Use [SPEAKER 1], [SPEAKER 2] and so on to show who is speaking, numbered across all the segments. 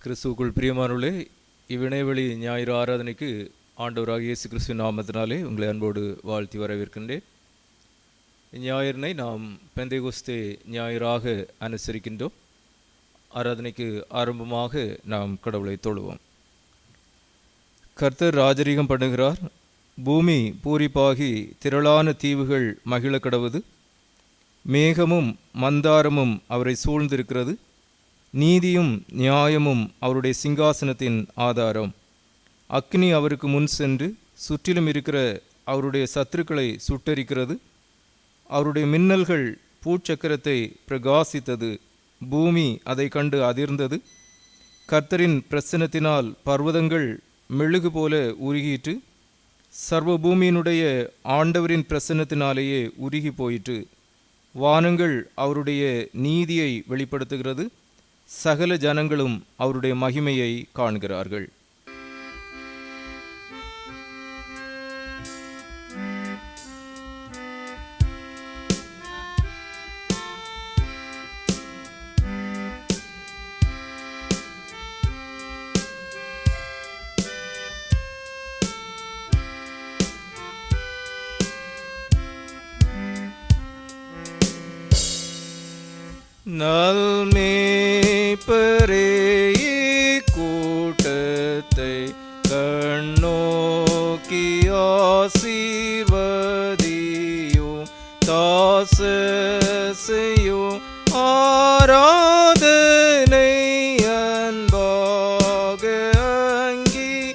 [SPEAKER 1] கிறிஸ்துவுக்குள் பிரியமானவர்களே, இவ்விணைவெளி ஞாயிறு ஆராதனைக்கு ஆண்டவராக இயேசு கிறிஸ்து நாமத்தினாலே உங்களை அன்போடு வாழ்த்தி வரவேற்கின்றேன். ஞாயிறினை நாம் பெந்தைகொஸ்தே ஞாயிறாக அனுசரிக்கின்றோம். ஆராதனைக்கு ஆரம்பமாக நாம் கடவுளை தொழுவோம். கர்த்தர் ராஜரீகம் பண்ணுகிறார், பூமி பூரிப்பாகி திரளான தீவுகள் மகிழ கடவுது. மேகமும் மந்தாரமும் அவரை சூழ்ந்திருக்கிறது. நீதியும் நியாயமும் அவருடைய சிங்காசனத்தின் ஆதாரம். அக்னி அவருக்கு முன் சென்று சுற்றிலும் இருக்கிற அவருடைய சத்துருக்களை சுட்டரிக்கிறது. அவருடைய மின்னல்கள் பூச்சக்கரத்தை பிரகாசித்தது. பூமி அதை கண்டு அதிர்ந்தது. கர்த்தரின் பிரசன்னத்தினால் பர்வதங்கள் மெழுகு போல உருகிட்டு, சர்வ பூமியினுடைய ஆண்டவரின் பிரசன்னத்தினாலேயே உருகி போயிற்று. வானங்கள் அவருடைய நீதியை வெளிப்படுத்துகிறது. சகல ஜனங்களும் அவருடைய மகிமையை காண்கிறார்கள். நல்மேய்ப்பரே கூட்டத்தை கண்ணோக்கி ஆசீர்வதியும் தாசையும் ஆராதனை அன்பாக அங்கீகரியோ.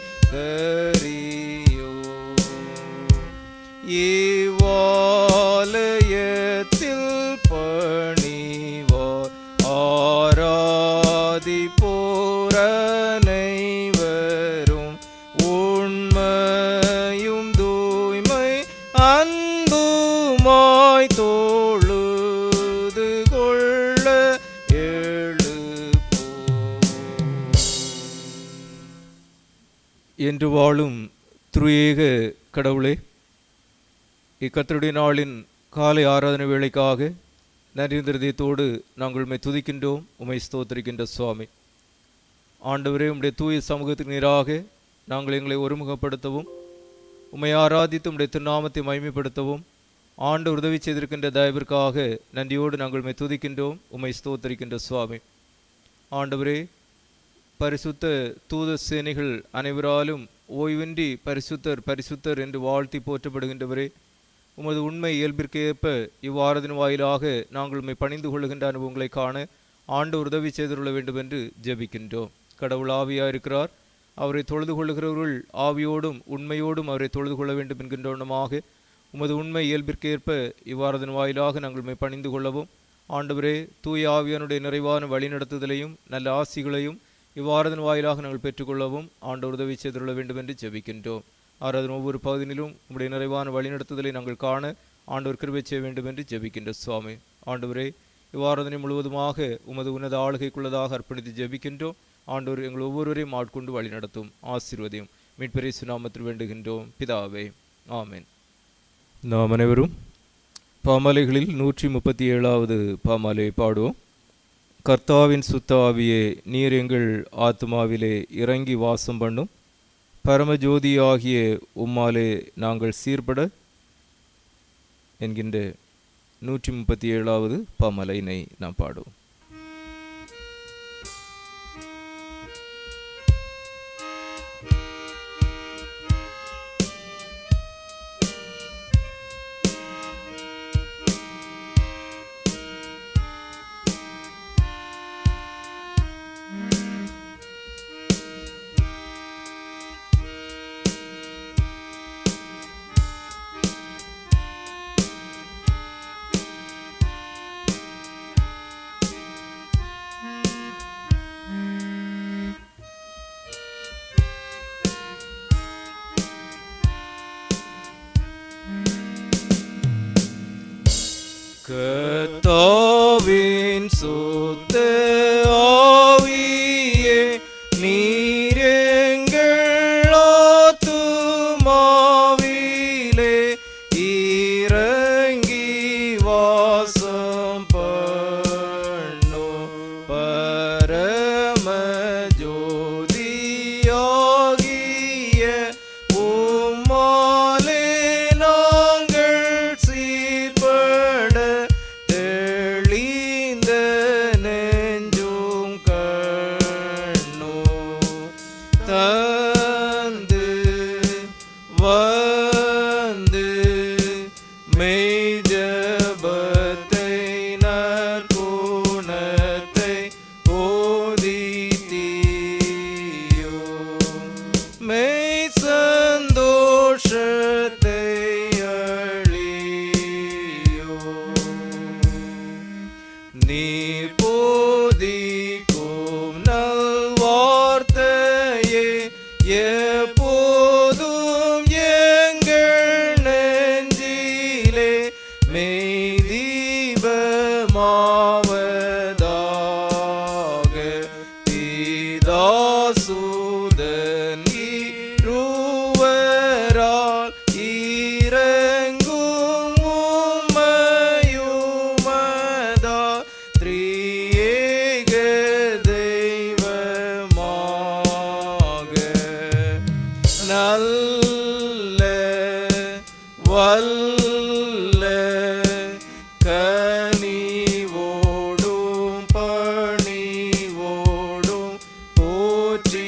[SPEAKER 1] இவ்வாலயத்தில் போரனைவரும் உண்மையும் தூய்மை அன்புமாய் தொழுது கொள்ள எழுப்போ. என்று வாழும் திரியேக கடவுளே, இக்கர்த்தருடைய நாளின் காலை ஆராதனை வேளைக்காக நன்றிதயத்தோடு நாங்கள் உம்மை துதிக்கின்றோம், உம்மை ஸ்தோத்திரிக்கின்ற சுவாமி. ஆண்டவரே, உம்முடைய தூய சமூகத்துக்கு நேராக நாங்கள் எங்களை ஒருமுகப்படுத்தவும், உம்மை ஆராதித்து உம்முடைய திருநாமத்தை மகிமைப்படுத்தவும் ஆண்டவர் உதவி செய்திருக்கின்ற தயவிற்காக நன்றியோடு நாங்கள் உம்மை துதிக்கின்றோம், உம்மை ஸ்தோத்திரிக்கின்ற சுவாமி. ஆண்டவரே, பரிசுத்த தூத சேனைகள் அனைவராலும் ஓய்வின்றி பரிசுத்தர் பரிசுத்தர் என்று வாழ்த்தி போற்றப்படுகின்றவரே, உமது உண்மை இயல்பிற்கு ஏற்ப இவ்வாரதின் வாயிலாக நாங்கள் உம்மை பணிந்து கொள்ளுகின்ற அனுபவங்களை காண ஆண்டவர் உதவி செய்துள்ள வேண்டும் என்று ஜெபிக்கின்றோம். கடவுள் ஆவியாக இருக்கிறார். அவரை தொழுது கொள்ளுகிறவர்கள் ஆவியோடும் உண்மையோடும் அவரை தொழுது கொள்ள வேண்டும் என்கின்றவனமாக உமது உண்மை இயல்பிற்கு ஏற்ப இவ்வாரதின் வாயிலாக நாங்கள் உம்மை பணிந்து கொள்ளவும் ஆண்டவரே, தூய ஆவியானுடைய நிறைவான வழிநடத்துதலையும் நல்ல ஆசிகளையும் இவ்வாரதின் வாயிலாக நாங்கள் பெற்றுக்கொள்ளவும் ஆண்டவர் உதவி செய்துள்ள வேண்டும் என்று ஜெபிக்கின்றோம். ஆராதனை ஒவ்வொரு பகுதியிலும் உம்முடைய நிறைவான வழிநடத்துதலை நாங்கள் காண ஆண்டவர் கிருபை செய்ய வேண்டும் என்று ஜெபிக்கின்ற சுவாமி. ஆண்டவரே, இவ்வாராதனை முழுவதுமாக உமது உன்னத ஆளுகைக்குள்ளதாக அர்ப்பணித்து ஜெபிக்கின்றோம். ஆண்டவர் எங்கள் ஒவ்வொருவரையும் ஆட்கொண்டு வழிநடத்தும், ஆசீர்வதியும். மீட்பரை சுநாமத்தில் வேண்டுகின்றோம் பிதாவே, ஆமென். நாம் அனைவரும் பாமாலைகளில் 137வது பாமாலை பாடுவோம். கர்த்தாவின் சுத்த ஆவியே, நீர் எங்கள் ஆத்மாவிலே இறங்கி வாசம் பண்ணும். பரமஜோதியாகிய உம்மாலே நாங்கள் சீர்பட என்கின்ற 137வது பாமலையினை நாம் பாடுவோம். கர்த்தாவின் சுத்த ஆவியே, நீர் எங்கள் ஆத்துமாவிலே இறங்கி வாசம் பண்ணும். பரம ஜோதியாகிய மெய்தீபமாவதாக பிதாசுதன் இருவரால் இறங்கும் உம்மையுமதா திரியேக தெய்வமாக நல்ல வல்ல கனிவோடும் பணிவோடும் போற்றி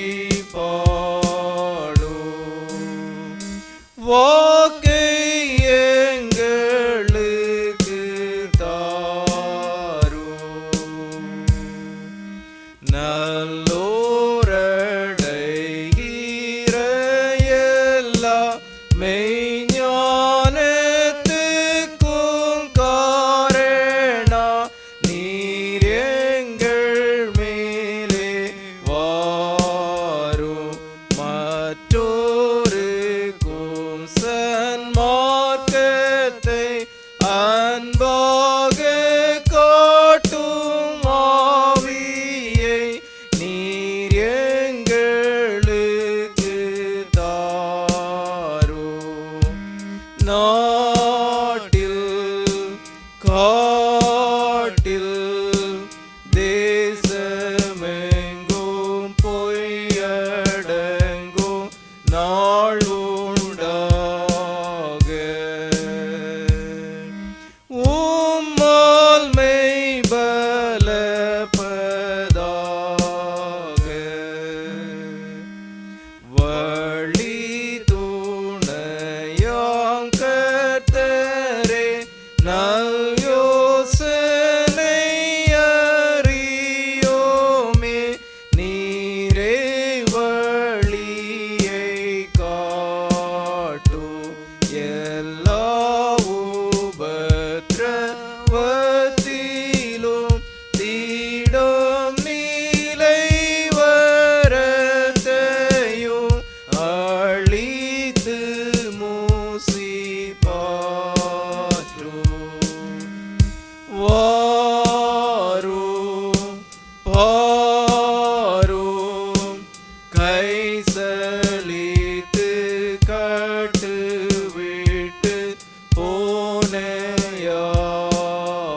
[SPEAKER 1] பாடும் வாக்கை எங்களுக்கு தாரும் நல்லோரடைகிற எல்லா மெய்ஞானத்துக்கும் காரணா நீர் எங்கள் மேலே வாரும் மற்றோருக்கும் சன்மார்க்கத்தை அன்பாக காட்டும் ஆவியை நீர் எங்களுக்கு தாரும் நாட்டில் காட்டில் தேசமெங்கும் பொய்யடங்கும் நாள் உண்டாக உம்மால் மெய் பலப்பதாக வழி துணையாம் கர்த்தரே நல் யோசனை அறியோமே நீரே வழியை காட்டும் எல்லா உபத்திரவத்திலும் தீடம் நீலை வரத்தையும் அழித்து மூசி பாற்றும் வாரும் பாரும் கை சலித்து கட்டுவிட்டு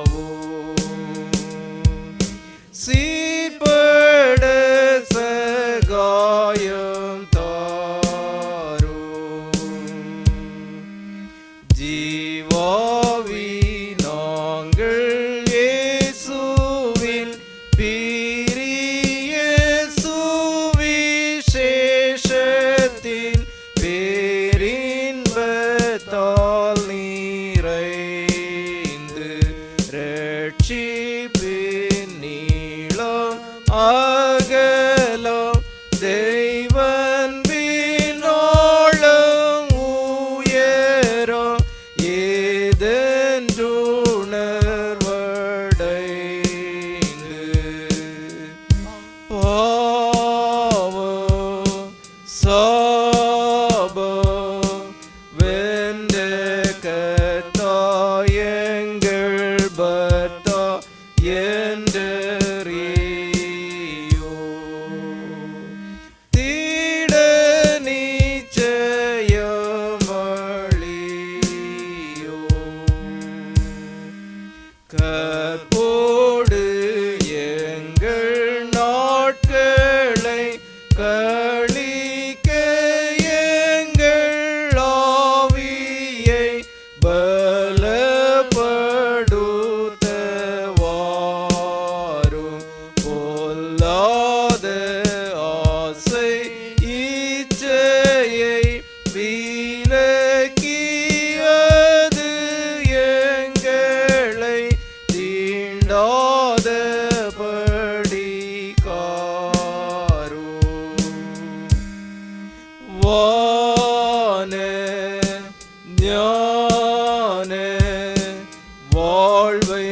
[SPEAKER 1] போனையாவும் சீர்பட சகாயம் தாரும் ஜீவாவி நாங்கள் இயேசுவில் பிரிய சுவிசேஷத்தின் பேரின்பத்தால் நிறைந்து ரட்சிப்பின் நீளம் அகலம் தெய்வன்பின் ஆழம் உயரம் ஏதென்றுணர்வடைந்து பாவம் சாபம் வென்ற கர்த்தா எங்கள் பர்த்தா என்றறியோ தீட நிச்சயமளியோ கற்போடு எங்கள் நாட்களை கழிக்க எங்கள் ஆவியை பலப்படுத்தவாரும் பொல்லாத ஆசை இச்சையை விலக்கியது எங்களை தீண்டாதபடி காரும் வான ஞான வாழ்வை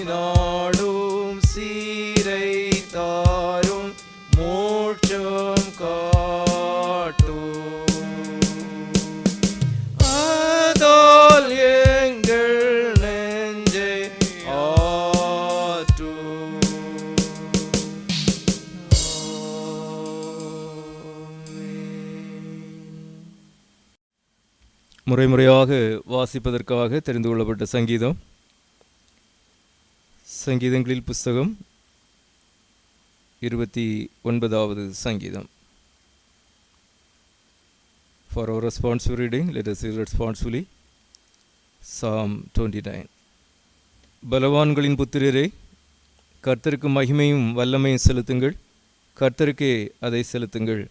[SPEAKER 1] நாடும் சீரை தாரும் மோட்சம் காட்டும் அதால் எங்கள் முறையாக வாசிப்பதற்காக தெரிந்து கொள்ளப்பட்ட சங்கீதம் சங்கீதங்களில் புஸ்தகம் 29வது சங்கீதம். For our responsive reading, let us read responsibly Psalm 29. பலவான்களின் புத்திரரே, கர்த்தருக்கு மகிமையும் வல்லமையும் செலுத்துங்கள், கர்த்தருக்கே அதை செலுத்துங்கள்.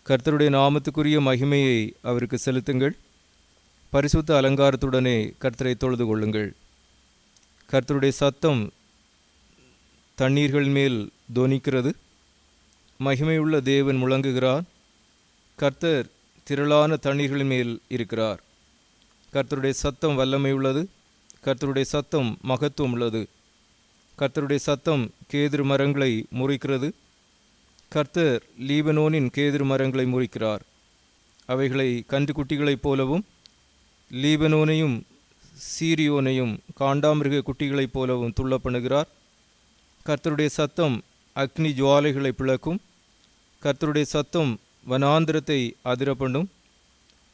[SPEAKER 1] கர்த்தருடைய நாமத்துக்குரிய மகிமையை அவருக்கு செலுத்துங்கள், பரிசுத்த அலங்காரத்துடனே கர்த்தரை தொழுது கொள்ளுங்கள். கர்த்தருடைய சத்தம் தண்ணீர்கள் மேல் தொனிக்கிறது, மகிமையுள்ள தேவன் முழங்குகிறார். கர்த்தர் திரளான தண்ணீர்களின் மேல் இருக்கிறார். கர்த்தருடைய சத்தம் வல்லமை உள்ளது, கர்த்தருடைய சத்தம் மகத்துவம் உள்ளது. கர்த்தருடைய சத்தம் கேதுரு மரங்களை முறிக்கிறது. கர்த்தர் லீபனோனின் கேதுரு மரங்களை முறிக்கிறார். அவைகளை கன்றுக்குட்டிகளைப் போலவும் லீபனோனையும் சீரியோனையும் காண்டாமிருக குட்டிகளைப் போலவும் துள்ள பண்ணுகிறார். கர்த்தருடைய சத்தம் அக்னி ஜுவாலைகளை பிளக்கும். கர்த்தருடைய சத்தம் வனாந்திரத்தை அதிர பண்ணும்.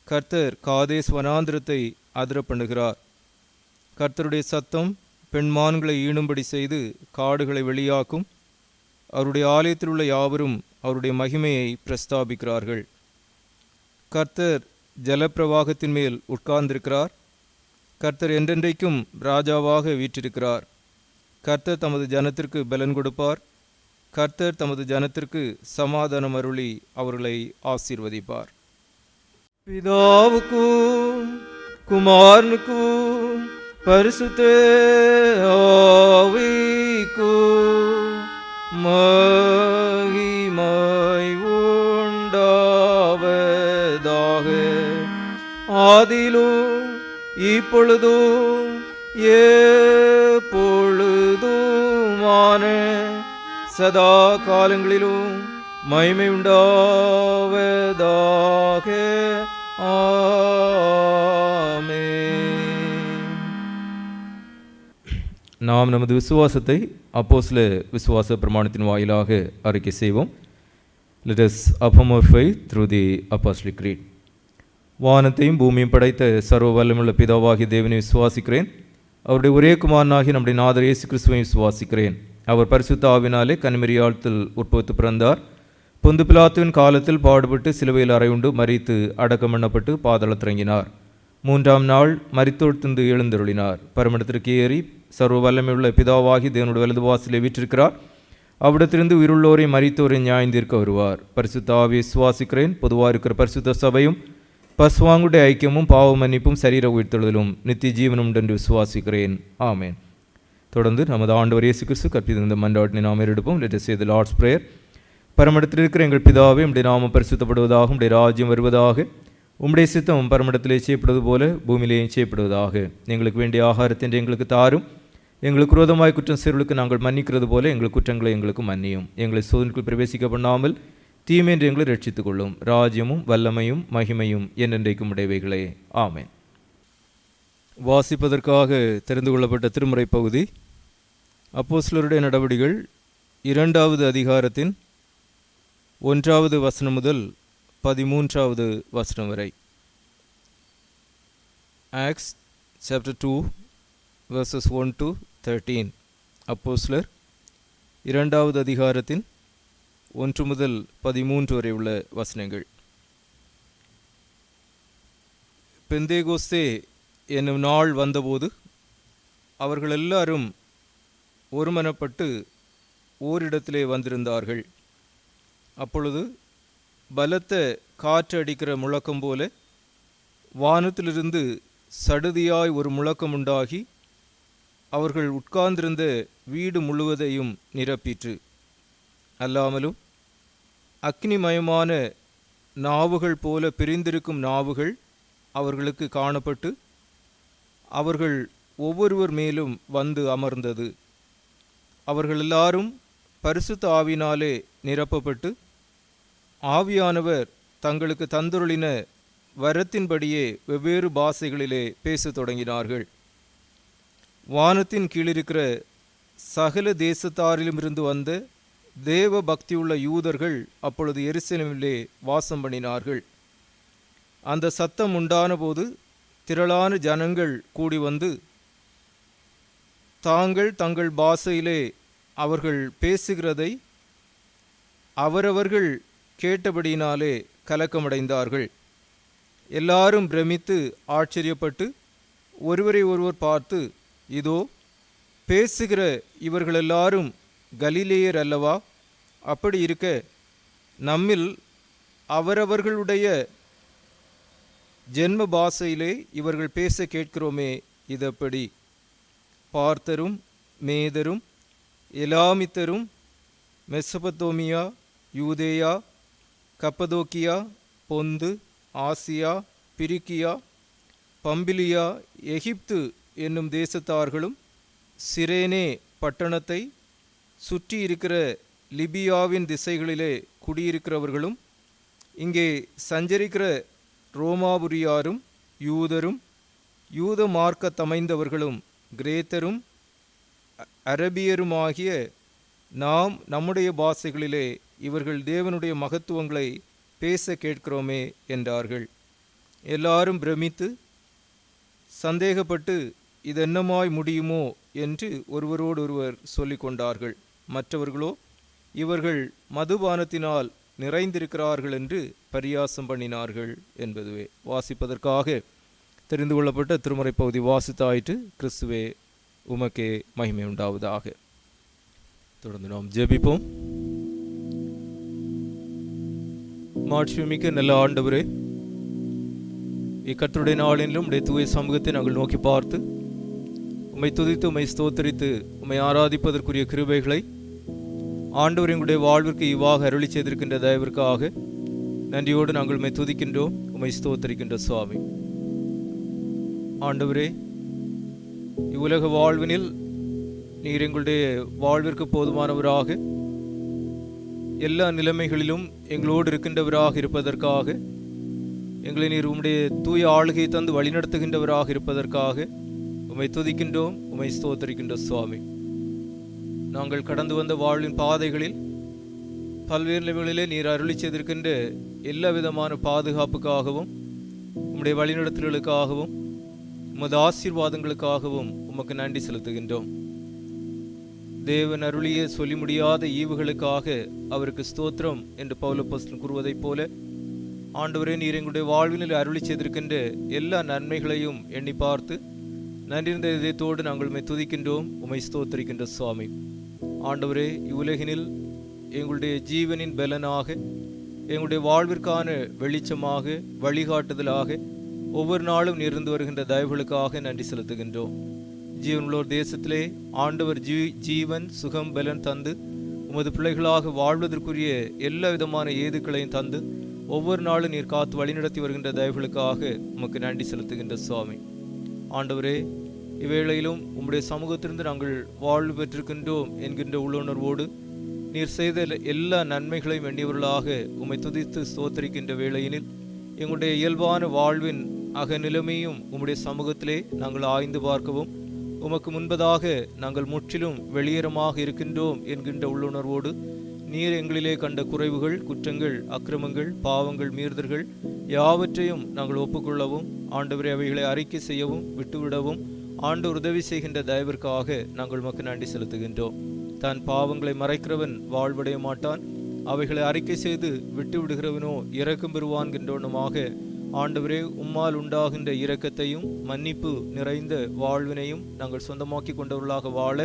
[SPEAKER 1] கர்த்தர் காதேஸ் வனாந்திரத்தை அதிர பண்ணுகிறார். கர்த்தருடைய சத்தம் பெண்மான்களை ஈணும்படி செய்து காடுகளை வெளியாக்கும். அவருடைய ஆலயத்தில் உள்ள யாவரும் அவருடைய மகிமையை பிரஸ்தாபிக்கிறார்கள். கர்த்தர் ஜலப்பிரவாகத்தின் மேல் உட்கார்ந்திருக்கிறார். கர்த்தர் என்றென்றைக்கும் ராஜாவாக வீற்றிருக்கிறார். கர்த்தர் தமது ஜனத்திற்கு பலன் கொடுப்பார். கர்த்தர் தமது ஜனத்திற்கு சமாதானம் அருளி அவர்களை ஆசீர்வதிப்பார். பிதாவுக்கும் குமாரனுக்கும் பரிசுத்த ஆவிக்கும் மகிமை உண்டாவதாக, ஆதியிலும் இப்பொழுதும் எப்பொழுதுமான சதா காலங்களிலும் மகிமை உண்டாவதாக. நாம் நமது விசுவாசத்தை அப்போஸ்தலர் விசுவாச பிரமாணத்தின் வாயிலாக அறிக்கை செய்வோம். Let us affirm our faith through the apostolic creed. வானத்தையும் பூமியும் படைத்த சர்வ வல்லமையுள்ள பிதாவாகிய தேவனை விசுவாசிக்கிறேன். அவருடைய ஒரே குமாரனாகிய நம்முடைய நாதர் இயேசு கிறிஸ்துவை விசுவாசிக்கிறேன். அவர் பரிசுத்த ஆவினாலே கன்னிமரியாளத்தில் உற்பத்தி பிறந்தார். பொந்து பிலாத்துவின் காலத்தில் பாடுபட்டு சிலுவையில் அறையுண்டு மரித்து அடக்கம் பண்ணப்பட்டு பாதாளத்திறங்கினார். 3ஆம் நாள் மரித்தோழ்ந்து எழுந்தருளினார். பரமண்டத்திற்கு ஏறி சர்வ வல்லமையுள்ள பிதாவாகி தேவனுடைய வலது வாசலை வீற்றிருக்கிறார். அவ்விடத்திலிருந்து உயிருள்ளோரை மரித்தோரை நியாயந்தீர்க்க வருவார். பரிசுத்த ஆவியை விசுவாசிக்கிறேன். பொதுவாக இருக்கிற பரிசுத்த சபையும் பசுவாங்குடைய ஐக்கியமும் பாவ மன்னிப்பும் சரீர உயிர்த்தெழுதலும் நித்திய ஜீவனும் என்று விசுவாசிக்கிறேன். ஆமேன். தொடர்ந்து நமது ஆண்டவர் இயேசு கிறிஸ்து கற்பித்த இந்த மன்றாட்டினை நாம் ஏறெடுப்போம். Let us say the Lord's Prayer. பரமண்டத்தில் இருக்கிற எங்கள் பிதாவே, உம்முடைய நாமம் பரிசுத்தப்படுவதாக, உம்முடைய ராஜ்யம் வருவதாக, உம்முடைய சித்தம் பரமண்டத்திலே செய்யப்படுவது போல பூமியிலேயும் செய்யப்படுவதாக. எங்களுக்கு வேண்டிய ஆகாரத்தை எங்களுக்கு தாரும். எங்களுக்கு விரோதமாய் குற்றம் செய்வர்களுக்கு நாங்கள் மன்னிக்கிறது போல எங்கள் குற்றங்களை எங்களுக்கு மன்னியும். எங்களை சோதனைக்குள் பிரவேசிக்க பண்ணாமல் தீமையென்று எங்களை ரட்சித்துக் கொள்ளும். ராஜ்யமும் வல்லமையும் மகிமையும் என்றென்றைக்கும் உடையவைகளே. ஆமென். வாசிப்பதற்காக தெரிந்து கொள்ளப்பட்ட திருமுறை பகுதி அப்போஸ்தலருடைய நடவடிக்கைகள் 2வது அதிகாரத்தின் 1வது வசனம் முதல் 13வது வசனம் வரை. Acts chapter 2 verses 1 to 13. அப்போஸ்தலர் 2வது அதிகாரத்தின் 1 முதல் 13 வரை உள்ள வசனங்கள். பெந்தேகோஸ்தே என்னும் நாள் வந்தபோது அவர்கள் எல்லாரும் ஒருமனப்பட்டு ஓரிடத்திலே வந்திருந்தார்கள். அப்பொழுது பலத்த காற்று அடிக்கிற முழக்கம் போல வானத்திலிருந்து சடுதியாய் ஒரு முழக்கம் உண்டாகி அவர்கள் உட்கார்ந்திருந்த வீடு முழுவதையும் நிரப்பிற்று. அல்லாமலும் அக்னிமயமான நாவுகள் போல பிரிந்திருக்கும் நாவுகள் அவர்களுக்கு காணப்பட்டு அவர்கள் ஒவ்வொருவர் மேலும் வந்து அமர்ந்தது. அவர்கள் எல்லாரும் பரிசுத்த ஆவியினாலே நிரப்பப்பட்டு ஆவியானவர் தங்களுக்கு தந்தருளின வரத்தின்படியே வெவ்வேறு பாஷைகளிலே பேசத் தொடங்கினார்கள். வானத்தின் கீழிருக்கிற சகல தேசத்தாரிலுமிருந்து வந்த தேவ பக்தியுள்ள யூதர்கள் அப்பொழுது எருசலேமிலே வாசம் பண்ணினார்கள். அந்த சத்தம் உண்டான போது திரளான ஜனங்கள் கூடி வந்து தாங்கள் தங்கள் பாஷையிலே அவர்கள் பேசுகிறதை அவரவர்கள் கேட்டபடியினாலே கலக்கமடைந்தார்கள். எல்லாரும் பிரமித்து ஆச்சரியப்பட்டு ஒருவரை ஒருவர் பார்த்து, இதோ பேசுகிற இவர்கள் எல்லாரும் கலிலேயர் அல்லவா? அப்படி இருக்க நம்மில் அவரவர்களுடைய ஜென்ம பாஷையிலே இவர்கள் பேச கேட்கிறோமே, இதப்படி? பார்த்தரும் மேதரும் எலாமித்தரும் மெசபத்தோமியா, யூதேயா, கப்பதோக்கியா, பொந்து, ஆசியா, பிரிக்கியா, பம்பிலியா, எகிப்து என்னும் தேசத்தார்களும் சிரேனே பட்டணத்தை சுற்றி இருக்கிற லிபியாவின் திசைகளிலே குடியிருக்கிறவர்களும் இங்கே சஞ்சரிக்கிற ரோமாபுரியாரும் யூதரும் யூத மார்க்கத்தமைந்தவர்களும் கிரேத்தரும் அரபியருமாகிய நாம் நம்முடைய பாஷைகளிலே இவர்கள் தேவனுடைய மகத்துவங்களை பேச கேட்கிறோமே என்றார்கள். எல்லாரும் பிரமித்து சந்தேகப்பட்டு இதென்னமாய் முடியுமோ என்று ஒருவரோடொருவர் சொல்லிக் கொண்டார்கள். மற்றவர்களோ இவர்கள் மதுபானத்தினால் நிறைந்திருக்கிறார்கள் என்று பரியாசம் பண்ணினார்கள் என்பதுவே. வாசிப்பதற்காக தெரிந்து கொள்ளப்பட்ட திருமறை பகுதி வாசித்தாயிற்று. கிறிஸ்துவே உமக்கே மகிமை உண்டாவதாக. தொடர்ந்து நாம் ஜெபிப்போம். மாட்சிமிக்க நல்ல ஆண்டவரே, இக்கர்த்தருடைய நாளிலும் உடைய தூய சமூகத்தை நாங்கள் நோக்கி பார்த்து உம்மை துதித்து உம்மை ஸ்தோத்தரித்து உம்மை ஆராதிப்பதற்குரிய கிருபைகளை ஆண்டவர் எங்களுடைய வாழ்விற்கு இவ்வாக அருளி செய்திருக்கின்ற தயவிற்காக நன்றியோடு நாங்கள் உம்மை துதிக்கின்றோம், உம்மை ஸ்தோத்தரிக்கின்ற சுவாமி. ஆண்டவரே, இவ்வுலக வாழ்வினில் நீர் எங்களுடைய வாழ்விற்கு போதுமானவராக எல்லா நிலைமைகளிலும் எங்களோடு இருக்கின்றவராக இருப்பதற்காக, எங்களை நீர் உம்முடைய தூய ஆளுகை தந்து வழிநடத்துகின்றவராக இருப்பதற்காக உம்மை துதிக்கின்றோம், உம்மை ஸ்தோத்தரிக்கின்ற சுவாமி. நாங்கள் கடந்து வந்த வாழ்வின் பாதைகளில் பல்வேறு நிலைகளிலே நீர் அருளி செய்திருக்கின்ற எல்லா விதமான பாதுகாப்புக்காகவும் உம்முடைய வழிநடத்தல்களுக்காகவும் உமது ஆசீர்வாதங்களுக்காகவும் உமக்கு நன்றி செலுத்துகின்றோம். தேவன் அருளிய சொல்லி முடியாத ஈவுகளுக்காக அவருக்கு ஸ்தோத்திரம் என்று பவுலப்போஸ்தலன் கூறுவதைப் போல, ஆண்டவரே, நீர் எங்களுடைய வாழ்வினில் அருளி செய்திருக்கின்ற எல்லா நன்மைகளையும் எண்ணி பார்த்து நன்றிருந்த இதயத்தோடு நாங்கள் உம்மை துதிக்கின்றோம், உம்மை ஸ்தோத்தரிக்கின்ற சுவாமி. ஆண்டவரே, இவ்வுலகினில் எங்களுடைய ஜீவனின் பலனாக, எங்களுடைய வாழ்விற்கான வெளிச்சமாக, வழிகாட்டுதலாக ஒவ்வொரு நாளும் இருந்து வருகின்ற தயவுகளுக்காக நன்றி செலுத்துகின்றோம். ஜீவனுள்ளோர் தேசத்திலே ஆண்டவர் ஜீவன் சுகம் பலன் தந்து உமது பிள்ளைகளாக வாழ்வதற்குரிய எல்லா விதமான ஏதுக்களையும் தந்து ஒவ்வொரு நாளும் நீர் காத்து வழிநடத்தி வருகின்ற தயவுகளுக்காக உமக்கு நன்றி செலுத்துகின்ற சுவாமி. ஆண்டவரே, இவ்வேளையிலும் உம்முடைய சமூகத்திலிருந்து நாங்கள் வாழ்வு பெற்றிருக்கின்றோம் என்கின்ற உள்ளுணர்வோடு நீர் செய்த எல்லா நன்மைகளையும் எண்ணியவர்களாக உம்மை துதித்து ஸ்தோத்தரிக்கின்ற வேளையினில் எங்களுடைய இயல்பான வாழ்வின் அகநிலைமையும் உம்முடைய சமூகத்திலே நாங்கள் ஆய்ந்து பார்க்கவும், உமக்கு முன்பதாக நாங்கள் முற்றிலும் வெளியேறமாக இருக்கின்றோம் என்கின்ற உள்ளுணர்வோடு நீர் எங்களிலே கண்ட குறைவுகள், குற்றங்கள், அக்கிரமங்கள், பாவங்கள், மீறுதல்கள் யாவற்றையும் நாங்கள் ஒப்புக்கொள்ளவும், ஆண்டவரை அவைகளை அறிக்கை செய்யவும் விட்டுவிடவும் ஆண்டவர் உதவி செய்கின்ற தயவிற்காக நாங்கள் உமக்கு நன்றி செலுத்துகின்றோம். தான் பாவங்களை மறைக்கிறவன் வாழ்வடைய மாட்டான், அவைகளை அறிக்கை செய்து விட்டு விடுகிறவனோ இரக்கம் பெறுவான் என்றோனமாக ஆண்டவரே, உம்மால் உண்டாகின்ற இரக்கத்தையும் மன்னிப்பு நிறைந்த வாழ்வினையும் நாங்கள் சொந்தமாக்கி கொண்டவர்களாக வாழ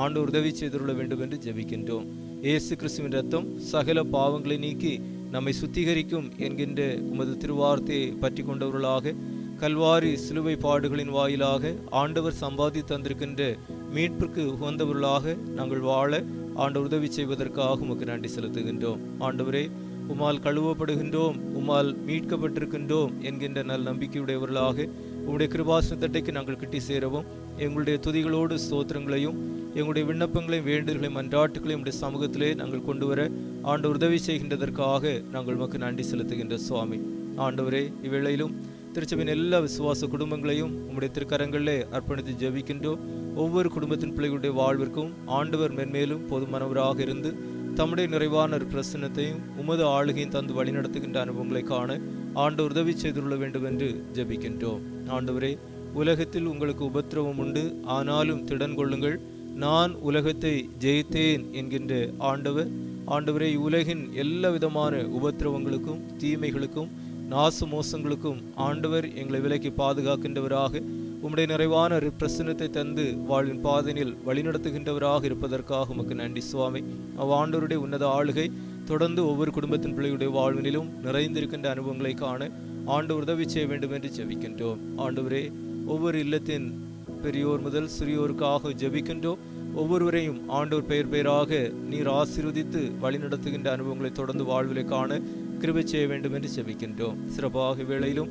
[SPEAKER 1] ஆண்டவர் உதவி செய்துள்ள வேண்டும் என்று ஜெபிக்கின்றோம். இயேசு கிறிஸ்துவின் ரத்தம் சகல பாவங்களை நீக்கி நம்மை சுத்திகரிக்கும் என்கின்ற உமது திருவார்த்தையை பற்றி கொண்டவர்களாக கல்வாரி சிலுவை பாடுகளின் வாயிலாக ஆண்டவர் சம்பாதி தந்திருக்கின்ற மீட்பிற்கு உகந்தவர்களாக நாங்கள் வாழ ஆண்டவர் உதவி செய்வதற்காக உமக்கு நன்றி செலுத்துகின்றோம். ஆண்டவரே, உம்மால் கழுவப்படுகின்றோம், உம்மால் மீட்கப்பட்டிருக்கின்றோம் என்கின்ற நல் நம்பிக்கையுடையவர்களாக உம்முடைய கிருபாசனத்தட்டைக்கு நாங்கள் கிட்டி சேரவும், எங்களுடைய துதிகளோடு ஸ்தோத்திரங்களையும் எங்களுடைய விண்ணப்பங்களையும் வேண்டுதல்களையும் மன்றாட்டுகளையும் உடைய சமூகத்திலே நாங்கள் கொண்டு வர ஆண்டவர் உதவி செய்கின்றதற்காக நாங்கள் உமக்கு நன்றி செலுத்துகின்ற சுவாமி. ஆண்டவரே, இவ்வேளையிலும் திருச்சபையின் எல்லா விசுவாச குடும்பங்களையும் உம்முடைய திருக்கரங்களிலே அர்ப்பணித்து ஜெபிக்கின்றோம். ஒவ்வொரு குடும்பத்தின் பிள்ளைகளுடைய வாழ்விற்கும் ஆண்டவர் மென்மேலும் போதுமானவராக இருந்து தம்முடைய நிறைவான ஒரு பிரசன்னத்தையும் உமது ஆளுகையும் தந்து வழிநடத்துகின்ற அனுபவங்களை காண ஆண்டவர் உதவி செய்துள்ள வேண்டும் என்று ஜெபிக்கின்றோம். ஆண்டவரே, உலகத்தில் உங்களுக்கு உபத்திரவம் உண்டு, ஆனாலும் திடன் கொள்ளுங்கள், நான் உலகத்தை ஜெயித்தேன் என்கின்ற ஆண்டவரே, இவ்வுலகின் எல்லா விதமான உபத்திரவங்களுக்கும் தீமைகளுக்கும் நாச மோசங்களுக்கும் ஆண்டவர் எங்களை விலக்கி பாதுகாக்கின்றவராக, உம்முடைய நிறைவான பிரசன்னத்தை தந்து வாழ்வின் பாதையில் வழிநடத்துகின்றவராக இருப்பதற்காக உமக்கு நன்றி சுவாமி. ஆண்டவருடைய உன்னத ஆளுகை தொடர்ந்து ஒவ்வொரு குடும்பத்தின் பிள்ளைகளுடைய வாழ்வினிலும் நிறைந்திருக்கின்ற அனுபவங்களை காண ஆண்டவர் உதவி செய்ய வேண்டும் என்று ஜெபிக்கின்றோம். ஆண்டவரே, ஒவ்வொரு இல்லத்தின் பெரியோர் முதல் சிறியோருக்காக ஜெபிக்கின்றோம். ஒவ்வொருவரையும் ஆண்டவர் பெயர் பெயராக நீர் ஆசீர்வதித்து வழிநடத்துகின்ற அனுபவங்களை தொடர்ந்து வாழ்விலை காண கிருபை செய்ய வேண்டும் என்று ஜெபிக்கின்றோம். சிறப்பாக வேளையிலும்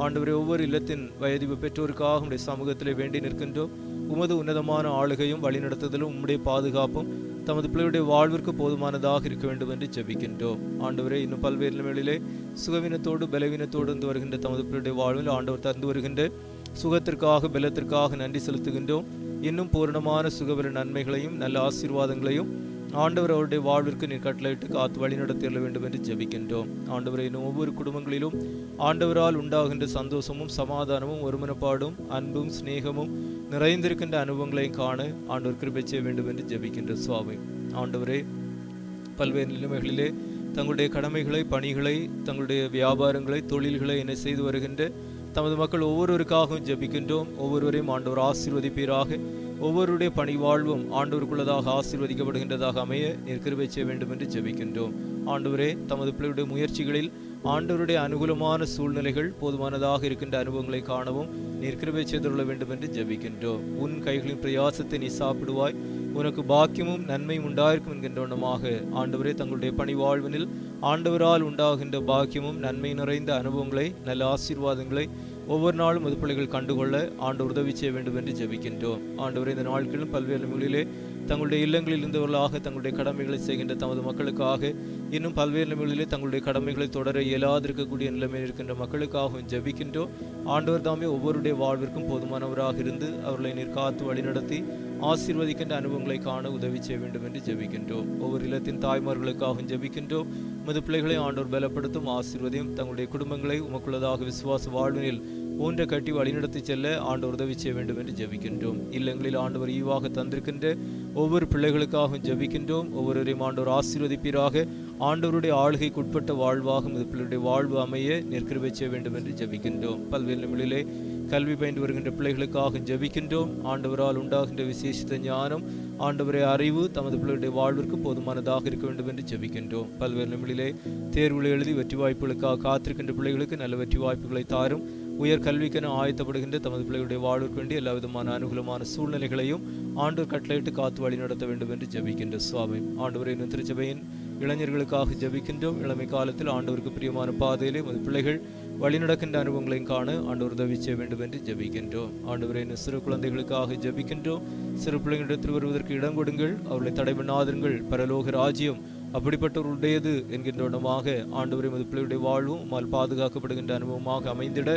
[SPEAKER 1] ஆண்டவரே, ஒவ்வொரு இல்லத்தின் வயதிவு பெற்றோருக்காக உம்முடைய சமூகத்திலே வேண்டி நிற்கின்றோம். உமது உன்னதமான ஆளுகையும் வழிநடத்துதலும் உம்முடைய பாதுகாப்பும் தமது பிள்ளையுடைய வாழ்விற்கு போதுமானதாக இருக்க வேண்டும் என்று ஜெபிக்கின்றோம். ஆண்டவரே, இன்னும் பல்வேறு நிலைகளிலே சுகவீனத்தோடு பலவீனத்தோடு இருந்து வருகின்ற தமது பிள்ளையுடைய வாழ்வில் ஆண்டவர் தந்து வருகின்ற சுகத்திற்காக பலத்திற்காக நன்றி செலுத்துகின்றோம். இன்னும் பூரணமான சுகபல நன்மைகளையும் நல்ல ஆசீர்வாதங்களையும் ஆண்டவர் அவருடைய வாழ்விற்கு நீர் கட்டளையிட்டு காத்து வழிநடத்தி செல்ல வேண்டும் என்று ஜெபிக்கின்றோம். ஆண்டவரை, இன்னும் ஒவ்வொரு குடும்பங்களிலும் ஆண்டவரால் உண்டாகின்ற சந்தோஷமும் சமாதானமும் ஒருமனப்பாடும் அன்பும் சிநேகமும் நிறைந்திருக்கின்ற அனுபவங்களையும் காண ஆண்டவர் கிருபை செய்ய வேண்டும் என்று ஜெபிக்கின்ற சுவாமி. ஆண்டவரே, பல்வேறு நிலைமைகளிலே தங்களுடைய கடமைகளை, பணிகளை, தங்களுடைய வியாபாரங்களை, தொழில்களை என்ன செய்து வருகின்ற தமது மக்கள் ஒவ்வொருவருக்காகவும் ஜெபிக்கின்றோம். ஒவ்வொருவரையும் ஆண்டவர் ஆசீர்வதிப்பீராக. ஒவ்வொருடைய பணி வாழ்வும் ஆண்டவருக்குள்ளதாக ஆசீர்வதிக்கப்படுகின்றதாக அமைய நீர் கிருபை செய்ய வேண்டும் என்று ஜெபிக்கின்றோம். ஆண்டவரே, தமது பிள்ளையுடைய முயற்சிகளில் ஆண்டவருடைய அனுகூலமான சூழ்நிலைகள் போதுமானதாக இருக்கின்ற அனுபவங்களை காணவும் நீர் கிருபை செய்துள்ள வேண்டும் என்று ஜெபிக்கின்றோம். உன் கைகளின் பிரயாசத்தை நீ சாப்பிடுவாய், உனக்கு பாக்கியமும் நன்மையும் உண்டாயிருக்கும் என்கின்ற வண்ணமாக ஆண்டவரே, தங்களுடைய பணி வாழ்வினில் ஆண்டவரால் உண்டாகின்ற பாக்கியமும் நன்மை நிறைந்த அனுபவங்களை, நல்ல ஆசீர்வாதங்களை ஒவ்வொரு நாளும் அது பிள்ளைகள் கண்டுகொள்ள ஆண்டவர் உதவி செய்ய வேண்டும் என்று ஜெபிக்கின்றோம். ஆண்டவரே, இந்த நாட்களிலும் பல்வேறு நிலைகளிலே தங்களுடைய இல்லங்களில் இருந்தவர்களாக தங்களுடைய கடமைகளை செய்கின்ற தமது மக்களுக்காக, இன்னும் பல்வேறு நிலைகளிலே தங்களுடைய கடமைகளை தொடர இயலாதிருக்கக்கூடிய நிலைமையில் இருக்கின்ற மக்களுக்காகவும் ஜெபிக்கின்றோம். ஆண்டவர் தாமே ஒவ்வொருடைய வாழ்விற்கும் போதுமானவராக இருந்து அவர்களை நீர் காத்து வழிநடத்தி ஆசீர்வதிக்கின்ற அனுபவங்களை காண உதவி செய்ய வேண்டும் என்று ஜெபிக்கின்றோம். ஒவ்வொரு இல்லத்தின் தாய்மார்களுக்காகவும் ஜெபிக்கின்றோம். மது பிள்ளைகளை ஆண்டவர் பலப்படுத்தும் ஆசீர்வதியும் தங்களுடைய குடும்பங்களை உமக்குள்ளதாக விசுவாச வாழ்வினில் ஊன்ற கட்டி வழிநடத்தி செல்ல ஆண்டவர் உதவி செய்ய வேண்டும் என்று ஜெபிக்கின்றோம். இல்லங்களில் ஆண்டவர் ஈவாக தந்திருக்கின்ற ஒவ்வொரு பிள்ளைகளுக்காகவும் ஜெபிக்கின்றோம். ஒவ்வொருவரையும் ஆண்டவர் ஆசீர்வதிப்பீராக. ஆண்டவருடைய ஆளுகைக்கு உட்பட்ட வாழ்வாக மது பிள்ளையுடைய வாழ்வு அமைய நீர் கிருபை செய்ய வேண்டும் என்று ஜெபிக்கின்றோம். பல்வேறு நிலைகளிலே கல்வி பயின்று வருகின்ற பிள்ளைகளுக்காக ஜெபிக்கின்றோம். ஆண்டவரால் உண்டாகின்ற விசேஷித்த ஞானம், ஆண்டவரை அறிவு தமது பிள்ளையுடைய வாழ்விற்கு போதுமானதாக இருக்க வேண்டும் என்று ஜெபிக்கின்றோம். பல்வேறு நிலைகளிலே தேர்வுகளை எழுதி வெற்றி வாய்ப்புகளுக்காக காத்திருக்கின்ற பிள்ளைகளுக்கு நல்ல வெற்றி வாய்ப்புகளை தாரும். உயர் கல்விக்கென ஆயத்தப்படுகின்ற தமது பிள்ளைகளுடைய வாழ்விற்கு வேண்டிய எல்லா விதமான அனுகூலமான சூழ்நிலைகளையும் ஆண்டவர் கட்டளையிட்டு காத்து வழி நடத்த வேண்டும் என்று ஜெபிக்கின்ற சுவாமி. ஆண்டவரை, இன்னும் திருச்சபையின் இளைஞர்களுக்காக ஜெபிக்கின்றோம். இளமை காலத்தில் ஆண்டவருக்கு பிரியமான பாதையிலே மது பிள்ளைகள் வழிநடக்கின்ற அனுபவங்களையும் காண ஆண்டவர் உதவி செய்ய வேண்டும் என்று ஜெபிக்கின்றோம். ஆண்டவரை, இன்னும் சிறு குழந்தைகளுக்காக ஜெபிக்கின்றோம். சிறு பிள்ளைகளிடத்தில் வருவதற்கு இடம் கொடுங்கள், அவர்களை தடை பண்ணாதிருங்கள். பரலோக ராஜ்யம் அப்படிப்பட்டவருடையது என்கின்ற இடமாக ஆண்டவரை மது பிள்ளையுடைய வாழ்வும் மால் பாதுகாக்கப்படுகின்ற அனுபவமாக அமைந்திட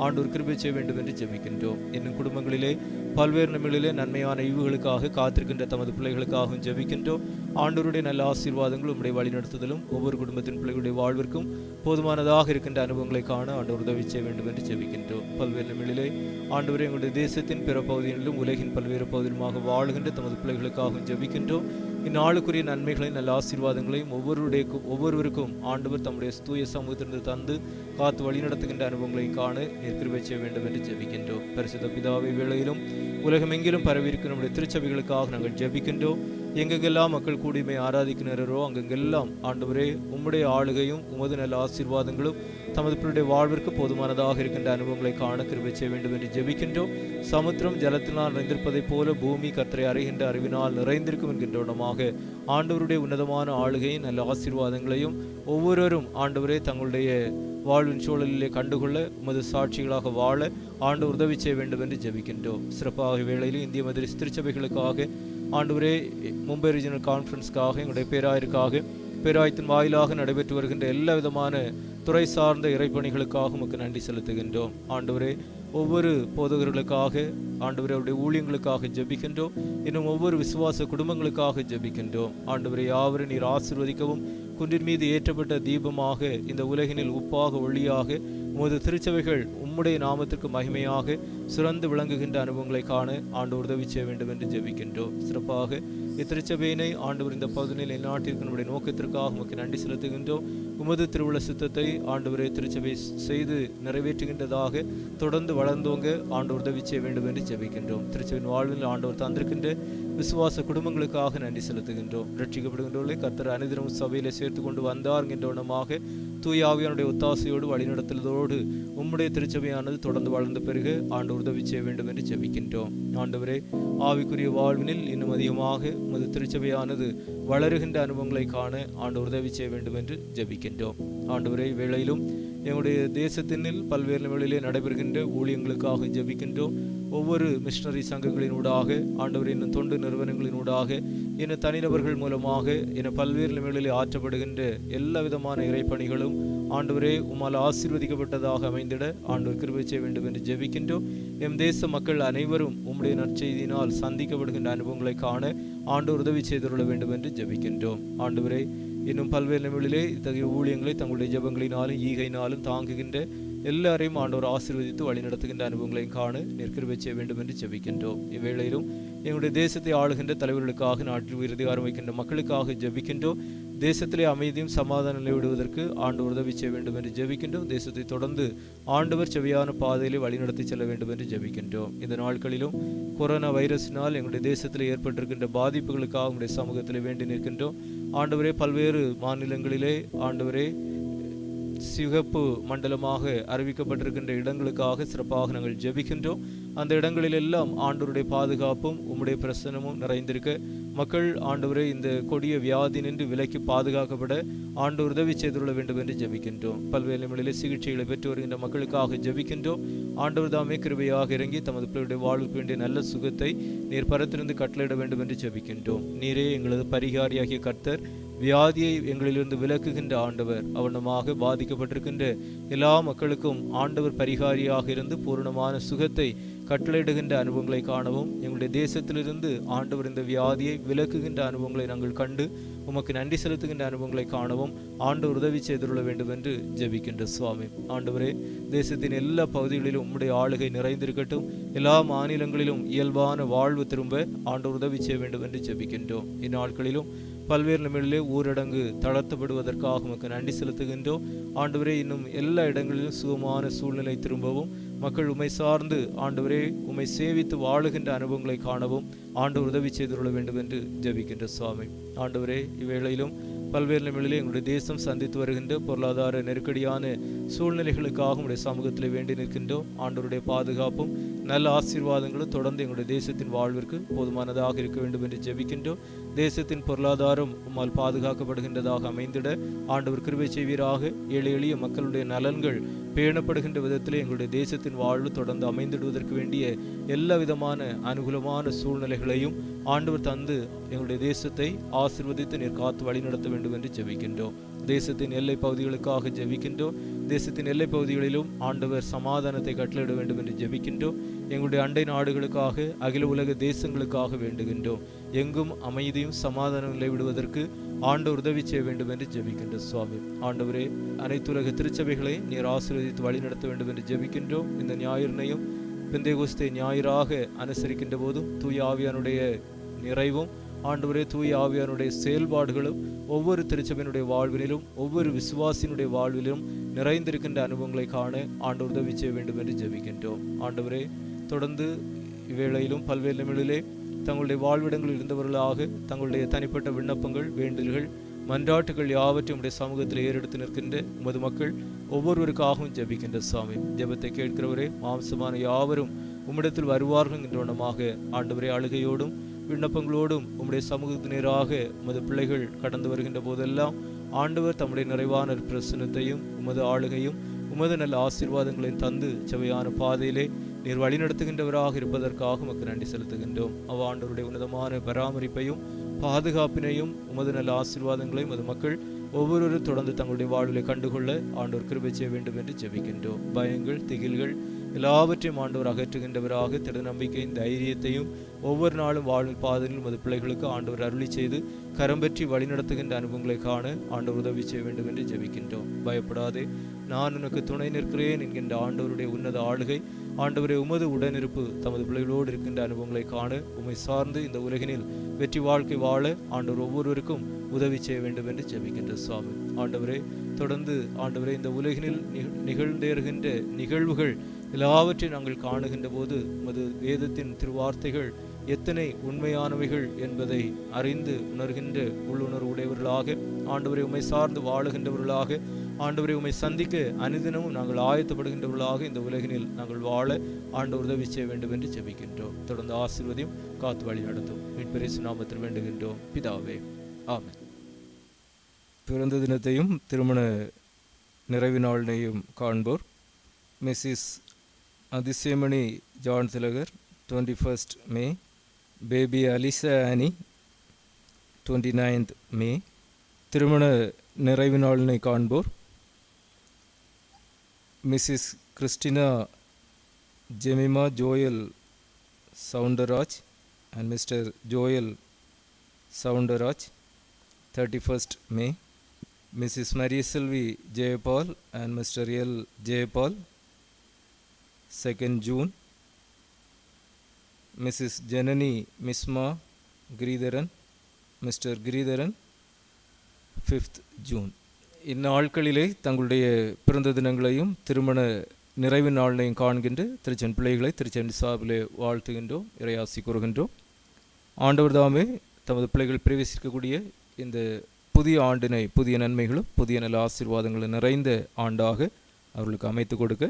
[SPEAKER 1] ஆண்டவர் கிருபை செய்ய வேண்டும் என்று ஜெபிக்கின்றோம். இன்னும் குடும்பங்களிலே பல்வேறு நிலைகளிலே நன்மையான ஈவுகளுக்காக காத்திருக்கின்ற தமது பிள்ளைகளுக்காகவும் ஜெபிக்கின்றோம். ஆண்டவருடைய நல்ல ஆசீர்வாதங்கள் உம்முடைய வழிநடத்துதலும் ஒவ்வொரு குடும்பத்தின் பிள்ளைகளுடைய வாழ்விற்கும் போதுமானதாக இருக்கின்ற அனுபவங்களை காண ஆண்டவர் உதவி செய்ய வேண்டும் என்று ஜெபிக்கின்றோம். பல்வேறு நிலைகளிலே ஆண்டவரை எங்களுடைய தேசத்தின் பிற பகுதிகளிலும் உலகின் பல்வேறு பகுதியிலுமாக வாழுகின்ற தமது பிள்ளைகளுக்காகவும் ஜெபிக்கின்றோம். இந்நாளுக்குரிய நன்மைகளையும் நல்ல ஆசீர்வாதங்களையும் ஒவ்வொருவருக்கும் ஆண்டவர் தம்முடைய தூய சமூகத்திலிருந்து தந்து காத்து வழிநடத்துகின்ற அனுபவங்களையும் காண நீர் கிருபை செய்ய வேண்டும் என்று ஜெபிக்கின்றோம். பரிசுத்த பிதாவை வேளையிலும் உலகமெங்கிலும் பரவியிருக்கும் நம்முடைய திருச்சபைகளுக்காக நாங்கள் ஜெபிக்கின்றோம். எங்கெங்கெல்லாம் மக்கள் கூடிமை ஆராதிக்கின்றோ அங்கெங்கெல்லாம் ஆண்டவரே உம்முடைய ஆளுகையும் உமது நல்ல ஆசீர்வாதங்களும் தமது பிள்ளையுடைய வாழ்விற்கு போதுமானதாக இருக்கின்ற அனுபவங்களை காண கிருபை செய்ய வேண்டும் என்று ஜெபிக்கின்றோம். சமுத்திரம் ஜலத்தினால் நிறைந்திருப்பதைப் போல பூமி கர்த்தரை அறிகின்ற அறிவினால் நிறைந்திருக்கும் என்கின்ற இடமாக ஆண்டவருடைய உன்னதமான ஆளுகையும் நல்ல ஆசீர்வாதங்களையும் ஒவ்வொருவரும் ஆண்டவரே தங்களுடைய வாழ்வின் சூழலிலே கண்டுகொள்ள உமது சாட்சிகளாக வாழ ஆண்டவர் உதவி செய்ய வேண்டும் என்று ஜெபிக்கின்றோம். சிறப்பாக வேளையில் இந்திய மதுரை திருச்சபைகளுக்காக ஆண்டவரே மும்பை ரீஜனல் கான்ஃபரன்ஸ்க்காக எங்களுடைய பேராயத்தின் வாயிலாக நடைபெற்று வருகின்ற எல்லா விதமான துறை சார்ந்த இறைப்பணிகளுக்காக உமக்கு நன்றி செலுத்துகின்றோம். ஆண்டவரே, ஒவ்வொரு போதகர்களுக்காக ஆண்டவரே அவருடைய ஊழியங்களுக்காக ஜெபிக்கின்றோம். இன்னும் ஒவ்வொரு விசுவாச குடும்பங்களுக்காக ஜெபிக்கின்றோம். ஆண்டவரே, யாவரும் நீர் ஆசீர்வதிக்கவும் குன்றின் மீது ஏற்றப்பட்ட தீபமாக, இந்த உலகினில் உப்பாக ஒளியாக, உமது திருச்சபைகள் உம்முடைய நாமத்திற்கு மகிமையாக சிறந்து விளங்குகின்ற அனுபவங்களை காண ஆண்டவர் உதவி செய்ய வேண்டும் என்று ஜெபிக்கின்றோம். சிறப்பாக இத்திருச்சபையினை ஆண்டவர் இந்த பகுதியில் நாட்டிற்கு நம்முடைய நோக்கத்திற்காக உமக்கு நன்றி செலுத்துகின்றோம். உமது திருவுள சித்தத்தை ஆண்டவரே திருச்சபை செய்து நிறைவேற்றுகின்றதாக தொடர்ந்து வளர்ந்தோங்க ஆண்டவர் உதவி செய்ய வேண்டும் என்று ஜெபிக்கின்றோம். திருச்சபையின் வாழ்வில் ஆண்டவர் தந்திருக்கின்ற விசுவாச குடும்பங்களுக்காக நன்றி செலுத்துகின்றோம். ரட்சிக்கப்படுகின்றவர்களை கர்த்தர் அனுதினமும் சபையில சேர்த்து கொண்டு வந்தார் என்கின்றவனமாக தூய ஆவியானுடைய ஒத்தாசையோடு வழிநடத்துவதோடு உம்முடைய திருச்சபையானது தொடர்ந்து வளர்ந்த பிறகு ஆண்டவர் உதவி செய்ய வேண்டும் என்று ஜெபிக்கின்றோம். ஆண்டவரே, ஆவிக்குரிய வாழ்வினில் இன்னும் அதிகமாக உமது திருச்சபையானது வளருகின்ற அனுபவங்களை காண ஆண்டவர் உதவி செய்ய வேண்டும் என்று ஜெபிக்கின்றோம். ஆண்டவரே, வேளையிலும் எங்களுடைய தேசத்தினில் பல்வேறு நிலைகளிலே நடைபெறுகின்ற ஊழியங்களுக்காக ஜெபிக்கின்றோம். ஒவ்வொரு மிஷனரி சங்கங்களினூடாக, ஆண்டவர் இன்னும் தொண்டு நிறுவனங்களினூடாக, இன்னும் தனிநபர்கள் மூலமாக இன்னும் பல்வேறு நிலைகளிலே ஆற்றப்படுகின்ற எல்லா விதமான இறைப்பணிகளும் ஆண்டவரே உம்மால் ஆசீர்வதிக்கப்பட்டதாக அமைந்திட ஆண்டவர் கிருபை செய்ய வேண்டும் என்று ஜெபிக்கின்றோம். எம் தேச மக்கள் அனைவரும் உம்முடைய நற்செய்தியினால் சந்திக்கப்படுகின்ற அனுபவங்களை காண ஆண்டவர் உதவி செய்துள்ள வேண்டும் என்று ஜெபிக்கின்றோம். ஆண்டவரே, இன்னும் பல்வேறு நிலைகளிலே இத்தகைய ஊழியங்களை தங்களுடைய ஜெபங்களினாலும் ஈகையினாலும் தாங்குகின்ற எல்லாரையும் ஆண்டவர் ஆசீர்வதித்து வழிநடத்துகின்ற அனுபவங்களையும் காண கிருபை செய்ய வேண்டும் என்று ஜெபிக்கின்றோம். இவ்வேளையிலும் எங்களுடைய தேசத்தை ஆளுகின்ற தலைவர்களுக்காக, நாட்டில் உயரதிகாரம் வைக்கின்ற மக்களுக்காக ஜெபிக்கின்றோம். தேசத்திலே அமைதியும் சமாதானம் நிலைவிடுவதற்கு ஆண்டவர் உதவி செய்ய வேண்டும் என்று ஜெபிக்கின்றோம். தேசத்தை தொடர்ந்து ஆண்டவர் செவியான பாதையிலே வழிநடத்தி செல்ல வேண்டும் என்று ஜெபிக்கின்றோம். இந்த நாட்களிலும் கொரோனா வைரஸினால் எங்களுடைய தேசத்தில் ஏற்பட்டிருக்கின்ற பாதிப்புகளுக்காக உங்களுடைய சமூகத்தில் வேண்டி நிற்கின்றோம். ஆண்டவரே, பல்வேறு மாநிலங்களிலே ஆண்டவரே சிவப்பு மண்டலமாக அறிவிக்கப்பட்டிருக்கின்ற இடங்களுக்காக சிறப்பாக நாங்கள் ஜெபிக்கின்றோம். அந்த இடங்களிலெல்லாம் ஆண்டவருடைய பாதுகாப்பும் உம்முடைய பிரசனமும் நிறைந்திருக்க மக்கள் ஆண்டவரே இந்த கொடிய வியாதி நின்று விலக்கி பாதுகாக்கப்பட ஆண்டவர் உதவி செய்துள்ள வேண்டும் என்று ஜெபிக்கின்றோம். பல்வேறு நிலைகளிலே சிகிச்சைகளை பெற்று வருகின்ற மக்களுக்காக ஜெபிக்கின்றோம். ஆண்டவர் தாமே கிருபையாக இறங்கி தமது பிள்ளையுடைய வாழ்வுக்கு வேண்டிய நல்ல சுகத்தை நீர் பரத்திலிருந்து கட்டளையிட வேண்டும் என்று ஜெபிக்கின்றோம். நீரே எங்களது பரிகாரியாகிய கர்த்தர், வியாதியை எங்களிலிருந்து விலக்குகின்ற ஆண்டவர். அவனமாக பாதிக்கப்பட்டிருக்கின்ற எல்லா மக்களுக்கும் ஆண்டவர் பரிகாரியாக இருந்து பூர்ணமான சுகத்தை கட்டளையிடுகின்ற அனுபவங்களை காணவும், எங்களுடைய தேசத்திலிருந்து ஆண்டவர் இந்த வியாதியை விலக்குகின்ற அனுபவங்களை நாங்கள் கண்டு உமக்கு நன்றி செலுத்துகின்ற அனுபவங்களை காணவும் ஆண்டவர் உதவி செய்துள்ள வேண்டும் என்று ஜெபிக்கின்ற சுவாமி. ஆண்டவரே, தேசத்தின் எல்லா பகுதிகளிலும் உம்முடைய ஆளுகை நிறைந்திருக்கட்டும். எல்லா மாநிலங்களிலும் இயல்பான வாழ்வு திரும்ப ஆண்டவர் உதவி செய்ய வேண்டும் என்று ஜெபிக்கின்றோம். இந்நாட்களிலும் பல்வேறு நிலைகளிலே ஊரடங்கு தளர்த்தப்படுவதற்காக உமக்கு நன்றி செலுத்துகின்றோம். ஆண்டவரே, இன்னும் எல்லா இடங்களிலும் சுகமான சூழ்நிலை திரும்பவும் மக்கள் உம்மை சார்ந்து ஆண்டவரே உம்மை சேவித்து வாழுகின்ற அனுபவங்களை காணவும் ஆண்டவர் உதவி செய்துள்ள வேண்டும் என்று ஜெபிக்கின்ற சுவாமி. ஆண்டவரே, இவ்வேளையிலும் பல்வேறு நிலைகளிலே எங்களுடைய தேசம் சந்தித்து வருகின்ற பொருளாதார நெருக்கடியான சூழ்நிலைகளுக்காக உடைய சமூகத்தில் வேண்டி நிற்கின்றோம். ஆண்டவருடைய பாதுகாப்பும் நல்ல ஆசீர்வாதங்களும் தொடர்ந்து எங்களுடைய தேசத்தின் வாழ்விற்கு போதுமானதாக இருக்க வேண்டும் என்று ஜெபிக்கின்றோம். தேசத்தின் பொருளாதாரம் உம்மால் பாதுகாக்கப்படுகின்றதாக அமைந்திட ஆண்டவர் கிருபை செய்வீராக. ஏழை எளிய மக்களுடைய நலன்கள் பேணப்படுகின்ற விதத்திலே எங்களுடைய தேசத்தின் வாழ்வு தொடர்ந்து அமைந்திடுவதற்கு வேண்டிய எல்லா விதமான அனுகூலமான சூழ்நிலைகளையும் ஆண்டவர் தந்து எங்களுடைய தேசத்தை ஆசீர்வதித்து நீர் காத்து வழிநடத்த வேண்டும் என்று ஜெபிக்கின்றோம். தேசத்தின் எல்லை பகுதிகளுக்காக ஜெபிக்கின்றோம். தேசத்தின் எல்லை பகுதிகளிலும் ஆண்டவர் சமாதானத்தை கட்டளையிட வேண்டும் என்று ஜெபிக்கின்றோம். எங்களுடைய அண்டை நாடுகளுக்காக, அகில உலக தேசங்களுக்காக வேண்டுகின்றோம். எங்கும் அமைதியும் சமாதானம் நிலைவிடுவதற்கு ஆண்டவர் உதவி செய்ய வேண்டும் என்று ஜெபிக்கின்ற சுவாமி. ஆண்டவரே, அனைத்துலக திருச்சபைகளை நீர் ஆசீர்வதித்து வழிநடத்த வேண்டும் என்று ஜெபிக்கின்றோம். இந்த ஞாயிறினையும் பெந்தேகோஸ்தே ஞாயிறாக அனுசரிக்கின்ற போதும் தூய ஆவியானுடைய நிறைவும் ஆண்டவரே தூய ஆவியானுடைய செயல்பாடுகளும் ஒவ்வொரு திருச்சபையினுடைய வாழ்விலும் ஒவ்வொரு விசுவாசியினுடைய வாழ்விலும் நிறைந்திருக்கின்ற அனுபவங்களை காண ஆண்டவர் உதவி செய்ய வேண்டும் என்று ஜெபிக்கின்றோம். ஆண்டவரே, தொடர்ந்து இவ்வேளையிலும் பல்வேறு நிலைகளிலே தங்களுடைய வாழ்விடங்களில் இருந்தவர்களாக தங்களுடைய தனிப்பட்ட விண்ணப்பங்கள், வேண்டுதல்கள், மன்றாட்டுகள் யாவற்றையும் உடைய சமூகத்தில் ஏறெடுத்து நிற்கின்ற உமது மக்கள் ஒவ்வொருவருக்காகவும் ஜெபிக்கின்ற சுவாமி. ஜெபத்தை கேட்கிறவரே, மாம்சமான யாவரும் உம்மிடத்தில் வருவார்கள் என்கிறவனமாக ஆண்டவரே அழுகையோடும் விண்ணப்பங்களோடும் உம்முடைய சமூகத்தினராக உமது பிள்ளைகள் கடந்து வருகின்ற போதெல்லாம் ஆண்டவர் தம்முடைய நிறைவான பிரசனத்தையும் உமது ஆளுகையும் உமது நல்ல ஆசீர்வாதங்களையும் தந்து செவையான பாதையிலே நீர் வழிநடத்துகின்றவராக இருப்பதற்காக உமக்கு நன்றி செலுத்துகின்றோம். ஆண்டவருடைய உன்னதமான பராமரிப்பையும் பாதுகாப்பினையும் உமது நல்ல ஆசீர்வாதங்களையும் உமது மக்கள் ஒவ்வொருவரும் தொடர்ந்து தங்களுடைய வாழ்விலை கண்டுகொள்ள ஆண்டவர் கிருபை செய்ய வேண்டும் என்று ஜெபிக்கின்றோம். பயங்கள், திகில்கள், எல்லாவற்றையும் ஆண்டவர் அகற்றுகின்றவராக திட நம்பிக்கையின் தைரியத்தையும் ஒவ்வொரு நாளும் வாழும் பாதையில் உமது பிள்ளைகளுக்கு ஆண்டவர் அருளி செய்து கரம் பற்றி வழிநடத்துகின்ற அனுபவங்களை காண ஆண்டவர் உதவி செய்ய வேண்டும் என்று ஜெபிக்கின்றோம். பயப்படாதே, நான் உனக்கு துணை நிற்கிறேன் என்கின்ற ஆண்டவருடைய உன்னத ஆளுகை, ஆண்டவரே உமது உடனிருப்பு தமது பிள்ளைகளோடு இருக்கின்ற அனுபவங்களை காண உம்மை சார்ந்து இந்த உலகினில் வெற்றி வாழ்க்கை வாழ ஆண்டவர் ஒவ்வொருவருக்கும் உதவி செய்ய வேண்டும் என்று ஜெபிக்கின்ற சுவாமி. ஆண்டவரே, தொடர்ந்து ஆண்டவரே இந்த உலகினில் நிகழ்ந்தேறுகின்ற நிகழ்வுகள் எல்லாவற்றையும் நாங்கள் காணுகின்ற போது உமது வேதத்தின் திருவார்த்தைகள் எத்தனை உண்மையானவைகள் என்பதை அறிந்து உணர்கின்ற உள்ளுணர்வு உடையவர்களாக, ஆண்டவரை உம்மை சார்ந்து வாழுகின்றவர்களாக, ஆண்டவரை உம்மை சந்திக்க அனுதினமும் நாங்கள் ஆயத்தப்படுகின்றவர்களாக இந்த உலகினில் நாங்கள் வாழ ஆண்டவர் உதவி செய்ய வேண்டும் என்று ஜெபிக்கின்றோம். தொடர்ந்து ஆசீர்வதியும் காத்து வழி நடத்தும் மீட்பர் இயேசு நாமத்தில் வேண்டுகின்றோம் பிதாவே, ஆமென். பிறந்த தினத்தையும் திருமண நிறைவு நாளினையும் காண்போர். Mrs Athisayamani John Thilagar 21st May, baby Alisa Annie 29th May. திருமண நிறைவு நாளினை காண்போர். Mrs Christina Jemima Joel Soundaraj and Mr. Joel Soundaraj 31st May. Mrs. Maria Sylvie Jayapal and Mr. L. Jayapal 2nd June. Mrs. Janani Misma Giridharan, Mr. Giridharan 5th June. இந்நாட்களிலே தங்களுடைய பிறந்த தினங்களையும் திருமண நிறைவு நாளினையும் காண்கின்ற திருச்சென் பிள்ளைகளை திருச்சென் சார்பிலே வாழ்த்துகின்றோம், இறையாசி கூறுகின்றோம். ஆண்டவர் தாமே தமது பிள்ளைகள் பிரவேசிக்கக்கூடிய இந்த புதிய ஆண்டினை புதிய நன்மைகளும் புதிய நல்ல ஆசீர்வாதங்களும் நிறைந்த ஆண்டாக அவர்களுக்கு அமைத்து கொடுக்க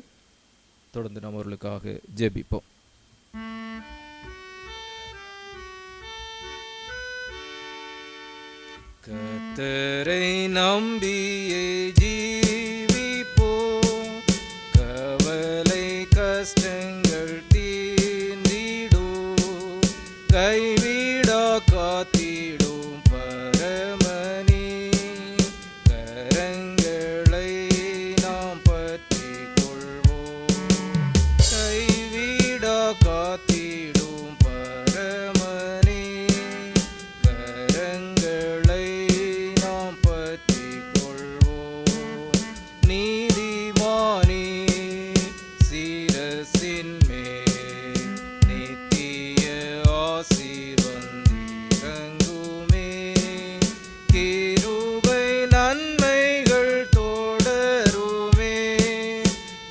[SPEAKER 1] தொடர்ந்து நாம் அவர்களுக்காக ஜெபிப்போம். கர்த்தரை நம்பியே ஜீவிப்போம், கவலை கஷ்டங்கள் தீர்ந்திடும், கைவிடா காத்திடும் பரமனே, கரங்களை நாம் பற்றிக் கொள்வோம், கைவிடா காத்திடும் பரமனே, கரங்களை நாம் பற்றிக் கொள்வோம். நீதிமானே சிரசின் மேல் நித்திய ஆசீர் வந்திறங்குமே, கிருபை நன்மைகள் தொடருமே,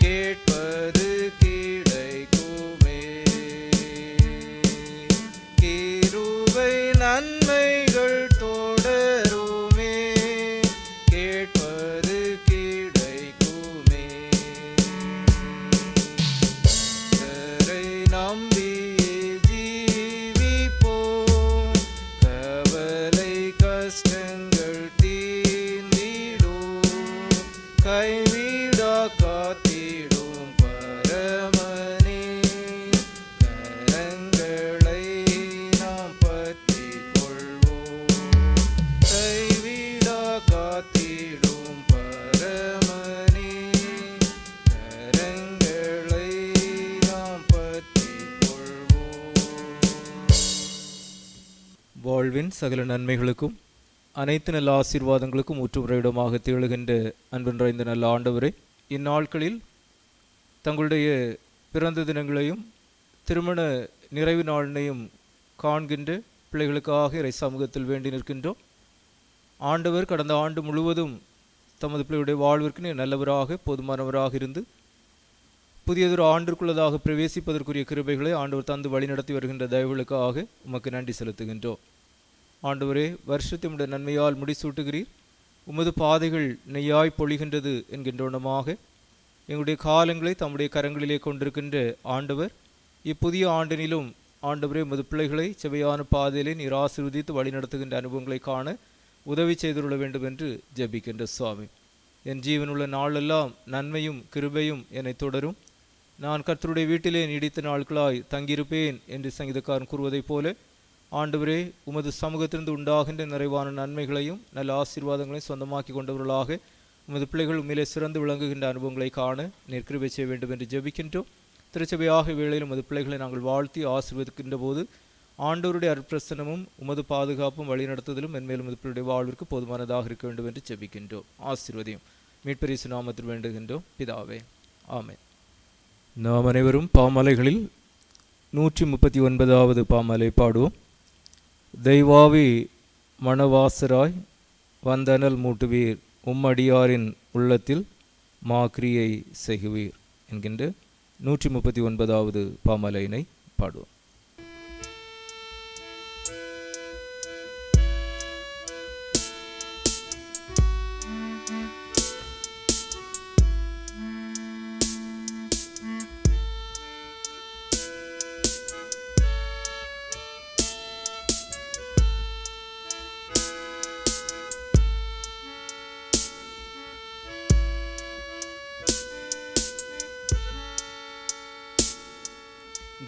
[SPEAKER 1] கேட்பது கிடைக்குமே, கிருபை நன்மைகள் தொடருமே, கேட்பது கிடைக்குமே. கர்த்தரை நம்பியே ஜீவிப்போம், கவலை கஷ்டங்கள் தீர்ந்திடும், கைவிடா காத்திடும் பரமனே, கரங்களை நாம் பற்றிக் கொள்வோம், கைவிடா காத்திடும் பரமனே, கரங்களை நாம் பற்றிக் கொள்வோம். வாழ்வின் சகல நன்மைகளுக்கும் அனைத்து நல்ல ஆசீர்வாதங்களுக்கும் ஊற்றுரையிடமாக திகழ்கின்ற அன்பின் நிறைந்த நல்ல ஆண்டவரே, இந்நாட்களில் தங்களுடைய பிறந்த தினங்களையும் திருமண நிறைவு நாளினையும் காண்கின்ற பிள்ளைகளுக்காக இறை சமூகத்தில் வேண்டி நிற்கின்றோம். ஆண்டவர் கடந்த ஆண்டு முழுவதும் தமது பிள்ளைகளுடைய வாழ்விற்கு நீர் நல்லவராக போதுமானவராக இருந்து புதியதொரு ஆண்டிற்குள்ளதாக பிரவேசிப்பதற்குரிய கிருபைகளை ஆண்டவர் தந்து வழிநடத்தி வருகின்ற தயவுகளுக்காக உமக்கு நன்றி செலுத்துகின்றோம். ஆண்டவரே, வருஷத்தை உம்முடைய நன்மையால் முடிசூட்டுகிறீர், உமது பாதைகள் நெய்யாய் பொழிகின்றது என்கின்றோனமாக எங்களுடைய காலங்களை தம்முடைய கரங்களிலே கொண்டிருக்கின்ற ஆண்டவர், இப்புதிய ஆண்டினிலும் ஆண்டவரே உமது பிள்ளைகளை செவையான பாதையிலே நீர் ஆசீர்வதித்து வழிநடத்துகின்ற அனுபவங்களை காண உதவி செய்துள்ள வேண்டும் என்று ஜெபிக்கின்ற சுவாமி. என் ஜீவனுள்ள நாளெல்லாம் நன்மையும் கிருபையும் என்னை தொடரும், நான் கர்த்தருடைய வீட்டிலே நீடித்த நாட்களாய் தங்கியிருப்பேன் என்று சங்கீதக்காரன் கூறுவதைப் போல ஆண்டவரே உமது சமூகத்திலிருந்து உண்டாகின்ற நிறைவான நன்மைகளையும் நல்ல ஆசீர்வாதங்களையும் சொந்தமாக்கி கொண்டவர்களாக உமது பிள்ளைகள் உண்மையிலே சிறந்து விளங்குகின்ற அனுபவங்களை காண நீர் கிருபை செய்ய வேண்டும் என்று ஜெபிக்கின்றோம். திருச்சபையாக வேளையில் உமது பிள்ளைகளை நாங்கள் வாழ்த்தி ஆசீர்வதிக்கின்ற போது ஆண்டவருடைய அருட்பிரசனமும் உமது பாதுகாப்பும் வழிநடத்துதலும் மென்மேலும் உமது பிள்ளையுடைய வாழ்விற்கு போதுமானதாக இருக்க வேண்டும் என்று ஜெபிக்கின்றோம். ஆசீர்வதியும் மீட்பர் இயேசு நாமத்தில் வேண்டுகின்றோம் பிதாவே, ஆமென். நாம் அனைவரும் பாமலைகளில் 139வது பாமலை பாடுவோம். தெய்வாவி மணவாசராய் வந்தனல் மூட்டுவீர், உம்மடியாரின் உள்ளத்தில் மாக்கிரியை செய்குவீர் என்கின்ற 139வது பாமலையினை பாடுவோம்.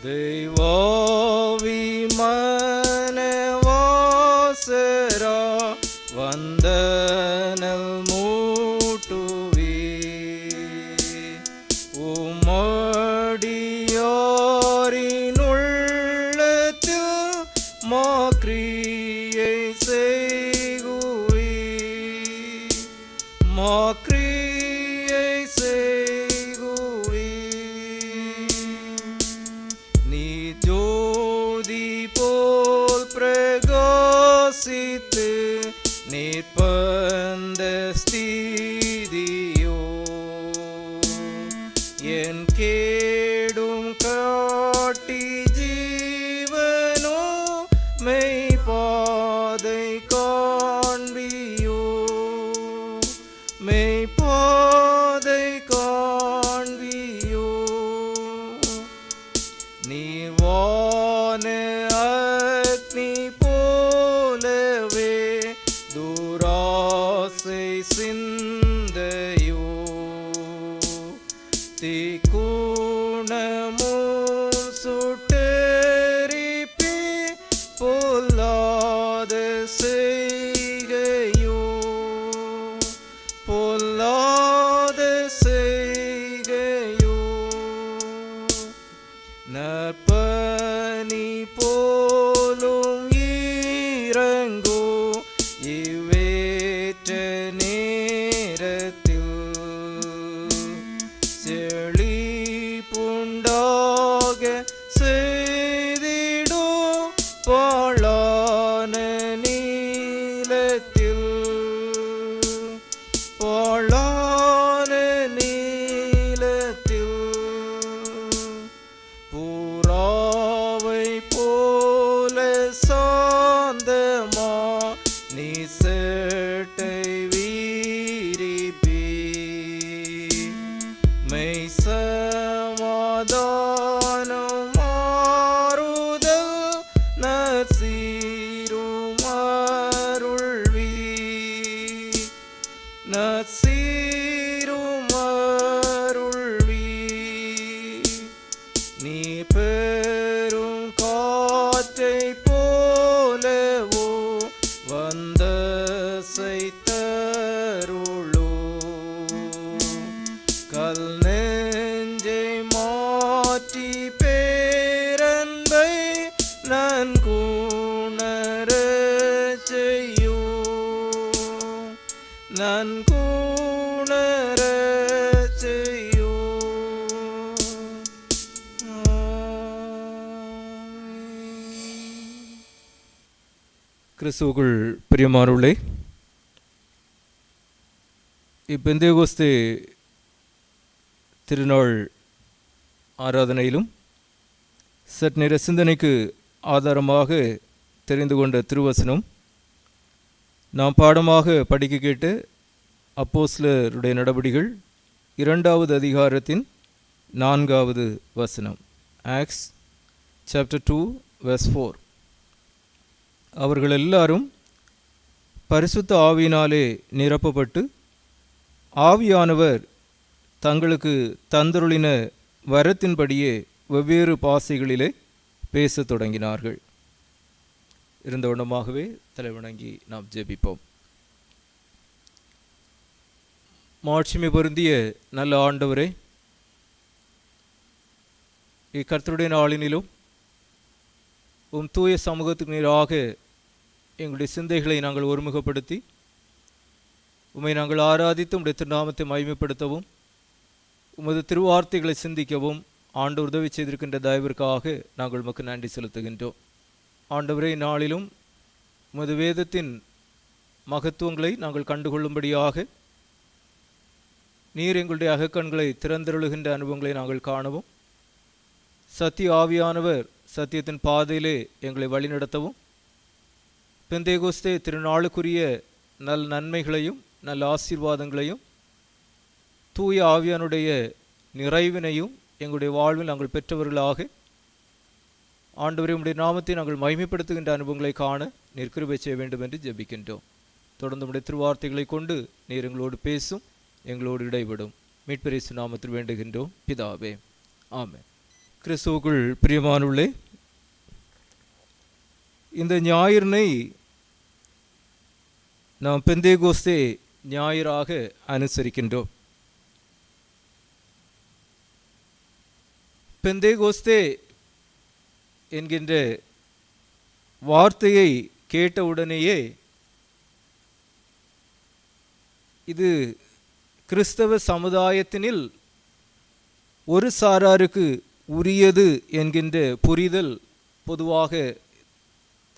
[SPEAKER 1] தெய்வாவி மணவாசரா வந்தனல் மூட்டுவீர், உம்மடியாரின் உள்ளத்தில் மாக்கிரியை செய்குவீர், மாக்கிரியை செய்குவீர். நீ ஜோதி போல் பிரகாசித்து நிற்பந்த ஸ்திதியோ, என் கேடும் காட்டி ஜீவனோ மெய்பாதை காண்பியோ, மெய்பாதை காண்பியோ. நீர்வான அக்னி போலவே துராசை சிந்தையோ, தீக்குணமும் சுட்டெரிப்பி பொல்லாத செய்கையோ, பொல்லாத செய்கையோ. நற்பனி போலும் ஈரங்கோ இவ்வேற்ற நேரத்தில், செழிப்புண்டாக செய்திடோ பாழான நீலத்தில், பாழான நீலத்தில். புறாவை போல சாந்தமா நீ சேட்டை வீரிப்பி, மெய் சமாதானம் மாறுதல் நற்சீரும் அருள்வி, நற்சீரும் அருள்வி. நீ பெரும் காற்றை போலவோ வந்த சைத்தருளோ, கல் நெஞ்சை மாற்றி பேரன்பை நன்குணரச் செய்யோ, நன்குணரச் செய்யோ. கிறிஸ்துவுக்குள் பிரியமானவர்களே, இப்பெந்தேகோஸ்தே திருநாள் ஆராதனையிலும் சற்று நேர சிந்தனைக்கு ஆதாரமாக தெரிந்து கொண்ட திருவசனம் நாம் பாடமாக படிக்க கேட்டு அப்போஸ்தலருடைய நடபடிகள் 2வது அதிகாரத்தின் 4வது வசனம். Acts chapter 2 verse 4. அவர்கள் எல்லாரும் பரிசுத்த ஆவியினாலே நிரப்பப்பட்டு ஆவியானவர் தங்களுக்கு தந்தருளின வரத்தின்படியே வெவ்வேறு பாசைகளிலே பேசத் தொடங்கினார்கள். இருந்தவண்ணமாகவே தலைவணங்கி நாம் ஜெபிப்போம். மாட்சிமை பொருந்திய நல்ல ஆண்டவரே, இக்கர்த்தருடைய நாளினிலும் தூய சமூகத்துக்கு நேராக எங்களுடைய சிந்தைகளை நாங்கள் ஒருமுகப்படுத்தி உம்மை நாங்கள் ஆராதித்து உம்முடைய திருநாமத்தை மகிமைப்படுத்தவும் உமது திருவார்த்தைகளை சிந்திக்கவும் ஆண்டவர் உதவி செய்திருக்கின்ற தயவிற்காக நாங்கள் உமக்கு நன்றி செலுத்துகின்றோம். ஆண்டவரே, நாளிலும் உமது வேதத்தின் மகத்துவங்களை நாங்கள் கண்டுகொள்ளும்படியாக நீர் எங்களுடைய அகக்கண்களை திறந்தருளுகின்ற அனுபவங்களை நாங்கள் காணவும், சத்திய ஆவியானவர் சத்தியத்தின் பாதையிலே எங்களை வழிநடத்தவும், பெந்தேகோஸ்தே திருநாளுக்குரிய நல் நன்மைகளையும் நல்ல ஆசீர்வாதங்களையும் தூய ஆவியானுடைய நிறைவினையும் எங்களுடைய வாழ்வில் நாங்கள் பெற்றவர்களாக ஆண்டவரே உம்முடைய நாமத்தை நாங்கள் மகிமைப்படுத்துகின்ற அனுபவங்களை காண நீர் கிருபை செய்ய வேண்டும் என்று ஜெபிக்கின்றோம். தொடர்ந்து உம்முடைய திருவார்த்தைகளை கொண்டு நீர் எங்களோடு பேசும், எங்களோடு இடைவிடும். மீட்பர் இயேசு நாமத்தில் வேண்டுகின்றோம் பிதாவே, ஆமென். கிறிஸ்துவுக்குள் பிரியமானுள்ளே, இந்த ஞாயிறினை நாம் பெந்தேகோஸ்தே ஞாயிறாக அனுசரிக்கின்றோம். பெந்தேகோஸ்தே என்கின்ற வார்த்தையை கேட்டவுடனேயே இது கிறிஸ்தவ சமுதாயத்தினில் ஒரு சாராருக்கு உரியது என்கின்ற புரிதல் பொதுவாக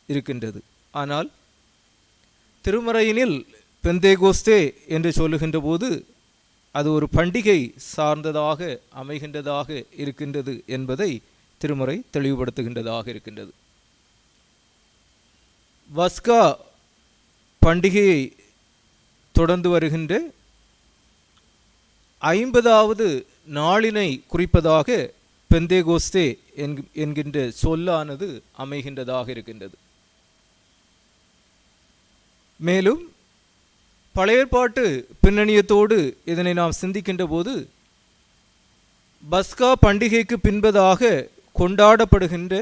[SPEAKER 1] இருக்கின்றது. ஆனால் திருமறையினில் பெந்தேகோஸ்தே என்று சொல்லுகின்ற போது அது ஒரு பண்டிகை சார்ந்ததாக அமைகின்றதாக இருக்கின்றது என்பதை திருமறை தெளிவுபடுத்துகின்றதாக இருக்கின்றது. பஸ்கா பண்டிகையை தொடர்ந்து வருகின்ற 50வது நாளினை குறிப்பதாக பெந்தேகோஸ்தே என்கின்ற சொல்லானது அமைகின்றதாக இருக்கின்றது. மேலும் பழைய ஏற்பாட்டு பின்னணியத்தோடு இதனை நாம் சிந்திக்கின்ற போது பஸ்கா பண்டிகைக்கு பின்பதாக கொண்டாடப்படுகின்ற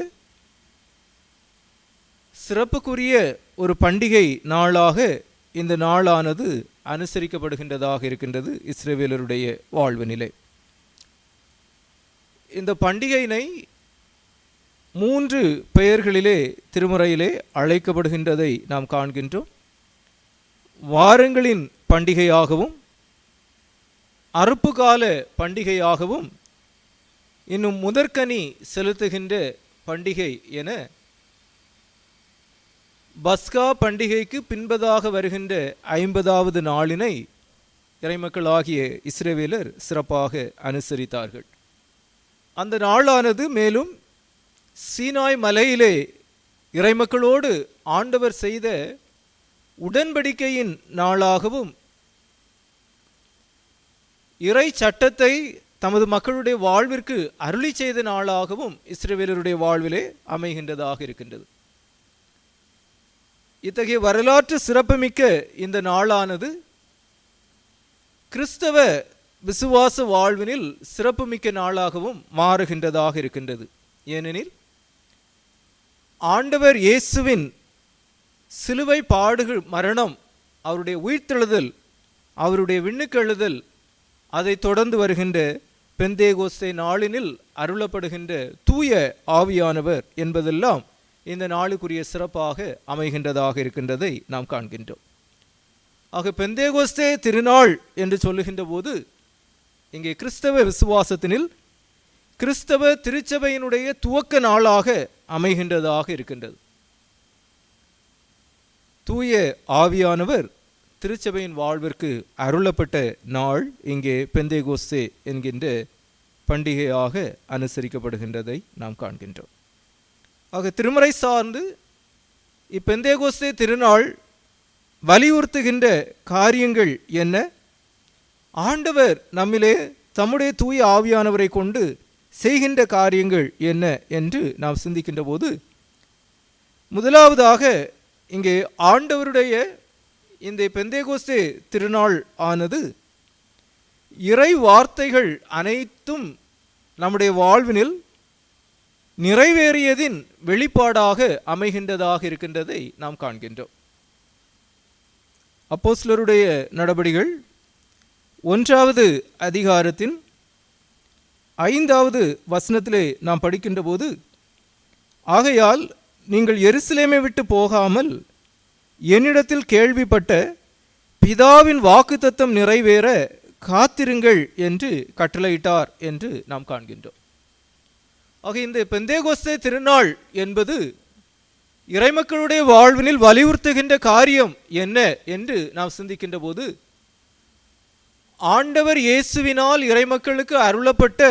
[SPEAKER 1] சிறப்புக்குரிய ஒரு பண்டிகை நாளாக இந்த நாளானது அனுசரிக்கப்படுகின்றதாக இருக்கின்றது இஸ்ரவேலருடைய வாழ்வு நிலை. இந்த பண்டிகையினை 3 பெயர்களிலே திருமுறையிலே அழைக்கப்படுகின்றதை நாம் காண்கின்றோம். வாரங்களின் பண்டிகையாகவும், அறுப்பு கால பண்டிகையாகவும், இன்னும் முதற்கனி செலுத்துகின்ற பண்டிகை என பஸ்கா பண்டிகைக்கு பின்பதாக வருகின்ற 50வது நாளினை இறைமக்கள் ஆகிய இஸ்ரவேலர் சிறப்பாக அனுசரித்தார்கள். அந்த நாளானது மேலும் சீனாய் மலையிலே இறைமக்களோடு ஆண்டவர் செய்த உடன்படிக்கையின் நாளாகவும், இறை சட்டத்தை தமது மக்களுடைய வாழ்விற்கு அருளி செய்த நாளாகவும் இஸ்ரவேலருடைய வாழ்விலே அமைகின்றதாக இருக்கின்றது. இத்தகைய வரலாற்று சிறப்புமிக்க இந்த நாளானது கிறிஸ்தவ விசுவாச வாழ்வினில் சிறப்புமிக்க நாளாகவும் மாறுகின்றதாக இருக்கின்றது. ஏனெனில் ஆண்டவர் இயேசுவின் சிலுவை பாடுகள், மரணம், அவருடைய உயிர்த்தெழுதல், அவருடைய விண்ணுக்கெழுதல், அதை தொடர்ந்து வருகின்ற பெந்தேகோஸ்தே நாளினில் அருளப்படுகின்ற தூய ஆவியானவர் என்பதெல்லாம் இந்த நாளுக்குரிய சிறப்பாக அமைகின்றதாக இருக்கின்றதை நாம் காண்கின்றோம். ஆக பெந்தேகோஸ்தே திருநாள் என்று சொல்லுகின்ற போது இங்கே கிறிஸ்தவ விசுவாசத்தினில் கிறிஸ்தவ திருச்சபையினுடைய துவக்க நாளாக அமைகின்றதாக இருக்கின்றது. தூய ஆவியானவர் திருச்சபையின் வாழ்விற்கு அருளப்பட்ட நாள் இங்கே பெந்தேகோஸ்தே என்கின்ற பண்டிகையாக அனுசரிக்கப்படுகின்றதை நாம் காண்கின்றோம். ஆக திருமறை சார்ந்து இப்பெந்தேகோஸ்தே திருநாள் வலியுறுத்துகின்ற காரியங்கள் என்ன, ஆண்டவர் நம்மிலே தம்முடைய தூய ஆவியானவரை கொண்டு செய்கின்ற காரியங்கள் என்ன என்று நாம் சிந்திக்கின்ற போது, முதலாவதாக இங்கே ஆண்டவருடைய இந்த பெந்தேகோஸ்தே திருநாள் ஆனது இறை வார்த்தைகள் அனைத்தும் நம்முடைய வாழ்வினில் நிறைவேறியதின் வெளிப்பாடாக அமைகின்றதாக இருக்கின்றதை நாம் காண்கின்றோம். அப்போஸ்தலருடைய நடபடிகள் 1வது அதிகாரத்தின்
[SPEAKER 2] 5வது வசனத்திலே நாம் படிக்கின்ற போது, ஆகையால் நீங்கள் எருசலேமை விட்டு போகாமல் என்னிடத்தில் கேள்விப்பட்ட பிதாவின் வாக்குத்தத்தம் நிறைவேற காத்திருங்கள் என்று கட்டளையிட்டார் என்று நாம் காண்கின்றோம். ஆக இந்த பெந்தேகோஸ்தே திருநாள் என்பது இறைமக்களுடைய வாழ்வினில் வலியுறுத்துகின்ற காரியம் என்ன என்று நாம் சிந்திக்கின்ற போது, ஆண்டவர் இயேசுவினால் இறைமக்களுக்கு அருளப்பட்ட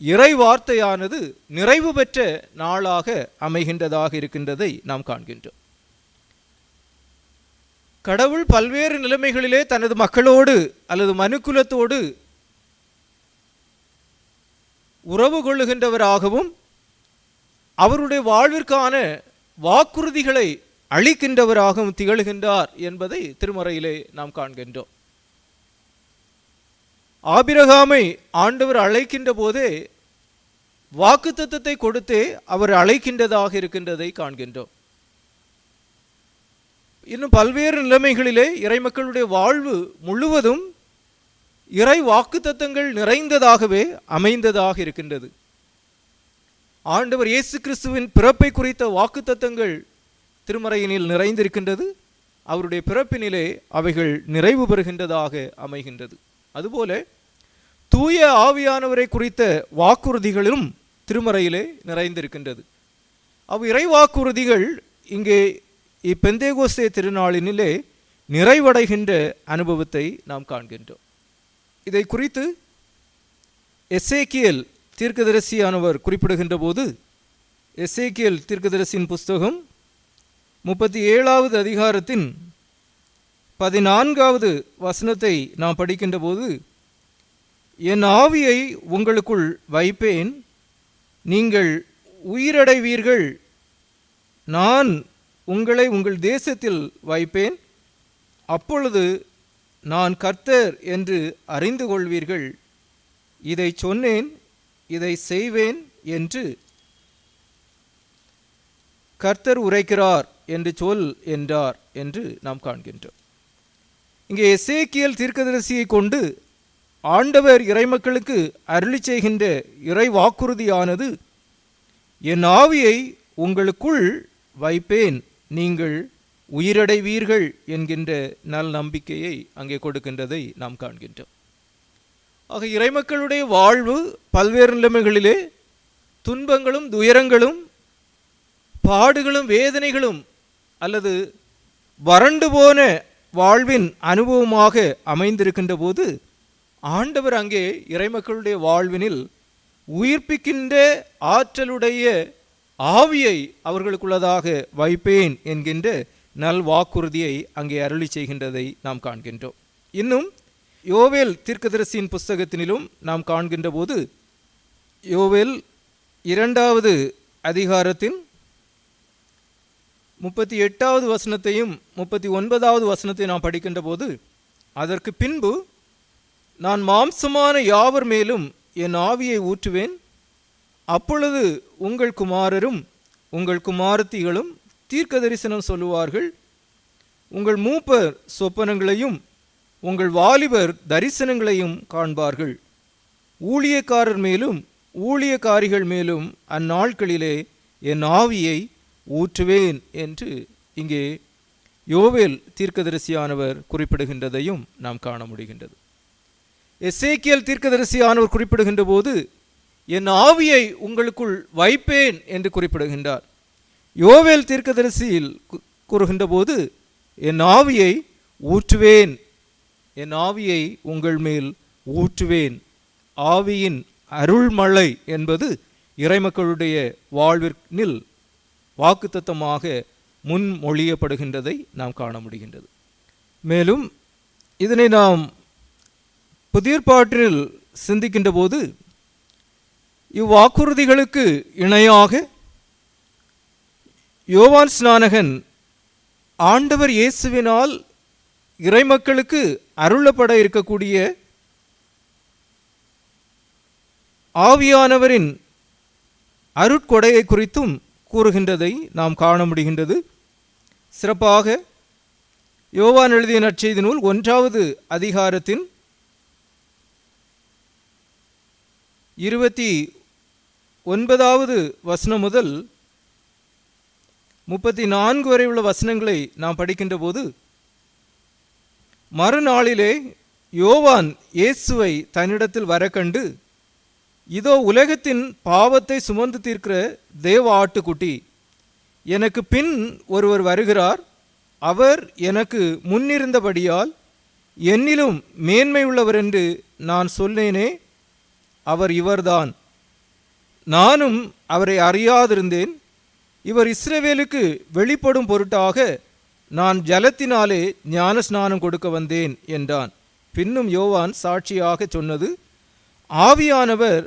[SPEAKER 2] இறை வார்த்தையானது நிறைவு பெற்ற நாளாக அமைகின்றதாக இருக்கின்றதை நாம் காண்கின்றோம். கடவுள் பல்வேறு நிலைமைகளிலே தனது மக்களோடு அல்லது மனுக்குலத்தோடு உறவு கொள்ளுகின்றவராகவும் அவருடைய வாழ்விற்கான வாக்குறுதிகளை அளிக்கின்றவராகவும் திகழ்கின்றார் என்பதை திருமறையிலே நாம் காண்கின்றோம். ஆபிரகாமை ஆண்டவர் அழைக்கின்ற போதே வாக்குத்தத்தத்தை கொடுத்தே அவர் அழைக்கின்றதாக இருக்கின்றதை காண்கின்றோம். இன்னும் பல்வேறு நிலைமைகளிலே இறைமக்களுடைய வாழ்வு முழுவதும் இறை வாக்குத்தத்தங்கள் நிறைந்ததாகவே அமைந்ததாக இருக்கின்றது. ஆண்டவர் இயேசு கிறிஸ்துவின் பிறப்பை குறித்த வாக்குத்தத்தங்கள் திருமறையினில் நிறைந்திருக்கின்றது. அவருடைய பிறப்பினிலே அவைகள் நிறைவு பெறுகின்றதாக அமைகின்றது. அதுபோல தூய ஆவியானவரை குறித்த வாக்குறுதிகளும் திருமறையிலே நிறைந்திருக்கின்றது. இறை வாக்குறுதிகள் இங்கே இப்பெந்தேகோஸ்தே திருநாளினிலே நிறைவடைகின்ற அனுபவத்தை நாம் காண்கின்றோம். இதை குறித்து எசேக்கியேல் தீர்க்கதரிசியானவர் குறிப்பிடுகின்ற போது, எசேக்கியேல் தீர்க்கதரிசியின் புஸ்தகம் 37வது அதிகாரத்தின் 14வது வசனத்தை நாம் படிக்கின்ற போது, என் ஆவியை உங்களுக்குள் வைப்பேன், நீங்கள் உயிரடைவீர்கள், நான் உங்களை உங்கள் தேசத்தில் வைப்பேன், அப்பொழுது நான் கர்த்தர் என்று அறிந்து கொள்வீர்கள், இதை சொன்னேன், இதை செய்வேன் என்று கர்த்தர் உரைக்கிறார் என்று சொல் என்றார் என்று நாம் காண்கின்றோம். இங்கே எசேக்கியேல் தீர்க்கதரிசியை கொண்டு ஆண்டவர் இறைமக்களுக்கு அருளி செய்கின்ற இறை வாக்குறுதியானது, என் ஆவியை உங்களுக்குள் வைப்பேன், நீங்கள் உயிரடைவீர்கள் என்கின்ற நல் நம்பிக்கையை அங்கே கொடுக்கின்றதை நாம் காண்கின்றோம். ஆக இறைமக்களுடைய வாழ்வு பல்வேறு நிலைமைகளிலே துன்பங்களும் துயரங்களும் பாடுகளும் வேதனைகளும் அல்லது வறண்டு போன வாழ்வின் அனுபவமாக அமைந்திருக்கின்ற போது, ஆண்டவர் அங்கே இறைமக்களுடைய வாழ்வினில் உயிர்ப்பிக்கின்ற ஆற்றலுடைய ஆவியை அவர்களுக்குள்ளதாக வைப்பேன் என்கின்ற நல் வாக்குறுதியை அங்கே அருளி செய்கின்றதை நாம் காண்கின்றோம். இன்னும் யோவேல் தீர்க்கதரிசியின் புஸ்தகத்தினிலும் நாம் காண்கின்ற போது, யோவேல் 2வது அதிகாரத்தின் 38வது வசனத்தையும் 39வது வசனத்தையும் நாம் படிக்கின்ற போது, அதற்கு பின்பு நான் மாம்சமான யாவர் மேலும் என் ஆவியை ஊற்றுவேன், அப்பொழுது உங்கள் குமாரரும் உங்கள் குமாரத்திகளும் தீர்க்க தரிசனம் சொல்லுவார்கள், உங்கள் மூப்பர் சொப்பனங்களையும் உங்கள் வாலிபர் தரிசனங்களையும் காண்பார்கள், ஊழியக்காரர் மேலும் ஊழியக்காரிகள் மேலும் அந்நாட்களிலே என் ஆவியை ஊற்றுவேன் என்று இங்கே யோவேல் தீர்க்கதரிசியானவர் குறிப்பிடுகின்றதையும் நாம் காண முடிகின்றது. எசேக்கியேல் தீர்க்கதரிசியானவர் குறிப்பிடுகின்ற போது, என் ஆவியை உங்களுக்குள் வைப்பேன் என்று குறிப்பிடுகின்றார். யோவேல் தீர்க்கதரிசியில் கூறுகின்ற போது, என் ஆவியை ஊற்றுவேன், என் ஆவியை உங்கள் மேல் ஊற்றுவேன். ஆவியின் அருள்மழை என்பது இறைமக்களுடைய வாழ்வினில் வாக்குத்தத்தமாக முன்மொழியப்படுகின்றதை நாம் காண முடிகின்றது. மேலும் இதனை நாம் புதியற்பாட்டில் சிந்திக்கின்ற போது, இவ்வாக்குறுதிகளுக்கு இணையாக யோவான் ஸ்நானகன் ஆண்டவர் இயேசுவினால் இறைமக்களுக்கு அருளப்பட இருக்கக்கூடிய ஆவியானவரின் அருட்கொடையை குறித்தும் கூறுகின்றதை நாம் காண முடிகின்றது. சிறப்பாக யோவான் எழுதிய நற்செய்தி நூல் 1வது அதிகாரத்தின் 29வது வசனம் முதல் 34 வரை உள்ள வசனங்களை நாம் படிக்கின்ற போது, மறுநாளிலே யோவான் இயேசுவை தன்னிடத்தில் வர கண்டு, இதோ உலகத்தின் பாவத்தை சுமந்து தீர்க்கிற தேவ ஆட்டுக்குட்டி, எனக்கு பின் ஒருவர் வருகிறார், அவர் எனக்கு முன்னிருந்தபடியால் என்னிலும் மேன்மை உள்ளவர் என்று நான் சொன்னேனே, அவர் இவர்தான். நானும் அவரை அறியாதிருந்தேன். இவர் இஸ்ரவேலுக்கு வெளிப்படும் பொருட்டாக நான் ஜலத்தினாலே ஞான ஸ்நானம் கொடுக்க வந்தேன் என்றான். பின்னும் யோவான் சாட்சியாக சொன்னது, ஆவியானவர்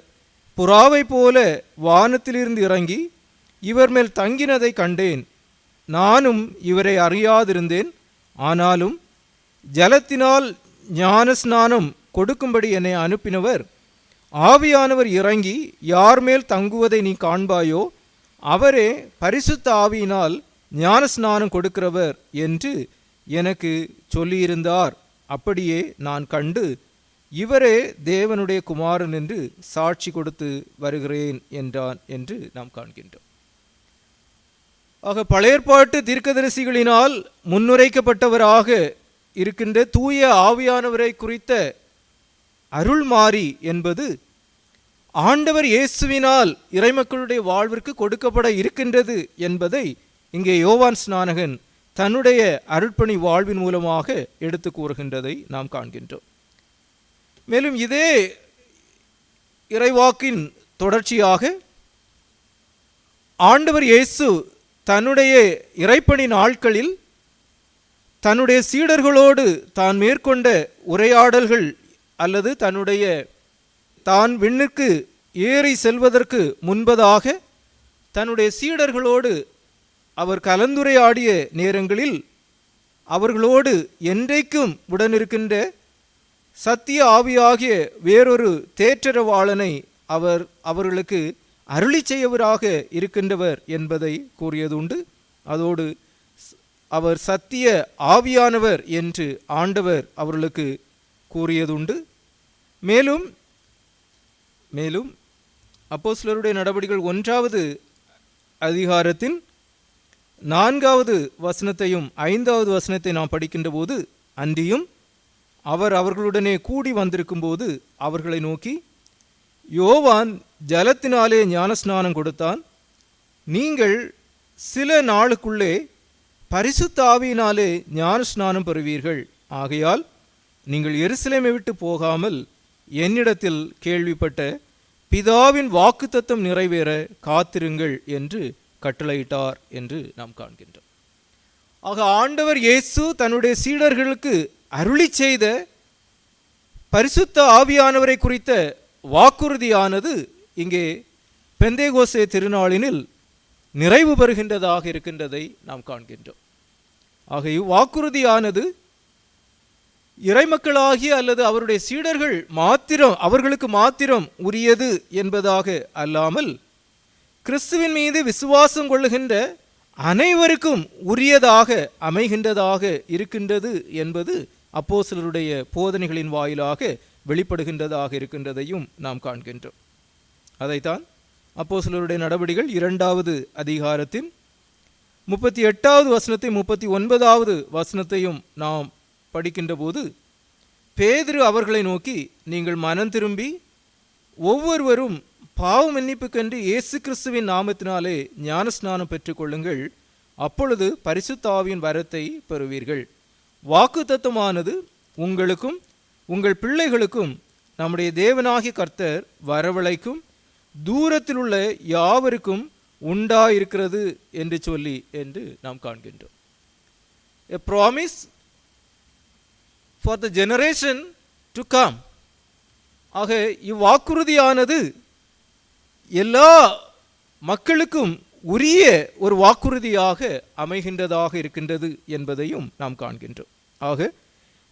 [SPEAKER 2] புறாவை போல வானத்திலிருந்து இறங்கி இவர் மேல் தங்கினதை கண்டேன். நானும் இவரை அறியாதிருந்தேன். ஆனாலும் ஜலத்தினால் ஞான ஸ்நானம் கொடுக்கும்படி என்னை அனுப்பினவர், ஆவியானவர் இறங்கி யார் மேல் தங்குவதை நீ காண்பாயோ அவரே பரிசுத்த ஆவியினால் ஞான ஸ்நானம் கொடுக்கிறவர் என்று எனக்கு சொல்லியிருந்தார். அப்படியே நான் கண்டு இவரே தேவனுடைய குமாரன் என்று சாட்சி கொடுத்து வருகிறேன் என்றான் என்று நாம் காண்கின்றோம். ஆக பழையற்பாட்டு தீர்க்கதரிசிகளினால் முன்னுரைக்கப்பட்டவராக இருக்கின்ற தூய ஆவியானவரை குறித்த அருள்மாறி என்பது ஆண்டவர் இயேசுவினால் இறைமக்களுடைய வாழ்விற்கு கொடுக்கப்பட இருக்கின்றது என்பதை இங்கே யோவான் ஸ்நானகன் தன்னுடைய அருட்பணி வாழ்வின் மூலமாக எடுத்து கூறுகின்றதை நாம் காண்கின்றோம். மேலும் இதே இறைவாக்கின் தொடர்ச்சியாக ஆண்டவர் இயேசு தன்னுடைய இறைப்பணி நாட்களில் தன்னுடைய சீடர்களோடு தான் மேற்கொண்ட உரையாடல்கள் அல்லது தான் விண்ணுக்கு ஏறி செல்வதற்கு முன்பதாக தன்னுடைய சீடர்களோடு அவர் கலந்துரையாடிய நேரங்களில் அவர்களோடு என்றைக்கும் உடனிருக்கின்ற சத்திய ஆவியாகிய வேறொரு தேற்றரவாளனை அவர்களுக்கு அருளி செய்யவராக இருக்கின்றவர் என்பதை கூறியதுண்டு. அதோடு அவர் சத்திய ஆவியானவர் என்று ஆண்டவர் அவர்களுக்கு கூறியதுண்டு. மேலும் அப்போஸ்தலருடைய நடவடிக்கைகள் 1வது அதிகாரத்தின் 4வது வசனத்தையும் 5வது வசனத்தை நாம் படிக்கின்ற போது, அன்றியும் அவர் அவர்களுடனே கூடி வந்திருக்கும் போது அவர்களை நோக்கி, யோவான் ஜலத்தினாலே ஞானஸ்நானம் கொடுத்தான், நீங்கள் சில நாளுக்குள்ளே பரிசுத்த ஆவியினாலே ஞானஸ்நானம் பெறுவீர்கள். ஆகையால் நீங்கள் எருசலேமை விட்டு போகாமல் என்னிடத்தில் கேள்விப்பட்ட பிதாவின் வாக்குத்தத்தம் நிறைவேற காத்திருங்கள் என்று கட்டளையிட்டார் என்று நாம் காண்கின்றோம். ஆக ஆண்டவர் இயேசு தன்னுடைய சீடர்களுக்கு அருளி செய்த பரிசுத்த ஆவியானவரை குறித்த வாக்குறுதியானது இங்கே பெந்தேகோஸ்தே திருநாளினில் நிறைவு பெறுகின்றதாக இருக்கின்றதை நாம் காண்கின்றோம். ஆக இவ்வாக்குறுதியானது இறைமக்களாகிய அல்லது அவருடைய சீடர்கள் அவர்களுக்கு மாத்திரம் உரியது என்பதாக அல்லாமல் கிறிஸ்துவின் மீது விசுவாசம் கொள்ளுகின்ற அனைவருக்கும் உரியதாக அமைகின்றதாக இருக்கின்றது என்பது அப்போஸ்தலருடைய போதனைகளின் வாயிலாக வெளிப்படுகின்றதாக இருக்கின்றதையும் நாம் காண்கின்றோம். அதைத்தான் அப்போஸ்தலருடைய நடவடிக்கைகள் 2வது அதிகாரத்தின் 38வது வசனத்தை 39வது வசனத்தையும் நாம் படிக்கின்ற போது, பேதுரு அவர்களை நோக்கி, நீங்கள் மனம் திரும்பி ஒவ்வொருவரும் பாவ மன்னிப்புக்கென்று இயேசு கிறிஸ்துவின் நாமத்தினாலே ஞானஸ்நானம் பெற்றுக்கொள்ளுங்கள், அப்பொழுது பரிசுத்த ஆவியின் வரத்தை பெறுவீர்கள். வாக்குத்தத்தமானது உங்களுக்கும் உங்கள் பிள்ளைகளுக்கும் நம்முடைய தேவனாகிய கர்த்தர் வரவழைக்கும் தூரத்தில் உள்ள யாவருக்கும் உண்டாயிருக்கிறது என்று சொல்லி என்று நாம் காண்கின்றோம். A promise for the generation to come. ஆக இவ்வாக்குறுதியானது எல்லா மக்களுக்கும் உரிய ஒரு வாக்குறுதியாக அமைகின்றதாக இருக்கின்றது என்பதையும் நாம் காண்கின்றோம். ஆக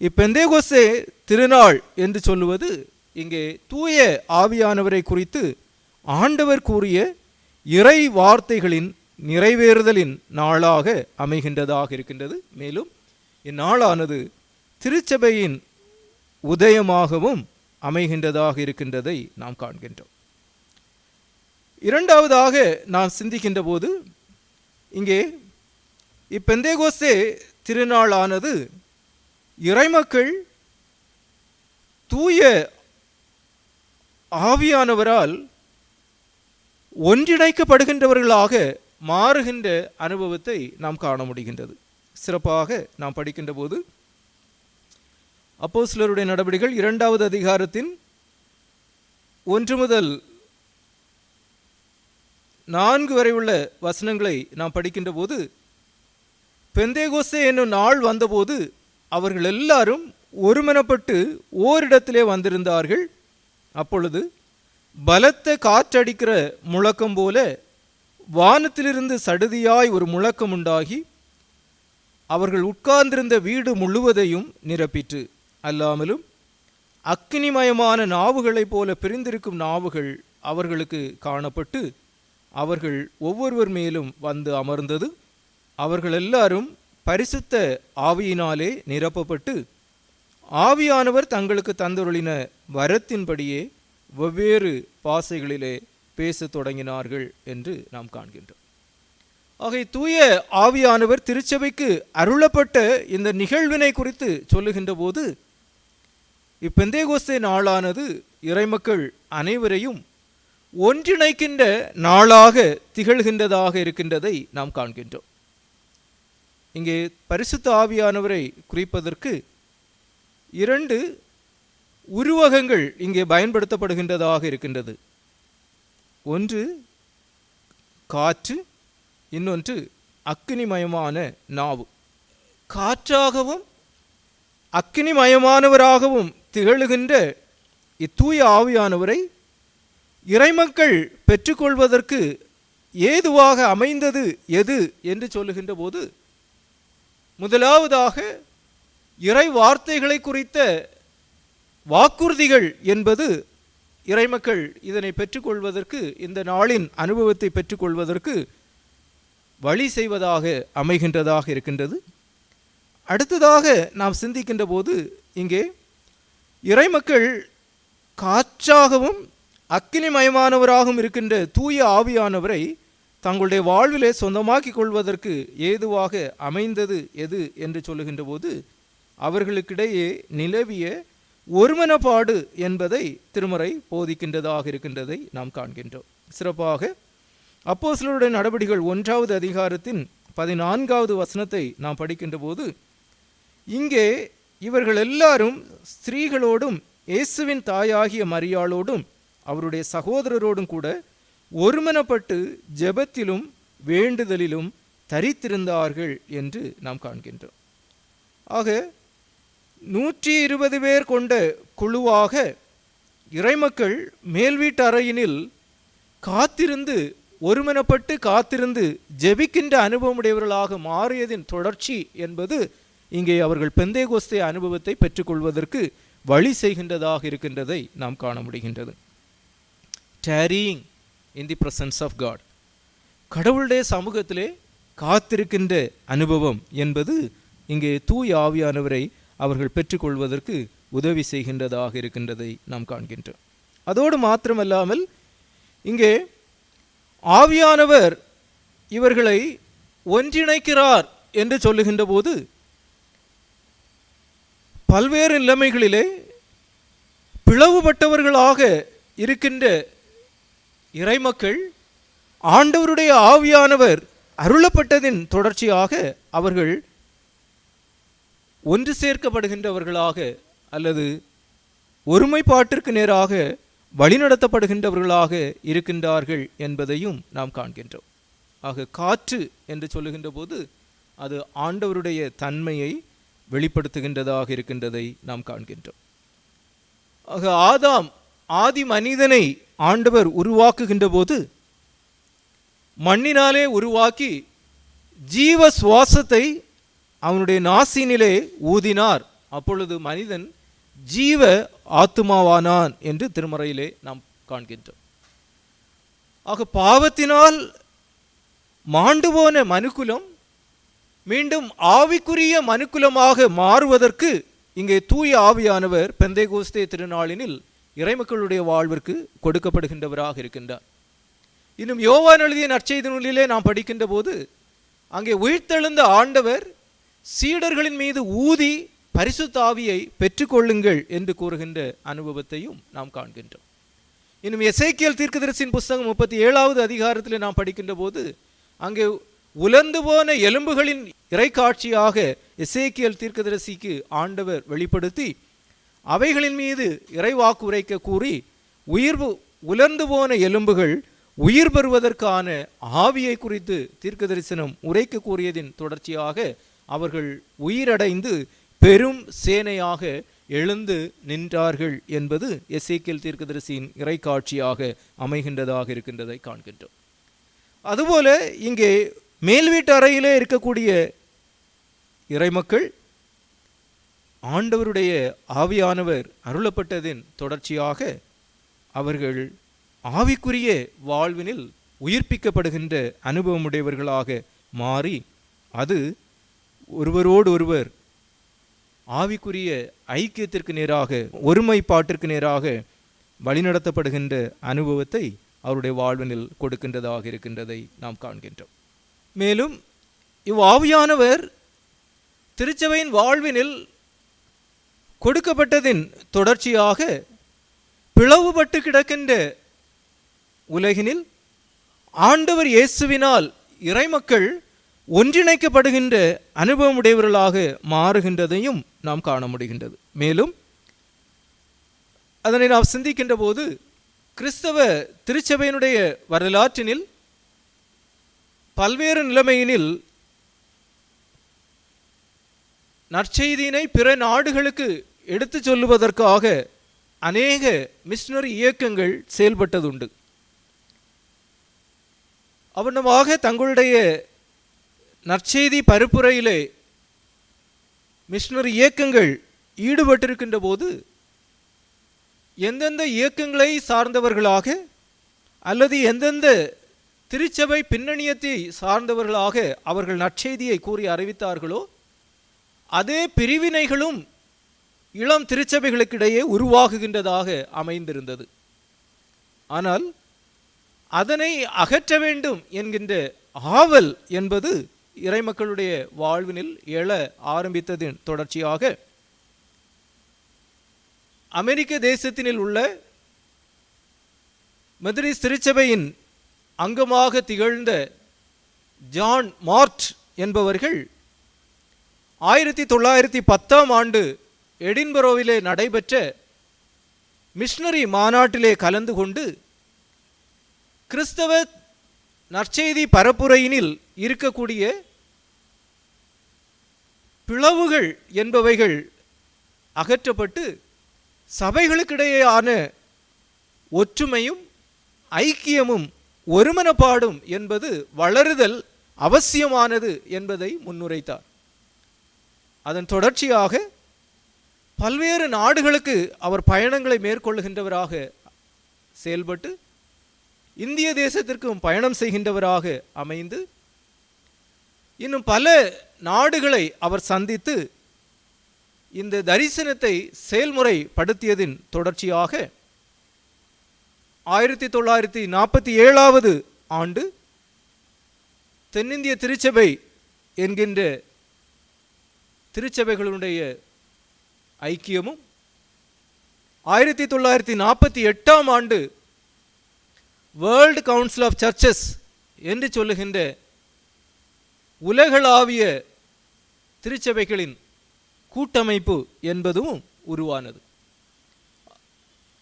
[SPEAKER 2] இப்பெந்தேகோஸ்தே திருநாள் என்று சொல்லுவது இங்கே தூய ஆவியானவரை குறித்து ஆண்டவர் கூறிய இறை வார்த்தைகளின் நிறைவேறுதலின் நாளாக அமைகின்றதாக இருக்கின்றது. மேலும் இந்நாளானது திருச்சபையின் உதயமாகவும் அமைகின்றதாக இருக்கின்றதை நாம் காண்கின்றோம். இரண்டாவதாக நாம் சிந்திக்கின்ற போது இங்கே இப்பெந்தேகோஸ்தே திருநாளானது இறைமக்கள் தூய ஆவியானவரால் ஒன்றிணைக்கப்படுகின்றவர்களாக மாறுகின்ற அனுபவத்தை நாம் காண முடிகின்றது. சிறப்பாக நாம் படிக்கின்ற போது அப்போஸ்தலருடைய நடபடிகள் 2வது அதிகாரத்தின் 1 முதல் 4 வரை உள்ள வசனங்களை நாம் படிக்கின்ற போது, பெந்தேகோஸ்தே என்னும் நாள் வந்தபோது அவர்கள் எல்லாரும் ஒருமனப்பட்டு ஓரிடத்திலே வந்திருந்தார்கள். அப்பொழுது பலத்த காற்றடிக்கிற முழக்கம் போல வானத்திலிருந்து சடுதியாய் ஒரு முழக்கம் உண்டாகி அவர்கள் உட்கார்ந்திருந்த வீடு முழுவதையும் நிரப்பிற்று. அல்லாமலும் அக்கினிமயமான நாவுகளைப் போல பிரிந்திருக்கும் நாவுகள் அவர்களுக்கு காணப்பட்டு அவர்கள் ஒவ்வொருவர் மேலும் வந்து அமர்ந்தது. அவர்கள் எல்லாரும் பரிசுத்த ஆவியினாலே நிரப்பப்பட்டு ஆவியானவர் தங்களுக்கு தந்தருளின வரத்தின்படியே வெவ்வேறு பாசைகளிலே பேசத் தொடங்கினார்கள் என்று நாம் காண்கின்றோம். ஆகவே தூய ஆவியானவர் திருச்சபைக்கு அருளப்பட்ட இந்த நிகழ்வினை குறித்து சொல்லுகின்ற போது இப்பெந்தேகோஸ்தே நாளானது இறைமக்கள் அனைவரையும் ஒன்றிணைக்கின்ற நாளாக திகழ்கின்றதாக இருக்கின்றதை நாம் காண்கின்றோம். இங்கே பரிசுத்த ஆவியானவரை குறிப்பதற்கு 2 உருவகங்கள் இங்கே பயன்படுத்தப்படுகின்றதாக இருக்கின்றது. ஒன்று காற்று, இன்னொன்று அக்கினிமயமான நாவு. காற்றாகவும் அக்கினிமயமானவராகவும் திகழுகின்ற இத்தூய ஆவியானவரை இறைமக்கள் பெற்றுக்கொள்வதற்கு ஏதுவாக அமைந்தது எது என்று சொல்லுகின்ற போது, முதலாவதாக இறை வார்த்தைகளை குறித்த வாக்குறுதிகள் என்பது இறைமக்கள் இதனை பெற்றுக்கொள்வதற்கு, இந்த நாளின் அனுபவத்தை பெற்றுக்கொள்வதற்கு வழி செய்வதாக அமைகின்றதாக இருக்கின்றது. அடுத்ததாக நாம் சிந்திக்கின்ற போது இங்கே இறைமக்கள் காற்றாகவும் அக்கினிமயமானவராகவும் இருக்கின்ற தூய ஆவியானவரை தங்களுடைய வாழ்விலே சொந்தமாக்கி கொள்வதற்கு ஏதுவாக அமைந்தது எது என்று சொல்லுகின்ற போது, அவர்களுக்கிடையே நிலவிய ஒருமனப்பாடு என்பதை திருமறை போதிக்கின்றதாக இருக்கின்றதை நாம் காண்கின்றோம். சிறப்பாக அப்போஸ்தலருடைய நடபடிகள் 1வது அதிகாரத்தின் 14வது வசனத்தை நாம் படிக்கின்ற போது, இங்கே இவர்கள் எல்லாரும் ஸ்திரீகளோடும் இயேசுவின் தாயாகிய மரியாளோடும் அவருடைய சகோதரரோடும் கூட ஒருமனப்பட்டு ஜெபத்திலும் வேண்டுதலிலும் தரித்திருந்தார்கள் என்று நாம் காண்கின்றோம். ஆக 120 பேர் கொண்ட குழுவாக இறைமக்கள் மேல் வீட்டு அறையினில் காத்திருந்து ஒருமனப்பட்டு காத்திருந்து ஜெபிக்கின்ற அனுபவமுடையவர்களாக மாறியதின் தொடர்ச்சி என்பது இங்கே அவர்கள் பெந்தேகோஸ்தே அனுபவத்தை பெற்றுக்கொள்வதற்கு வழி செய்கின்றதாக இருக்கின்றதை நாம் காண முடிகின்றது. tarrying in the presence of God, கடவுளுடைய சமூகத்திலே காத்திருக்கின்ற அனுபவம் என்பது இங்கே தூய ஆவியானவரை அவர்கள் பெற்றுக்கொள்வதற்கு உதவி செய்கின்றதாக இருக்கின்றதை நாம் காண்கின்றோம். அதோடு மாத்திரமல்லாமல் இங்கே ஆவியானவர் இவர்களை ஒன்றிணைக்கிறார் என்று சொல்லுகின்ற போது, பல்வேறு நிலைமைகளிலே பிளவுபட்டவர்களாக இருக்கின்ற இறைமக்கள் ஆண்டவருடைய ஆவியானவர் அருளப்பட்டதின் தொடர்ச்சியாக அவர்கள் ஒன்று சேர்க்கப்படுகின்றவர்களாக அல்லது ஒருமைப்பாட்டிற்கு நேராக வழிநடத்தப்படுகின்றவர்களாக இருக்கின்றார்கள் என்பதையும் நாம் காண்கின்றோம். ஆக காற்று என்று சொல்லுகின்ற போது அது ஆண்டவருடைய தன்மையை வெளிப்படுத்துகின்றதாக இருக்கின்றதை நாம் காண்கின்றோம். ஆக ஆதாம் ஆதி மனிதனை ஆண்டவர் உருவாக்குகின்ற போது மண்ணினாலே உருவாக்கி ஜீவ சுவாசத்தை அவனுடைய நாசினிலே ஊதினார். அப்பொழுது மனிதன் ஜீவ ஆத்துமாவானான் என்று திருமறையிலே நாம் காண்கின்றோம். ஆக பாவத்தினால் மாண்டு போன மனுக்குலம் மீண்டும் ஆவிக்குரிய மனுக்குலமாக மாறுவதற்கு இங்கே தூய ஆவியானவர் பெந்தேகோஸ்தே திருநாளினில் இறைமக்களுடைய வாழ்விற்கு கொடுக்கப்படுகின்றவராக இருக்கின்றார். இன்னும் யோவான் எழுதிய நற்செய்தி நூலிலே நாம் படிக்கின்ற போது அங்கே உயிர்த்தெழுந்த ஆண்டவர் சீடர்களின் மீது ஊதி பரிசுத்த ஆவியை பெற்றுக்கொள்ளுங்கள் என்று கூறுகின்ற அனுபவத்தையும் நாம் காண்கின்றோம். இன்னும் எசேக்கியேல் தீர்க்கதரிசியின் புஸ்தகம் 37வது அதிகாரத்தில் நாம் படிக்கின்ற போது அங்கே உலர்ந்து போன எலும்புகளின் இறைக்காட்சியாக எசேக்கியேல் தீர்க்கதரிசிக்கு ஆண்டவர் வெளிப்படுத்தி அவைகளின் மீது இறைவாக்கு உரைக்க கூறி உலர்ந்து போன எலும்புகள் உயிர் பெறுவதற்கான ஆவியை குறித்து தீர்க்க தரிசனம் உரைக்க கூறியதின் தொடர்ச்சியாக அவர்கள் உயிரடைந்து பெரும் சேனையாக எழுந்து நின்றார்கள் என்பது எசேக்கியேல் தீர்க்கதரிசியின் இறைக்காட்சியாக அமைகின்றதாக இருக்கின்றதை காண்கின்றோம். அதுபோல இங்கே மேல் வீட்டு அறையிலே இருக்கக்கூடிய இறைமக்கள் ஆண்டவருடைய ஆவியானவர் அருளப்பட்டதின் தொடர்ச்சியாக அவர்கள் ஆவிக்குரிய வாழ்வினில் உயிர்ப்பிக்கப்படுகின்ற அனுபவமுடையவர்களாக மாறி அது ஒருவரோடு ஒருவர் ஆவிக்குரிய ஐக்கியத்திற்கு நேராக ஒருமைப்பாட்டிற்கு நேராக வழிநடத்தப்படுகின்ற அனுபவத்தை அவருடைய வாழ்வினில் கொடுக்கின்றதாக இருக்கின்றதை நாம் காண்கின்றோம். மேலும் இவ்வாவியானவர் திருச்சபையின் வாழ்வினில் கொடுக்கப்பட்டதின் தொடர்ச்சியாக பிளவுபட்டு கிடக்கின்ற உலகினில் ஆண்டவர் இயேசுவினால் இறைமக்கள் ஒன்றிணைக்கப்படுகின்ற அனுபவமுடையவர்களாக மாறுகின்றதையும் நாம் காண முடிகின்றது. மேலும் அதனை நாம் சிந்திக்கின்ற போது கிறிஸ்தவ திருச்சபையினுடைய வரலாற்றினில் பல்வேறு நிலைமையினில் நற்செய்தியினை பிற நாடுகளுக்கு எடுத்து சொல்லுவதற்காக அநேக மிஷனரி இயக்கங்கள் செயல்பட்டதுண்டு. அவனமாக தங்களுடைய நற்செய்தி பரப்புரையிலே மிஷனரி இயக்கங்கள் ஈடுபட்டிருக்கின்ற போது எந்தெந்த இயக்கங்களை சார்ந்தவர்களாக அல்லது எந்தெந்த திருச்சபை பின்னணியத்தை சார்ந்தவர்களாக அவர்கள் நற்செய்தியை கூறி அறிவித்தார்களோ அதே பிரிவினைகளும் இளம் திருச்சபைகளுக்கிடையே உருவாகுகின்றதாக அமைந்திருந்தது. ஆனால் அதனை அகற்ற வேண்டும் என்கின்ற ஆவல் என்பது இறைமக்களுடைய வாழ்வினில் எழ ஆரம்பித்ததின் தொடர்ச்சியாக அமெரிக்க தேசத்தினில் உள்ள மெதடிஸ்ட் திருச்சபையின் அங்கமாக திகழ்ந்த ஜான் மார்ட் என்பவர்கள் 1910ஆம் ஆண்டு எடின்பரோவிலே நடைபெற்ற மிஷனரி மாநாட்டிலே கலந்து கொண்டு கிறிஸ்தவ நற்செய்தி பரப்புரையினில் இருக்கக்கூடிய பிளவுகள் என்பவைகள் அகற்றப்பட்டு சபைகளுக்கிடையேயான ஒற்றுமையும் ஐக்கியமும் ஒருமனப்பாடும் என்பது வளருதல் அவசியமானது என்பதை முன்னுரைத்தார். அதன் தொடர்ச்சியாக பல்வேறு நாடுகளுக்கு அவர் பயணங்களை மேற்கொள்ளுகின்றவராக செயல்பட்டு இந்திய தேசத்திற்கும் பயணம் செய்கின்றவராக அமைந்து இன்னும் பல நாடுகளை அவர் சந்தித்து இந்த தரிசனத்தை செயல்முறைப்படுத்தியதின் தொடர்ச்சியாக 1947ஆவது ஆண்டு தென்னிந்திய திருச்சபை என்கின்ற திருச்சபைகளுடைய ஐக்கியமும் 1948ஆம் ஆண்டு வேர்ல்டு கவுன்சில் ஆஃப் சர்ச்சஸ் என்று சொல்லுகின்ற உலகளாவிய திருச்சபைகளின் கூட்டமைப்பு என்பதும் உருவானது.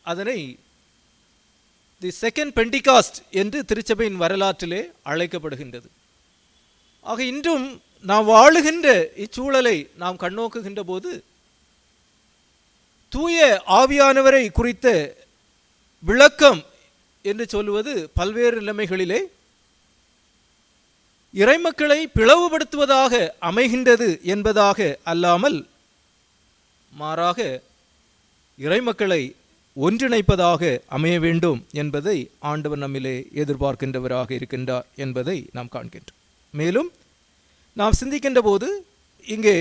[SPEAKER 2] அதனை தி செகண்ட் பெண்டிகாஸ்ட் என்று திருச்சபையின் வரலாற்றிலே அழைக்கப்படுகின்றது. ஆக இன்றும் நாம் வாழுகின்ற இச்சூழலை நாம் கண்ணோக்குகின்ற போது தூய ஆவியானவரை குறித்த விளக்கம் என்று சொல்லுவது பல்வேறு நிலைமைகளிலே இறைமக்களை பிளவுபடுத்துவதாக அமைகின்றது என்பதாக அல்லாமல் மாறாக இறைமக்களை ஒன்றிணைப்பதாக அமைய வேண்டும் என்பதை ஆண்டவர் நம்மிலே எதிர்பார்க்கின்றவராக இருக்கின்றார் என்பதை நாம் காண்கின்றோம். மேலும் நாம் சிந்திக்கின்ற போது இங்கே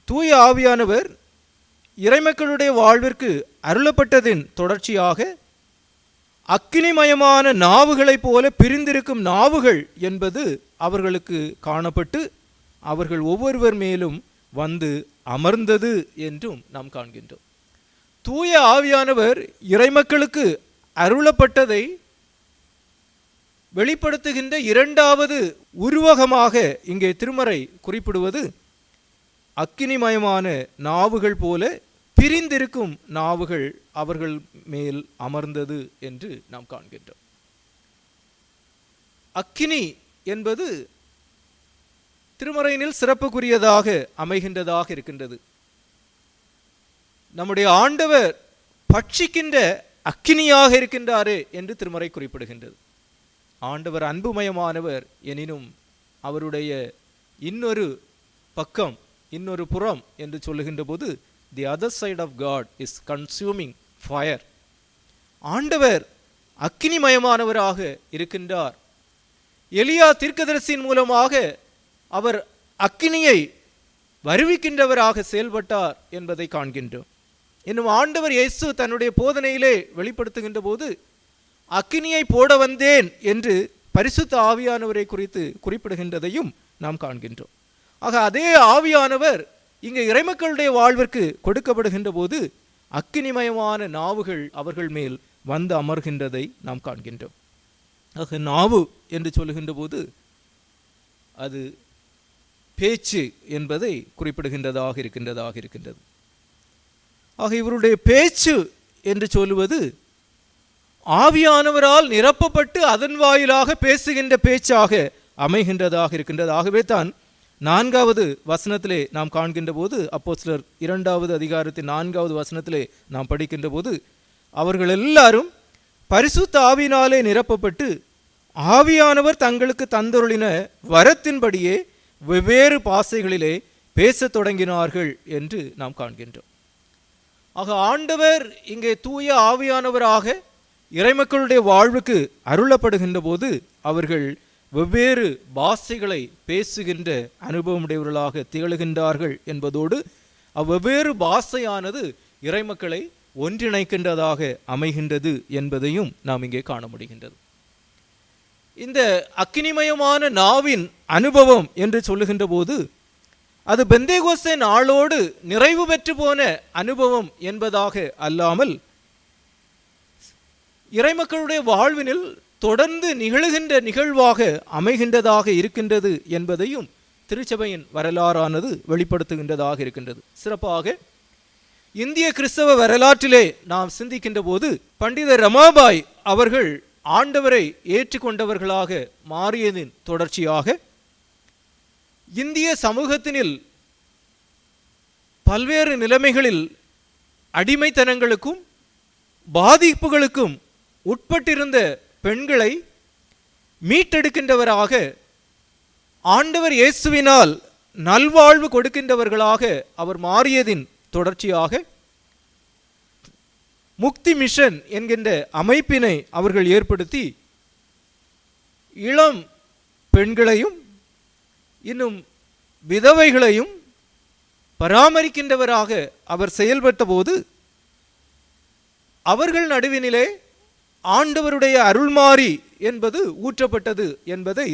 [SPEAKER 2] தூய ஆவியானவர் இறைமக்களுடைய வாழ்விற்கு அருளப்பட்டதின் தொடர்ச்சியாக அக்கினிமயமான நாவுகளைப் போல பிரிந்திருக்கும் நாவுகள் என்பது அவர்களுக்கு காணப்பட்டு அவர்கள் ஒவ்வொருவர் மேலும் வந்து அமர்ந்தது என்றும் நாம் காண்கின்றோம். தூய ஆவியானவர் இறைமக்களுக்கு அருளப்பட்டதை வெளிப்படுத்துகின்ற இரண்டாவது உருவகமாக இங்கே திருமறை குறிப்பிடுவது அக்கினிமயமான நாவுகள் போல பிரிந்திருக்கும் நாவுகள் அவர்கள் மேல் அமர்ந்தது என்று நாம் காண்கின்றோம். அக்கினி என்பது திருமறையினில் சிறப்புக்குரியதாக அமைகின்றதாக இருக்கின்றது. நம்முடைய ஆண்டவர் பட்சிக்கின்ற அக்கினியாக இருக்கின்றாரே என்று திருமறை குறிப்பிடுகின்றது. ஆண்டவர் அன்புமயமானவர் எனினும் அவருடைய இன்னொரு பக்கம், இன்னொரு புறம் என்று சொல்லுகின்ற போது the other side of God is consuming fire. ஆண்டவர் அக்கினிமயமானவராக இருக்கின்றார். எலியா தீர்க்கதரிசியின் மூலமாக அவர் அக்கினியை வருவிக்கின்றவராக செயல்பட்டார் என்பதை காண்கின்றோம். இன்னும் ஆண்டவர் இயேசு தன்னுடைய போதனையிலே வெளிப்படுத்துகின்ற போது அக்கினியை போட வந்தேன் என்று பரிசுத்த ஆவியானவரை குறித்து குறிப்பிடுகின்றதையும் நாம் காண்கின்றோம். ஆக அதே ஆவியானவர் இங்கே இறைமக்களுடைய வாழ்விற்கு கொடுக்கப்படுகின்ற போது அக்கினிமயமான நாவுகள் அவர்கள் மேல் வந்து அமர்கின்றதை நாம் காண்கின்றோம். ஆக நாவு என்று சொல்லுகின்ற போது அது பேச்சு என்பதை குறிப்பிடுகின்றதாக இருக்கின்றது. ஆக இவருடைய பேச்சு என்று சொல்லுவது ஆவியானவரால் நிரப்பப்பட்டு அதன் வாயிலாக பேசுகின்ற பேச்சாக அமைகின்றதாக இருக்கின்றது. ஆகவே தான் 4வது வசனத்திலே நாம் காண்கின்ற போது, அப்போஸ்தலர் 2வது அதிகாரத்தின் 4வது வசனத்திலே நாம் படிக்கின்ற போது, அவர்கள் எல்லாரும் பரிசுத்த ஆவியினாலே நிரப்பப்பட்டு ஆவியானவர் தங்களுக்கு தந்தருளின வரத்தின்படியே வெவ்வேறு பாஷைகளிலே பேசத் தொடங்கினார்கள் என்று நாம் காண்கின்றோம். ஆக ஆண்டவர் இங்கே தூய ஆவியானவராக இறைமக்களுடைய வாழ்வுக்கு அருளப்படுகின்ற போது அவர்கள் வெவ்வேறு பாஷைகளை பேசுகின்ற அனுபவமுடையவர்களாக திகழ்கின்றார்கள் என்பதோடு அவ்வெவ்வேறு பாஷையானது இறைமக்களை ஒன்றிணைக்கின்றதாக அமைகின்றது என்பதையும் நாம் இங்கே காண முடிகின்றது. இந்த அக்கினிமயமான நாவின் அனுபவம் என்று சொல்லுகின்ற போது அது பெந்தேகோஸ்தே நாளோடு நிறைவு பெற்று போன அனுபவம் என்பதாக அல்லாமல் இறைமக்களுடைய வாழ்வினில் தொடர்ந்து நிகழ்கின்ற நிகழ்வாக அமைகின்றதாக இருக்கின்றது என்பதையும் திருச்சபையின் வரலாறானது வெளிப்படுத்துகின்றதாக இருக்கின்றது. சிறப்பாக இந்திய கிறிஸ்தவ வரலாற்றிலே நாம் சிந்திக்கின்ற போது பண்டிதர் ரமாபாய் அவர்கள் ஆண்டவரை ஏற்றுக்கொண்டவர்களாக மாறியதின் தொடர்ச்சியாக இந்திய சமூகத்தினில் பல்வேறு நிலைமைகளில் அடிமைத்தனங்களுக்கும் பாதிப்புகளுக்கும் உட்பட்டிருந்த பெண்களை மீட்டெடுக்கின்றவராக, ஆண்டவர் இயேசுவினால் நல்வாழ்வு கொடுக்கின்றவர்களாக அவர் மாறியதின் தொடர்ச்சியாக முக்தி மிஷன் என்கின்ற அமைப்பினை அவர்கள் ஏற்படுத்தி இளம் பெண்களையும் இன்னும் விதவைகளையும் பராமரிக்கின்றவராக அவர் செயல்பட்ட போது அவர்கள் நடுவினிலே ஆண்டவருடைய அருள்மாறி என்பது ஊற்றப்பட்டது என்பதை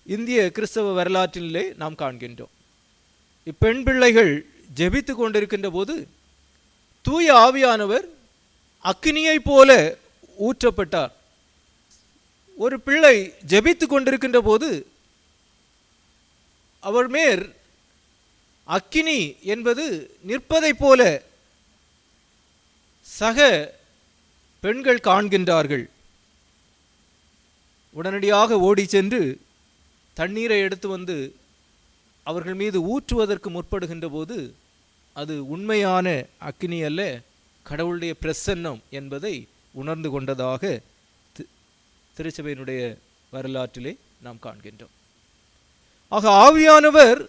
[SPEAKER 2] இந்திய கிறிஸ்தவ வரலாற்றிலே நாம் காண்கின்றோம். இப்பெண் பிள்ளைகள் ஜெபித்து கொண்டிருக்கின்ற போது தூய ஆவியானவர் அக்கினியை போல ஊற்றப்பட்டார். ஒரு பிள்ளை ஜெபித்து கொண்டிருக்கின்ற போது அவர் மேல் அக்கினி என்பது நிற்பதை போல சக பெண்கள் காண்கின்றார்கள். உடனடியாக ஓடி சென்று தண்ணீரை எடுத்து வந்து அவர்கள் மீது ஊற்றுவதற்கு முற்படுகின்ற போது அது உண்மையான அக்கினி அல்ல, கடவுளுடைய பிரசன்னம் என்பதை உணர்ந்து கொண்டதாக திருச்சபையினுடைய வரலாற்றிலே நாம் காண்கின்றோம். ஆக ஆவியானவர்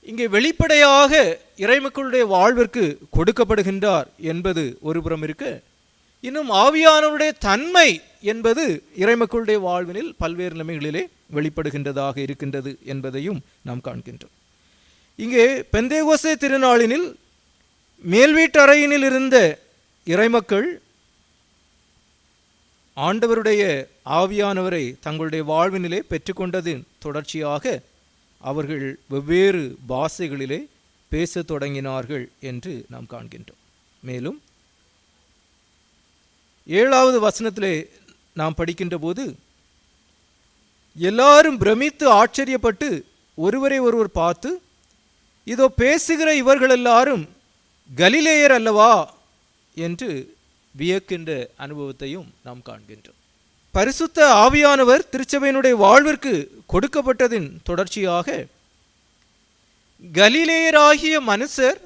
[SPEAKER 2] இங்கே வெளிப்படையாக இறைமக்களுடைய வாழ்விற்கு கொடுக்கப்படுகின்றார் என்பது ஒருபுறம் இருக்க, இன்னும் ஆவியானவருடைய தன்மை என்பது இறைமக்களுடைய வாழ்வினில் பல்வேறு நிலைமைகளிலே வெளிப்படுகின்றதாக இருக்கின்றது என்பதையும் நாம் காண்கின்றோம். இங்கே பெந்தேகோஸ்தே திருநாளினில் மேல்வீட்டறையினில் இருந்த இறைமக்கள் ஆண்டவருடைய ஆவியானவரை தங்களுடைய வாழ்வினிலே பெற்றுக்கொண்டதின் தொடர்ச்சியாக அவர்கள் வெவ்வேறு பாஷைகளிலே பேசத் தொடங்கினார்கள் என்று நாம் காண்கின்றோம். மேலும் 7வது வசனத்திலே நாம் படிக்கின்ற போது, எல்லாரும் பிரமித்து ஆச்சரியப்பட்டு ஒருவரை ஒருவர் பார்த்து, இதோ பேசுகிற இவர்கள் எல்லாரும் கலிலேயர் அல்லவா என்று வியக்கின்ற அனுபவத்தையும் நாம் காண்கின்றோம். பரிசுத்த ஆவியானவர் திருச்சபையினுடைய வாழ்விற்கு கொடுக்கப்பட்டதின் தொடர்ச்சியாக கலிலேயராகிய மனுஷர்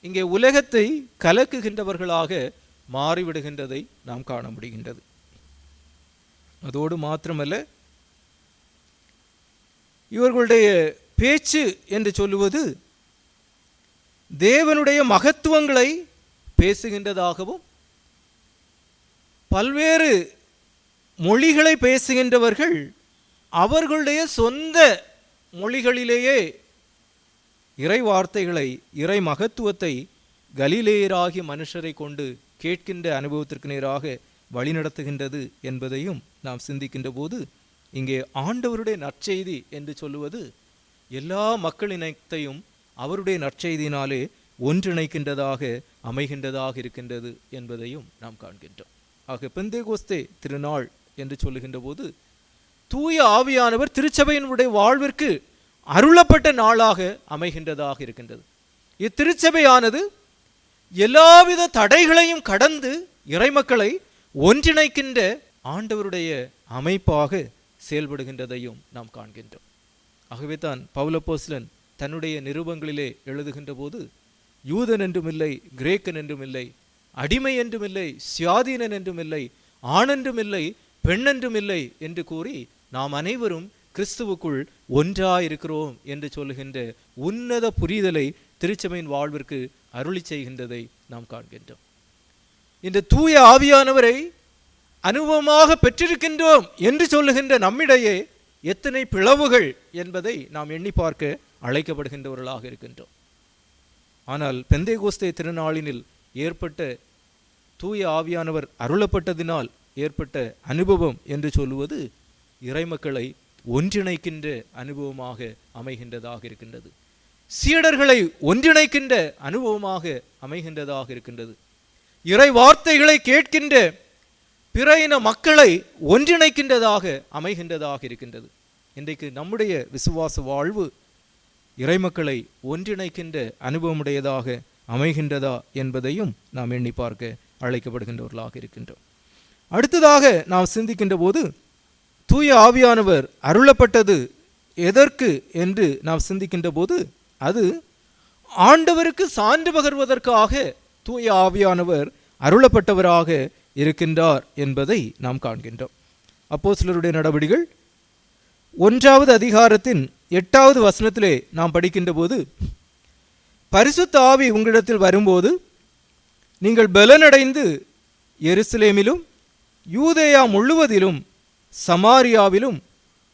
[SPEAKER 2] இங்கே உலகத்தை கலக்குகின்றவர்களாக மாறிவிடுகின்றதை நாம் காண முடிகின்றது. அதோடு மாத்திரமல்ல, இவர்களுடைய பேச்சு என்று சொல்லுவது தேவனுடைய மகத்துவங்களை பேசுகின்றதாகவும், பல்வேறு மொழிகளை பேசுகின்றவர்கள் அவர்களுடைய சொந்த மொழிகளிலேயே இறை வார்த்தைகளை, இறை மகத்துவத்தை கலிலேயராகிய மனுஷரை கொண்டு கேட்கின்ற அனுபவத்திற்கு நேராக வழிநடத்துகின்றது என்பதையும் நாம் சிந்திக்கின்ற போது, இங்கே ஆண்டவருடைய நற்செய்தி என்று சொல்லுவது எல்லா மக்களினத்தையும் அவருடைய நற்செய்தியினாலே ஒன்றிணைக்கின்றதாக அமைகின்றதாக இருக்கின்றது என்பதையும் நாம் காண்கின்றோம். ஆக பெந்தேகோஸ்தே திருநாள் என்று சொல்லுகின்ற போது தூய ஆவியானவர் திருச்சபையினுடைய வாழ்விற்கு அருளப்பட்ட நாளாக அமைகின்றதாக இருக்கின்றது. இத்திருச்சபையானது எல்லாவித தடைகளையும் கடந்து இறைமக்களை ஒன்றிணைக்கின்ற ஆண்டவருடைய அமைப்பாக செயல்படுகின்றதையும் நாம் காண்கின்றோம். ஆகவே தான் பவுலப்போஸ்தலன் தன்னுடைய நிருபங்களிலே எழுதுகின்ற போது, யூதன் என்றும் இல்லை, கிரேக்கன் என்றும் இல்லை, அடிமை என்றும் இல்லை, சுயாதீனன் என்றும் இல்லை, ஆணென்றும் இல்லை, பெண்ணென்றும் இல்லை என்று கூறி நாம் அனைவரும் கிறிஸ்துவுக்குள் ஒன்றாயிருக்கிறோம் என்று சொல்லுகின்ற உன்னத புரிதலை திருச்சபையின் வாழ்விற்கு அருளி செய்கின்றதை நாம் காண்கின்றோம். இந்த தூய ஆவியானவரை அனுபவமாக பெற்றிருக்கின்றோம் என்று சொல்லுகின்ற நம்மிடையே எத்தனை பிளவுகள் என்பதை நாம் எண்ணி பார்க்க அழைக்கப்படுகின்றவர்களாக இருக்கின்றோம். ஆனால் பெந்தேகோஸ்தே திருநாளினில் ஏற்பட்ட தூய ஆவியானவர் அருளப்பட்டதினால் ஏற்பட்ட அனுபவம் என்று சொல்லுவது இறைமக்களை ஒன்றிணைக்கின்ற அனுபவமாக அமைகின்றதாக இருக்கின்றது. சீடர்களை ஒன்றிணைக்கின்ற அனுபவமாக அமைகின்றதாக இருக்கின்றது. இறை வார்த்தைகளை கேட்கின்ற பிற இன மக்களை ஒன்றிணைக்கின்றதாக அமைகின்றதாக இருக்கின்றது. இன்றைக்கு நம்முடைய விசுவாச வாழ்வு இறைமக்களை ஒன்றிணைக்கின்ற அனுபவமுடையதாக அமைகின்றதா என்பதையும் நாம் எண்ணி பார்க்க அழைக்கப்படுகின்றவர்களாக இருக்கின்றோம். அடுத்ததாக நாம் சிந்திக்கின்ற போது, தூய ஆவியானவர் அருளப்பட்டது எதற்கு என்று நாம் சிந்திக்கின்ற போது, அது ஆண்டவருக்கு சான்று பகர்வதற்காக தூய ஆவியானவர் அருளப்பட்டவராக இருக்கின்றார் என்பதை நாம் காண்கின்றோம். அப்போஸ்தலருடைய நடவடிக்கைகள் 1வது அதிகாரத்தின் 8வது வசனத்திலே நாம் படிக்கின்ற போது, பரிசுத்த ஆவி உங்களிடத்தில் வரும்போது நீங்கள் பலனடைந்து எருசலேமிலும் யூதேயா முழுவதிலும் சமாரியாவிலும்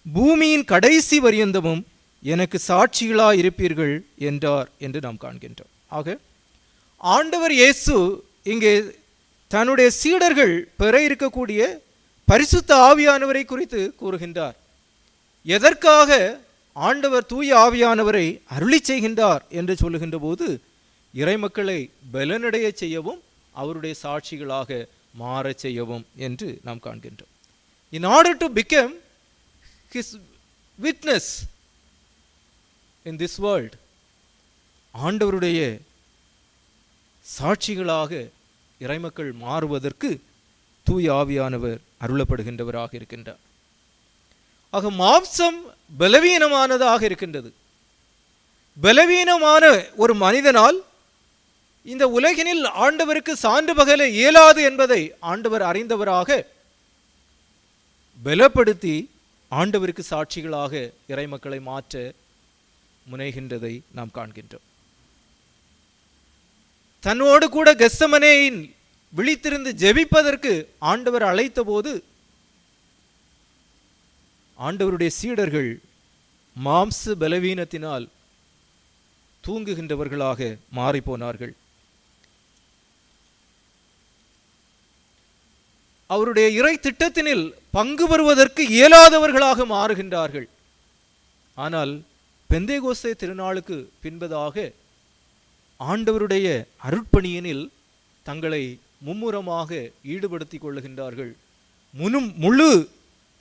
[SPEAKER 2] பூமியின் கடைசி பரியந்தமும் எனக்கு சாட்சிகளாய் இருப்பீர்கள் என்றார் என்று நாம் காண்கின்றோம். ஆக ஆண்டவர் இயேசு இங்கே தன்னுடைய சீடர்கள் பெற இருக்கக்கூடிய பரிசுத்த ஆவியானவரை குறித்து கூறுகின்றார். எதற்காக ஆண்டவர் தூய ஆவியானவரை அருளி செய்கின்றார் என்று சொல்லுகின்ற போது, இறைமக்களை பலனடைய செய்யவும் அவருடைய சாட்சிகளாக மாற செய்யவும் என்று நாம் காண்கின்றோம். In order to become his witness in this world, ஆண்டவருடைய சாட்சிகளாக இறைமக்கள் மாறுவதற்கு தூய ஆவியானவர் அருளப்படுகின்றவராக இருக்கின்றார். ஆக மாம்சம் பலவீனமானதாக இருக்கின்றது. பலவீனமான ஒரு மனிதனால் இந்த உலகினில் ஆண்டவருக்கு சான்று பகர இயலாது என்பதை ஆண்டவர் அறிந்தவராக பலப்படுத்தி ஆண்டவருக்கு சாட்சிகளாக இறைமக்களை மாற்ற முனைகின்றதை நாம் காண்கின்றோம். தன்னோடு கூட கெத்சமனேயில் விழித்திருந்து ஜெபிப்பதற்கு ஆண்டவர் அழைத்த போது ஆண்டவருடைய சீடர்கள் மாம்ச பலவீனத்தினால் தூங்குகின்றவர்களாக மாறிப்போனார்கள். அவருடைய இறை திட்டத்தினில் பங்கு பெறுவதற்கு இயலாதவர்களாக மாறுகின்றார்கள். ஆனால் பெந்தேகோஸ்தே திருநாளுக்கு பின்பதாக ஆண்டவருடைய அருட்பணியினில் தங்களை மும்முரமாக ஈடுபடுத்திக் கொள்ளுகின்றார்கள்.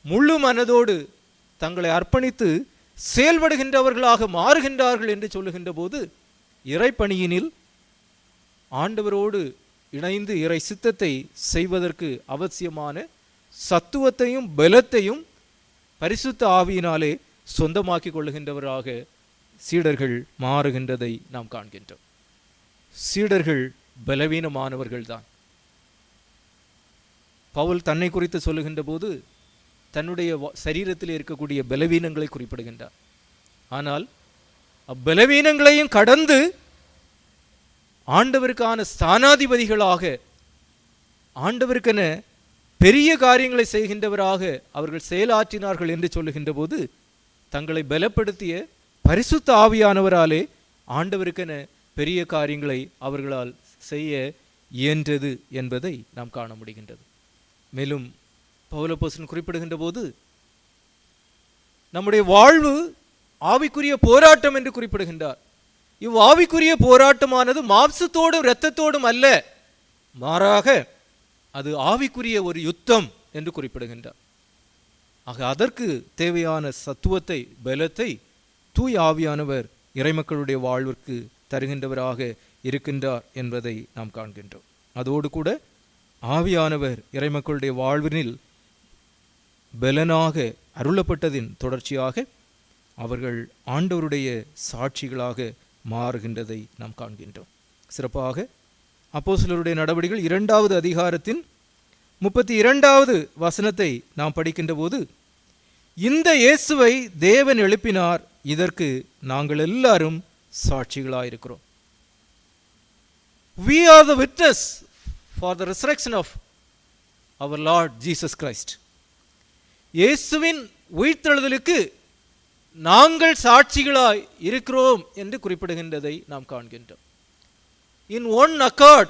[SPEAKER 2] முழு மனதோடு தங்களை அர்ப்பணித்து செயல்படுகின்றவர்களாக மாறுகின்றார்கள் என்று சொல்லுகின்ற போது, இறைப்பணியினில் ஆண்டவரோடு இணைந்து இறை சித்தத்தை செய்வதற்கு அவசியமான சத்துவத்தையும் பலத்தையும் பரிசுத்த ஆவியினாலே சொந்தமாக்கி கொள்ளுகின்றவராக சீடர்கள் மாறுகின்றதை நாம் காண்கின்றோம். சீடர்கள் பலவீனமானவர்கள்தான். பவுல் தன்னை குறித்து சொல்லுகின்ற போது தன்னுடைய சரீரத்தில் இருக்கக்கூடிய பலவீனங்களை குறிப்பிடுகின்றார். ஆனால் அப்பலவீனங்களையும் கடந்து ஆண்டவருக்கான ஸ்தானாதிபதிகளாக, ஆண்டவருக்கென பெரிய காரியங்களை செய்கின்றவராக அவர்கள் செயலாற்றினார்கள் என்று சொல்லுகின்ற போது, தங்களை பலப்படுத்திய பரிசுத்த ஆவியானவராலே ஆண்டவருக்கென பெரிய காரியங்களை அவர்களால் செய்ய இயன்றது என்பதை நாம் காண முடிகின்றது. மேலும் பவுலப்போஸ்தலன் குறிப்பிடுகின்ற போது, நம்முடைய வாழ்வு ஆவிக்குரிய போராட்டம் என்று குறிப்பிடுகின்றார். இவ்வாவிக்குரிய போராட்டமானது மாம்சத்தோடும் இரத்தத்தோடும் அல்ல, மாறாக அது ஆவிக்குரிய ஒரு யுத்தம் என்று குறிப்பிடுகின்றார். ஆக அதற்கு தேவையான சத்துவத்தை, பலத்தை தூய ஆவியானவர் இறைமக்களுடைய வாழ்விற்கு தருகின்றவராக இருக்கின்றார் என்பதை நாம் காண்கின்றோம். அதோடு கூட ஆவியானவர் இறைமக்களுடைய வாழ்வினில் பலனாக அருளப்பட்டதின் தொடர்ச்சியாக அவர்கள் ஆண்டவருடைய சாட்சிகளாக மாறுகின்றதை நாம் காண்கின்றோம். சிறப்பாக அப்போஸ்தலருடைய நடவடிக்கைகள் 2வது அதிகாரத்தின் 32வது வசனத்தை நாம் படிக்கின்ற போது, இந்த இயேசுவை தேவன் எழுப்பினார், இதற்கு நாங்கள் எல்லாரும் சாட்சிகளாயிருக்கிறோம். We are the witness for the resurrection of our Lord Jesus Christ. இயேசுவின் உயிர்த்தெழுதலுக்கு நாங்கள் சாட்சிகளாய் இருக்கிறோம் என்று குறிப்பிடுகின்றதை நாம் காண்கின்றோம். In one accord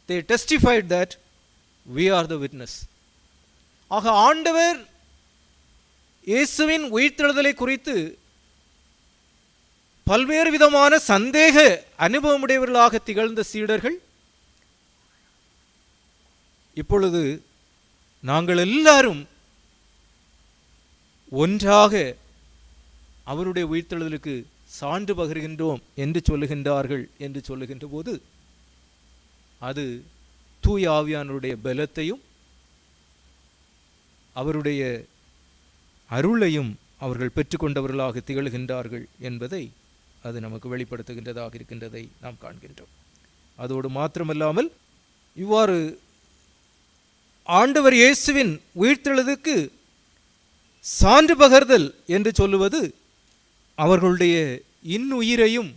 [SPEAKER 2] they testified that we are the witness. ஆக ஆண்டவர் இயேசுவின் உயிர்த்தெழுதலை குறித்து பல்வேறு விதமான சந்தேக அனுபவமுடையவர்களாக திகழ்ந்த சீடர்கள் இப்பொழுது நாங்கள் எல்லாரும் ஒன்றாக அவருடைய உயிர்த்தெழுதலுக்கு சான்று பகர்கின்றோம் என்று சொல்லுகின்றார்கள் என்று சொல்லுகின்ற போது, அது தூய ஆவியானவருடைய பலத்தையும் அவருடைய அருளையும் அவர்கள் பெற்றுக்கொண்டவர்களாக திகழ்கின்றார்கள் என்பதை அது நமக்கு வெளிப்படுத்துகின்றதாக இருக்கின்றதை நாம் காண்கின்றோம். அதோடு மாத்திரமல்லாமல் இவ்வாறு ஆண்டவர் இயேசுவின் உயிர்த்தெழுதலுக்கு சான்று பகர்தல் என்று சொல்லுவது அவர்களுடைய இன்னுயிரையும்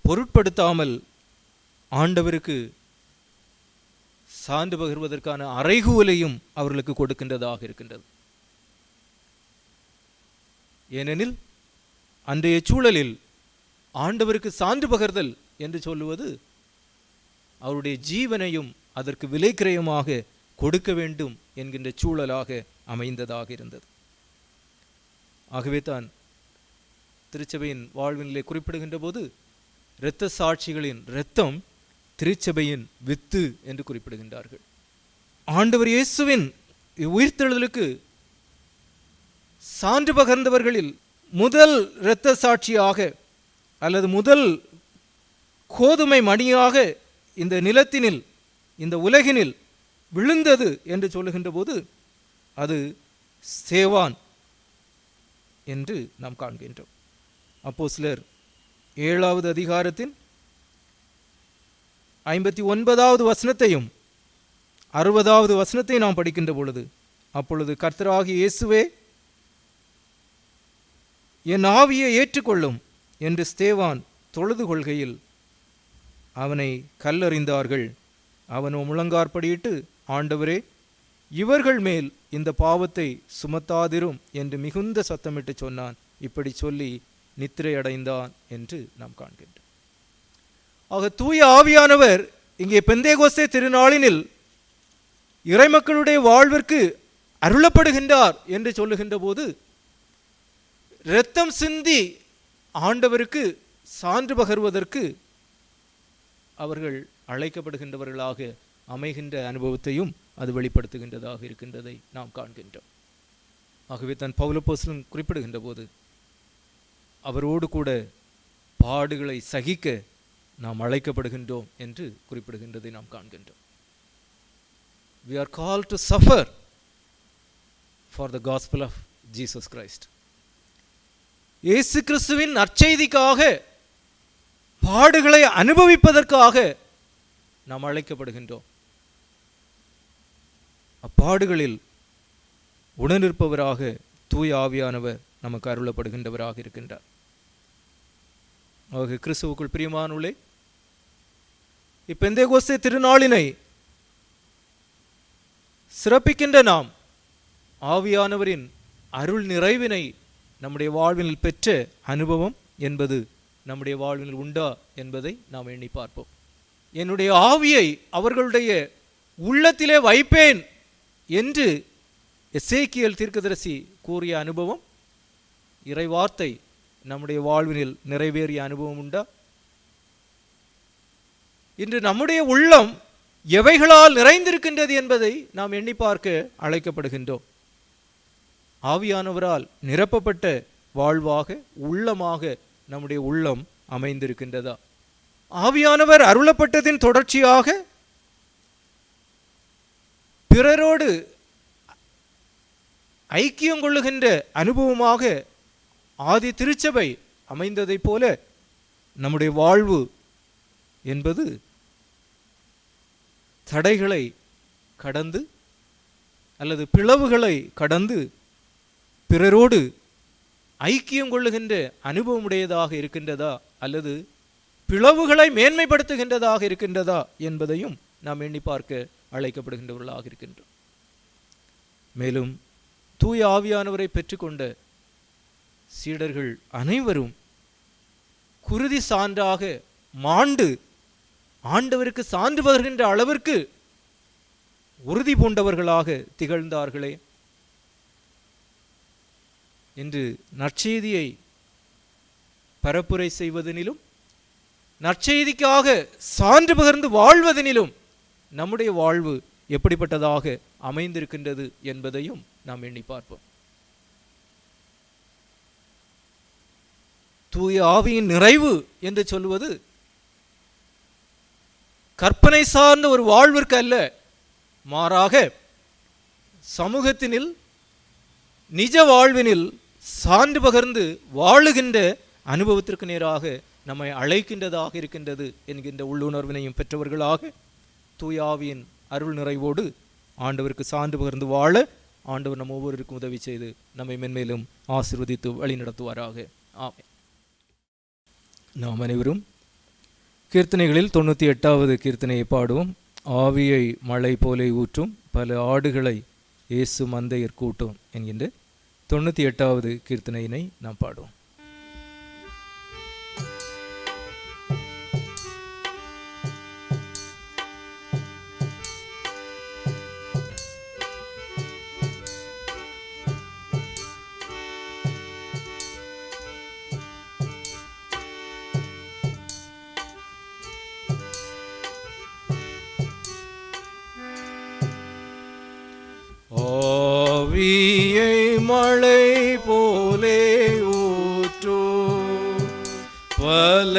[SPEAKER 2] பொருட்படுத்தாமல் ஆண்டவருக்கு சான்று பகர்வதற்கான அறைகூவலையும் அவர்களுக்கு கொடுக்கின்றதாக இருக்கின்றது. ஏனெனில் அன்றைய சூழலில் ஆண்டவருக்கு சான்று பகர்தல் என்று சொல்லுவது அவருடைய ஜீவனையும் அதற்கு விலைக்கிரயமாக கொடுக்க வேண்டும் என்கின்ற சூழலாக அமைந்ததாக இருந்தது. ஆகவே தான் திருச்சபையின் வாழ்வினிலே குறிப்பிடுகின்ற போது, இரத்த சாட்சிகளின் இரத்தம் திருச்சபையின் வித்து என்று குறிப்பிடுகின்றார்கள். ஆண்டவர் இயேசுவின் உயிர்த்தெழுதலுக்கு சான்று பகர்ந்தவர்களில் முதல் இரத்த சாட்சியாக அல்லது முதல் கோதுமை மணியாக இந்த நிலத்தினில், இந்த உலகினில் விழுந்தது என்று சொல்லுகின்ற போது அது ஸ்தேவான் என்று நாம் காண்கின்றோம். அப்போஸ்தலர் 7வது அதிகாரத்தின் 59வது வசனத்தையும் 60வது வசனத்தையும் நாம் படிக்கின்ற பொழுது, அப்பொழுது கர்த்தராகிய இயேசுவே என் ஆவியை ஏற்றுக்கொள்ளும் என்று ஸ்தேவான் தொழுது கொள்கையில் அவனை கல்லறிந்தார்கள். அவனோ முழங்கார்படியிட்டு, ஆண்டவரே இவர்கள் மேல் இந்த பாவத்தை சுமத்தாதிரும் என்று மிகுந்த சத்தமிட்டு சொன்னான். இப்படி சொல்லி நித்திரை அடைந்தான் என்று நாம் காண்கின்றோம். ஆக தூய ஆவியானவர் இங்கே பெந்தேகோஸ்தே திருநாளினில் இறைமக்களுடைய வாழ்விற்கு அருளப்படுகின்றார் என்று சொல்லுகின்ற போது இரத்தம் சிந்தி ஆண்டவருக்கு சான்று பகர்வதற்கு அவர்கள் அழைக்கப்படுகின்றவர்களாக அமைகின்ற அனுபவத்தையும் அது வெளிப்படுத்துகின்றதாக இருக்கின்றதை நாம் காண்கின்றோம். ஆகவே தான் பவுல் அப்போஸ்தலன் குறிப்பிடுகின்ற போது அவரோடு கூட பாடுகளை சகிக்க நாம் அழைக்கப்படுகின்றோம் என்று குறிப்பிடுகின்றதை நாம் காண்கின்றோம். We are called to suffer for the gospel of Jesus Christ. இயேசு கிறிஸ்துவின் நற்செய்திக்காக பாடுகளை அனுபவிப்பதற்காக நாம் அழைக்கப்படுகின்றோம். அப்பாடுகளில் உடனிருப்பவராக தூய ஆவியானவர் நமக்கு அருளப்படுகின்றவராக இருக்கின்றார். ஆக கிறிஸ்துவுக்குள் பிரியமானவர்களே, இப்பெந்தேகோஸ்தே திருநாளினை சிறப்பிக்கின்ற நாம் ஆவியானவரின் அருள் நிறைவினை நம்முடைய வாழ்வில் பெற்ற அனுபவம் என்பது நம்முடைய வாழ்வில் உண்டா என்பதை நாம் எண்ணி பார்ப்போம். என்னுடைய ஆவியை அவர்களுடைய உள்ளத்திலே வைப்பேன் என்று எசேக்கியேல் தீர்க்கதரிசி கூறிய அனுபவம், இறைவார்த்தை நம்முடைய வாழ்வினில் நிறைவேறிய அனுபவம் உண்டா? இன்று நம்முடைய உள்ளம் எவைகளால் நிறைந்திருக்கின்றது என்பதை நாம் எண்ணி பார்க்க அழைக்கப்படுகின்றோம். ஆவியானவரால் நிரப்பப்பட்ட வாழ்வாக உள்ளமாக நம்முடைய உள்ளம் அமைந்திருக்கின்றதா? ஆவியானவர் அருளப்பட்டதின் தொடர்ச்சியாக பிறரோடு ஐக்கியம் கொள்ளுகின்ற அனுபவமாக ஆதி திருச்சபை அமைந்ததைப் போல நம்முடைய வாழ்வு என்பது தடைகளை கடந்து அல்லது பிளவுகளை கடந்து பிறரோடு ஐக்கியம் கொள்ளுகின்ற அனுபவம் உடையதாக இருக்கின்றதா அல்லது பிளவுகளை மேன்மைப்படுத்துகின்றதாக இருக்கின்றதா என்பதையும் நாம் எண்ணி பார்க்க அழைக்கப்படுகின்றவர்களாக இருக்கின்றோம். மேலும் தூய ஆவியானவரை பெற்றுக்கொண்ட சீடர்கள் அனைவரும் குருதி சான்றாக மாண்டு ஆண்டவருக்கு சான்று பகர்கின்ற அளவிற்கு உறுதி பூண்டவர்களாக திகழ்ந்தார்களே. இன்று நற்செய்தியை பரப்புரை செய்வதனிலும் நற்செய்திக்காக சான்று பகர்ந்து வாழ்வதனிலும் நம்முடைய வாழ்வு எப்படிப்பட்டதாக அமைந்திருக்கின்றது என்பதையும் நாம் எண்ணி பார்ப்போம். தூய ஆவியின் நிறைவு என்று சொல்வது கற்பனை சார்ந்த ஒரு வாழ்விற்கு அல்ல, மாறாக சமூகத்தினில் நிஜ வாழ்வினில் சான்று பகர்ந்து வாழுகின்ற அனுபவத்திற்கு நேராக நம்மை அழைக்கின்றதாக இருக்கின்றது என்கின்ற உள்ளுணர்வினையும் பெற்றவர்களாக தூய ஆவியின் அருள் நிறைவோடு ஆண்டவருக்கு சான்று பகர்ந்து வாழ ஆண்டவர் நம் ஒவ்வொருவருக்கும் உதவி செய்து நம்மை மென்மேலும் ஆசீர்வதித்து வழி நடத்துவாராக. ஆமென். நாம் அனைவரும் கீர்த்தனைகளில் 98வது கீர்த்தனையை பாடுவோம். ஆவியை மழை போலே ஊற்றும் பல ஆடுகளை இயேசு மந்தையர் கூட்டும் என்கின்ற 98வது கீர்த்தனையினை நாம் பாடுவோம். ஆவியை மழை போலே ஊற்றும் பல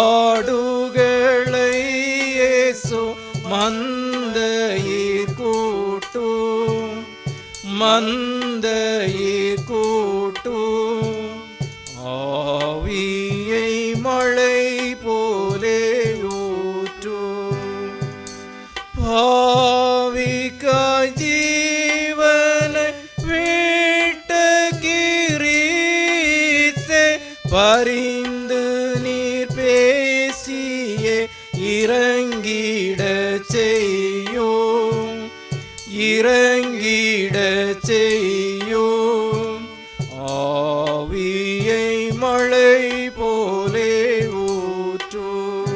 [SPEAKER 2] ஆடுகளை இயேசு மந்தையர் கூட்டும் மந்தையர் கூட்டும். ஆவியை மழை போலே ஊற்றும் பாவிக்காய் ஜீவனை விட்ட கிரீஸ்தே பரிந்து நீர் பேசியே இறங்கிட செய்யும் இறங்கிட செய்யும். ஆவியை மழை போலே ஊற்றும்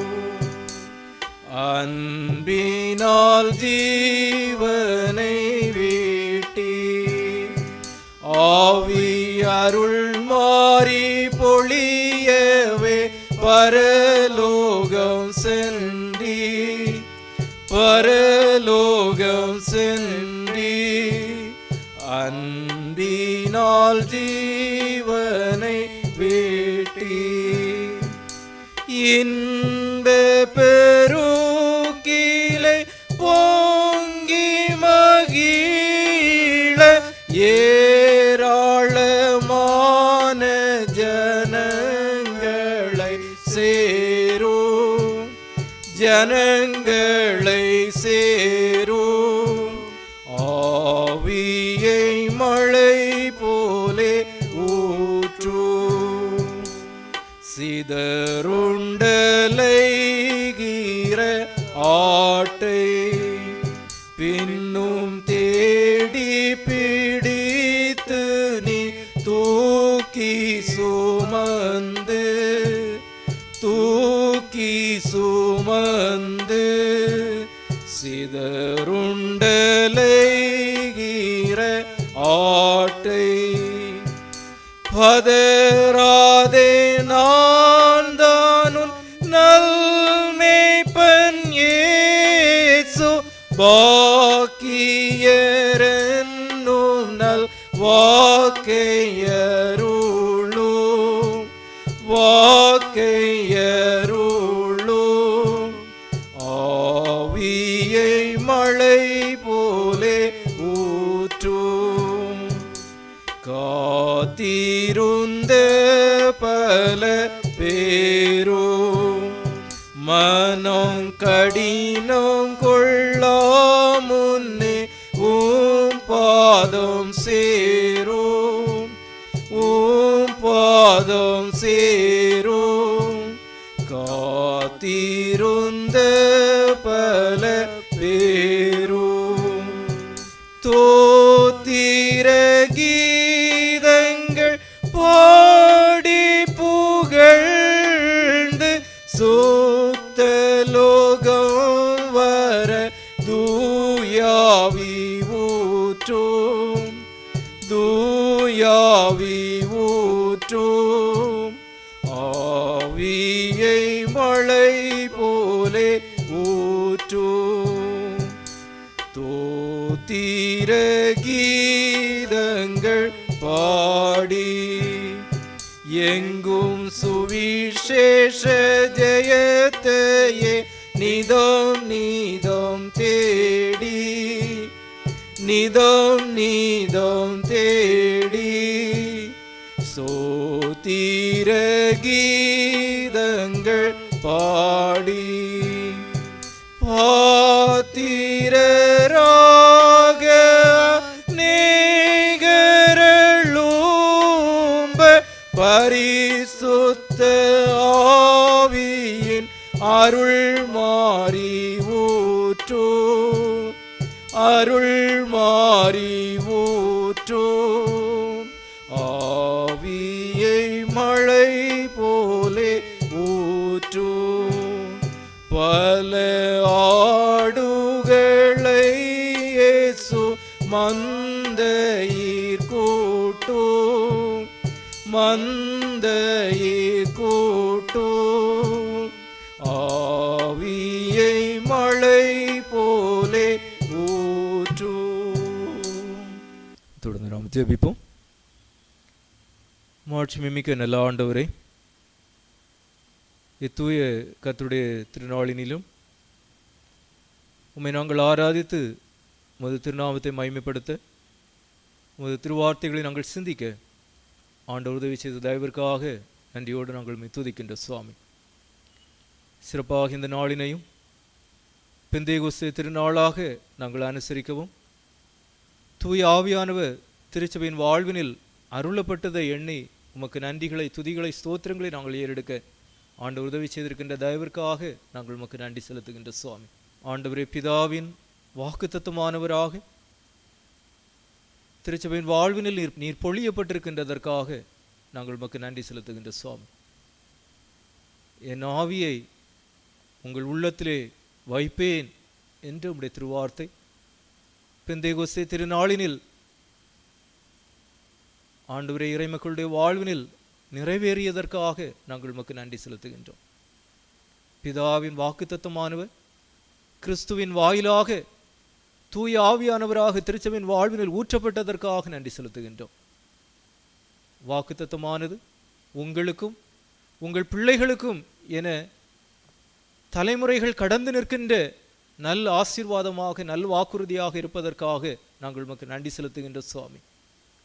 [SPEAKER 2] அன்பினால் ஜீவனை அருள் மாறி பொழியவே பரலோகம் சென்றி பரலோகம் சென்றி அன்பினால் ஜீவனை வேட்டி இன்ப பெருக்கிலே பொங்கி மகிழ ஏராளமான ஜனங்களை சேரும் ஜனங்களை சேரும் ஆவியை மழை போலே ஊற்றும் சிதறுண்டலைகிற ஆட்டை பின்னும் தேடி பிடித்து நீ தூக்கி சுமந்து தூக்கி சுமந்து சிதறுண்டலைகிற ஆட்டை பதராதே நான் தானும் நல்மேய்ப்பன் இயேசு பாக்கியரென்னும் நல் வாக்கையருளும் வாக்கையருளும் ஆவியை மழை போலே ஊற்றும் காத்திருந்த பல பேரும் மனம் கடினம் கொள்ளா முன்னே பாதம் சேரும் பாதம் சேரும் காத்திருந்த பல பேரும் தோத்திர கீதங்கள் பாடி புகழ்ந்து சுத்தலோகம் வர தூயாவி ஊற்றும் தூயாவி ஊற்றும் ஆவியை மழை போலே ஊற்றும் தோத்திர கீதங்கள் பாடி எங்கும் சுவிசேஷ ஜெயத்தையே நிதம் நிதம் தேடி நிதம் நிதம் தேடி சோத்திர கீதங்கள் பாடி பாத்திரராக நேகரழும்ப பரிசுத்த ஆவியின் அருள் மாறி ஊற்றும் அருள் மாறி ஊற்றும் ஆவியை மழை போலே ஊற்றும் பல ஆடுகளை இயேசு மந்தையிற் கூட்டும் மந்தையிற் கூட்டும் ஆவியை மழை போலே
[SPEAKER 1] தொடர்ந்து நாம் ஜெபிப்போம். மாட்சிமிக்க நல்ல ஆண்டவரே, இத்தூய கர்த்தருடைய திருநாளினிலும் உம்மை நாங்கள் ஆராதித்து உமது திருநாமத்தை மகிமைப்படுத்த உமது திருவார்த்தைகளை நாங்கள் சிந்திக்க ஆண்டவர் உதவி செய்த தயவிற்காக நன்றியோடு நாங்கள் துதிக்கின்ற சுவாமி. சிறப்பாக இந்த நாளினையும் பெந்தேகோஸ்தே திருநாளாக நாங்கள் அனுசரிக்கவும் தூய ஆவியானவர் திருச்சபையின் வாழ்வினில் அருளப்பட்டதை எண்ணி உமக்கு நன்றிகளை துதிகளை ஸ்தோத்திரங்களை நாங்கள் ஏறெடுக்க ஆண்டவர் உதவி செய்திருக்கின்ற தயவிற்காக நாங்கள் உமக்கு நன்றி செலுத்துகின்ற சுவாமி. ஆண்டவரே, பிதாவின் வாக்குத்தத்தமானவராக திருச்சபையின் வாழ்வினில் நீர் பொழியப்பட்டிருக்கின்றதற்காக நாங்கள் உமக்கு நன்றி செலுத்துகின்ற சுவாமி. என் ஆவியை உங்கள் உள்ளத்திலே வைப்பேன் என்று உம்முடைய திருவார்த்தை பெந்தேகோஸ்தே திருநாளினில்
[SPEAKER 2] ஆண்டவரே, இறைமக்களுடைய வாழ்வினில் நிறைவேறியதற்காக நாங்கள் உமக்கு நன்றி செலுத்துகின்றோம். பிதாவின் வாக்குத்தத்தமானவர் கிறிஸ்துவின் வாயிலாக தூய ஆவியானவராக திருச்சபையின் வாழ்வினில் ஊற்றப்பட்டதற்காக நன்றி செலுத்துகின்றோம். வாக்குத்தத்தமானது உங்களுக்கும் உங்கள் பிள்ளைகளுக்கும் என தலைமுறைகள் கடந்து நிற்கின்ற நல்ல ஆசீர்வாதமாக நல் வாக்குறுதியாக இருப்பதற்காக நாங்கள் உமக்கு நன்றி செலுத்துகின்ற சுவாமி.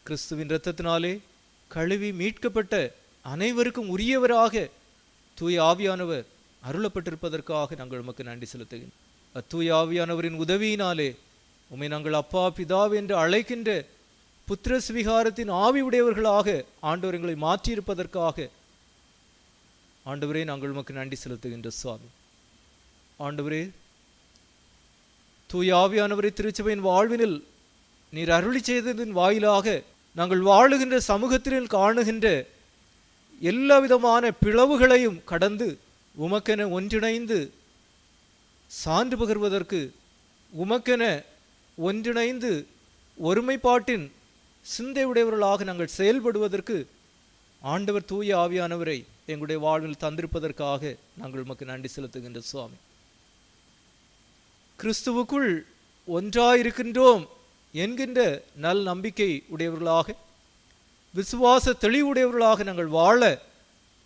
[SPEAKER 2] கிறிஸ்துவின் இரத்தத்தினாலே கழுவி மீட்கப்பட்ட அனைவருக்கும் உரியவராக தூய ஆவியானவர் அருளப்பட்டிருப்பதற்காக நாங்கள் உமக்கு நன்றி செலுத்துகின்றோம். அத்தூய ஆவியானவரின் உதவியினாலே உம்மை நாங்கள் அப்பா பிதாவே என்று அழைக்கின்ற புத்திர சுவிகாரத்தின் ஆவி உடையவர்களாக ஆண்டவர் எங்களை மாற்றியிருப்பதற்காக ஆண்டவரே நாங்கள் உமக்கு நன்றி செலுத்துகின்ற சுவாமி. ஆண்டவரே, தூய ஆவியானவரை திருச்சபையின் வாழ்வினில் நீர் அருளி செய்ததின் வாயிலாக நாங்கள் வாழுகின்ற சமூகத்தில் காணுகின்ற எல்லா விதமான பிளவுகளையும் கடந்து உமக்கென ஒன்றிணைந்து சான்று பகர்வதற்கு, உமக்கென ஒன்றிணைந்து ஒருமைப்பாட்டின் சிந்தை உடையவர்களாக நாங்கள் செயல்படுவதற்கு ஆண்டவர் தூய ஆவியானவரை எங்களுடைய வாழ்வில் தந்திருப்பதற்காக நாங்கள் உமக்கு நன்றி செலுத்துகின்ற சுவாமி. கிறிஸ்துவுக்குள் ஒன்றாயிருக்கின்றோம் என்கின்ற நல் நம்பிக்கை உடையவர்களாக, விசுவாச தெளிவுடையவர்களாக நாங்கள் வாழ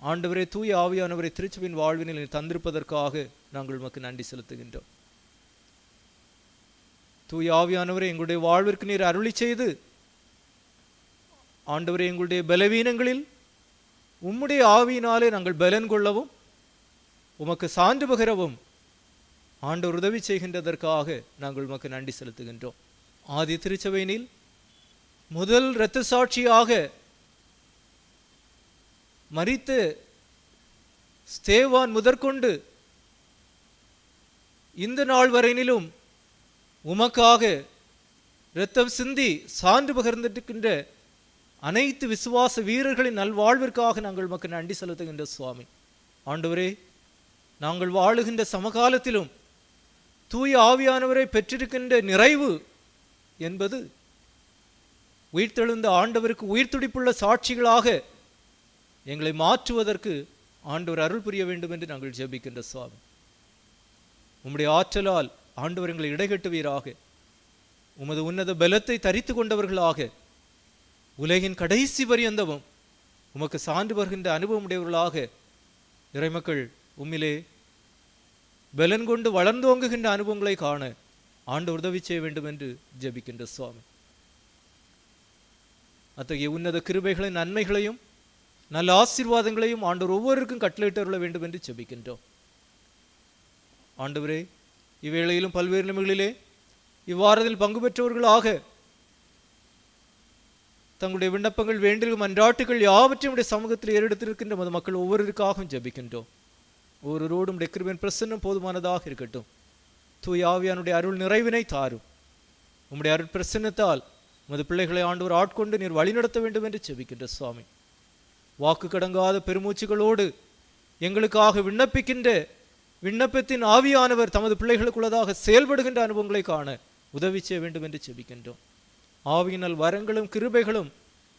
[SPEAKER 2] ஆண்டவரே தூய ஆவியானவரை திருச்சபையின் வாழ்வினில் தந்திருப்பதற்காக நாங்கள் உமக்கு நன்றி செலுத்துகின்றோம். தூய ஆவியானவரை எங்களுடைய வாழ்விற்கு நீர் அருளி செய்து ஆண்டவரே எங்களுடைய பலவீனங்களில் உம்முடைய ஆவியினாலே நாங்கள் பலன் கொள்ளவும் உமக்கு சான்று பகரவும் ஆண்டவர் உதவி செய்கின்றதற்காக நாங்கள் உமக்கு நன்றி செலுத்துகின்றோம். ஆதி திருச்சபையினில் முதல் இரத்த சாட்சியாக மரித்த ஸ்தேவான் முதற்கொண்டு இந்த நாள் வரையிலும் உமக்காக இரத்தம் சிந்தி சான்று பகர்ந்திருக்கின்ற அனைத்து விசுவாச வீரர்களின் நல்வாழ்விற்காக நாங்கள் உமக்கு நன்றி செலுத்துகின்ற சுவாமி. ஆண்டவரே, நாங்கள் வாழுகின்ற சமகாலத்திலும் தூய ஆவியானவரை பெற்றிருக்கின்ற நிறைவு என்பது உயிர்த்தெழுந்த ஆண்டவருக்கு உயிர்த்துடிப்புள்ள சாட்சிகளாக எங்களை மாற்றுவதற்கு ஆண்டவர் அருள் புரிய வேண்டும் என்று நாங்கள் ஜெபிக்கின்ற சுவாமி. உம்முடைய ஆற்றலால் ஆண்டவர் எங்களை இடைகட்டுவீராக. உமது உன்னத பலத்தை தரித்து கொண்டவர்களாக உலகின் கடைசி பரியந்தமும் உமக்கு சான்று வருகின்ற அனுபவம் உடையவர்களாக இறைமக்கள் உம்மிலே பலன் கொண்டு வளர்ந்தோங்குகின்ற அனுபவங்களை காண ஆண்டவர் உதவி செய்ய வேண்டும் என்று ஜெபிக்கின்ற சுவாமி. அத்தகைய உன்னத கிருபைகளின் நன்மைகளையும் நல்ல ஆசீர்வாதங்களையும் ஆண்டவர் ஒவ்வொருவருக்கும் கட்டளையிட்டு அருள வேண்டும் என்று ஜெபிக்கின்றோம். ஆண்டவரே, இவ்வேளையிலும் பல்வேறு நிலைகளிலே இவ்வாரத்தில் பங்கு பெற்றவர்களாக தங்களுடைய விண்ணப்பங்கள், வேண்டுதல், மன்றாட்டுகள் யாவற்றையும் உடைய சமூகத்தில் ஏறெடுத்திருக்கின்ற மது மக்கள் ஒவ்வொருவருக்காகவும் ஜெபிக்கின்றோம். ஒவ்வொருவரோடும் உடைய கிருபையின் பிரசன்னம் போதுமானதாக இருக்கட்டும். தூய ஆவியானுடைய அருள் நிறைவினை தாரும். உம்முடைய அருள் பிரசன்னத்தால் உமது பிள்ளைகளை ஆண்டவர் ஆட்கொண்டு நீர் வழிநடத்த வேண்டும் என்று ஜெபிக்கின்ற சுவாமி. வாக்கு கடங்காத பெருமூச்சுகளோடு எங்களுக்காக விண்ணப்பிக்கின்ற விண்ணப்பத்தின் ஆவியானவர் தமது பிள்ளைகளுக்குள்ளதாக செயல்படுகின்ற அனுபவங்களை காண உதவி செய்ய வேண்டும் என்று ஜெபிக்கின்றோம். ஆவியினால் வரங்களும் கிருபைகளும்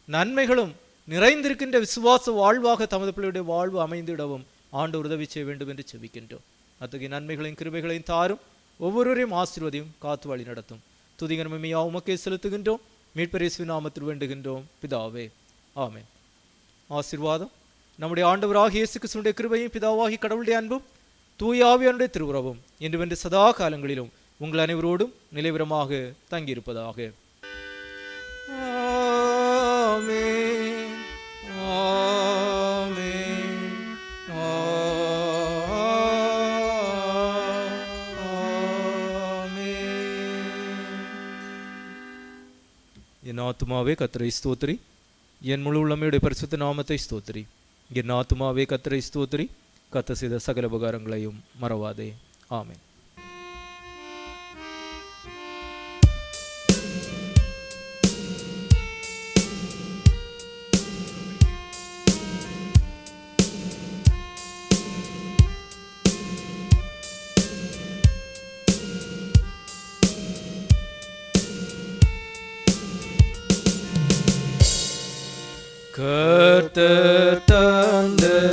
[SPEAKER 2] நன்மைகளும் நிறைந்திருக்கின்ற விசுவாச வாழ்வாக தமது பிள்ளையுடைய வாழ்வு அமைந்திடவும் ஆண்டவர் உதவி செய்ய வேண்டும் என்று ஜெபிக்கின்றோம். அத்தகைய நன்மைகளையும் கிருபைகளையும் தாரும். ஒவ்வொருவரையும் ஆசீர்வதியும் காத்து வழி நடத்தும். துதிகரமையா உமக்கே செலுத்துகின்றோம். மீட்பர் இயேசுவின் நாமத்தில் வேண்டுகின்றோம் பிதாவே, ஆமென். ஆசீர்வாதம் நம்முடைய ஆண்டவராகிய இயேசு கிறிஸ்துவின் கிருபையும் பிதாவாகி கடவுளுடைய அன்பும் தூய ஆவியானுடைய திருவுறவும் என்றுவென்று சதா காலங்களிலும் உங்கள் அனைவரோடும் நிலைவரமாக தங்கியிருப்பதாக. ஆமென், ஆமென், ஆமென். என் ஆத்துமாவே கர்த்தரை ஸ்தோத்திரி, என் முழு உள்ளமையுடைய பரிசுத்த நாமத்தை ஸ்தோத்திரி. என் ஆத்துமாவே கர்த்தரை ஸ்தோத்திரி, கர்த்தர் செய்த சகல உபகாரங்களையும் மறவாதே. ஆமென்.
[SPEAKER 1] கர்த்தர் தந்த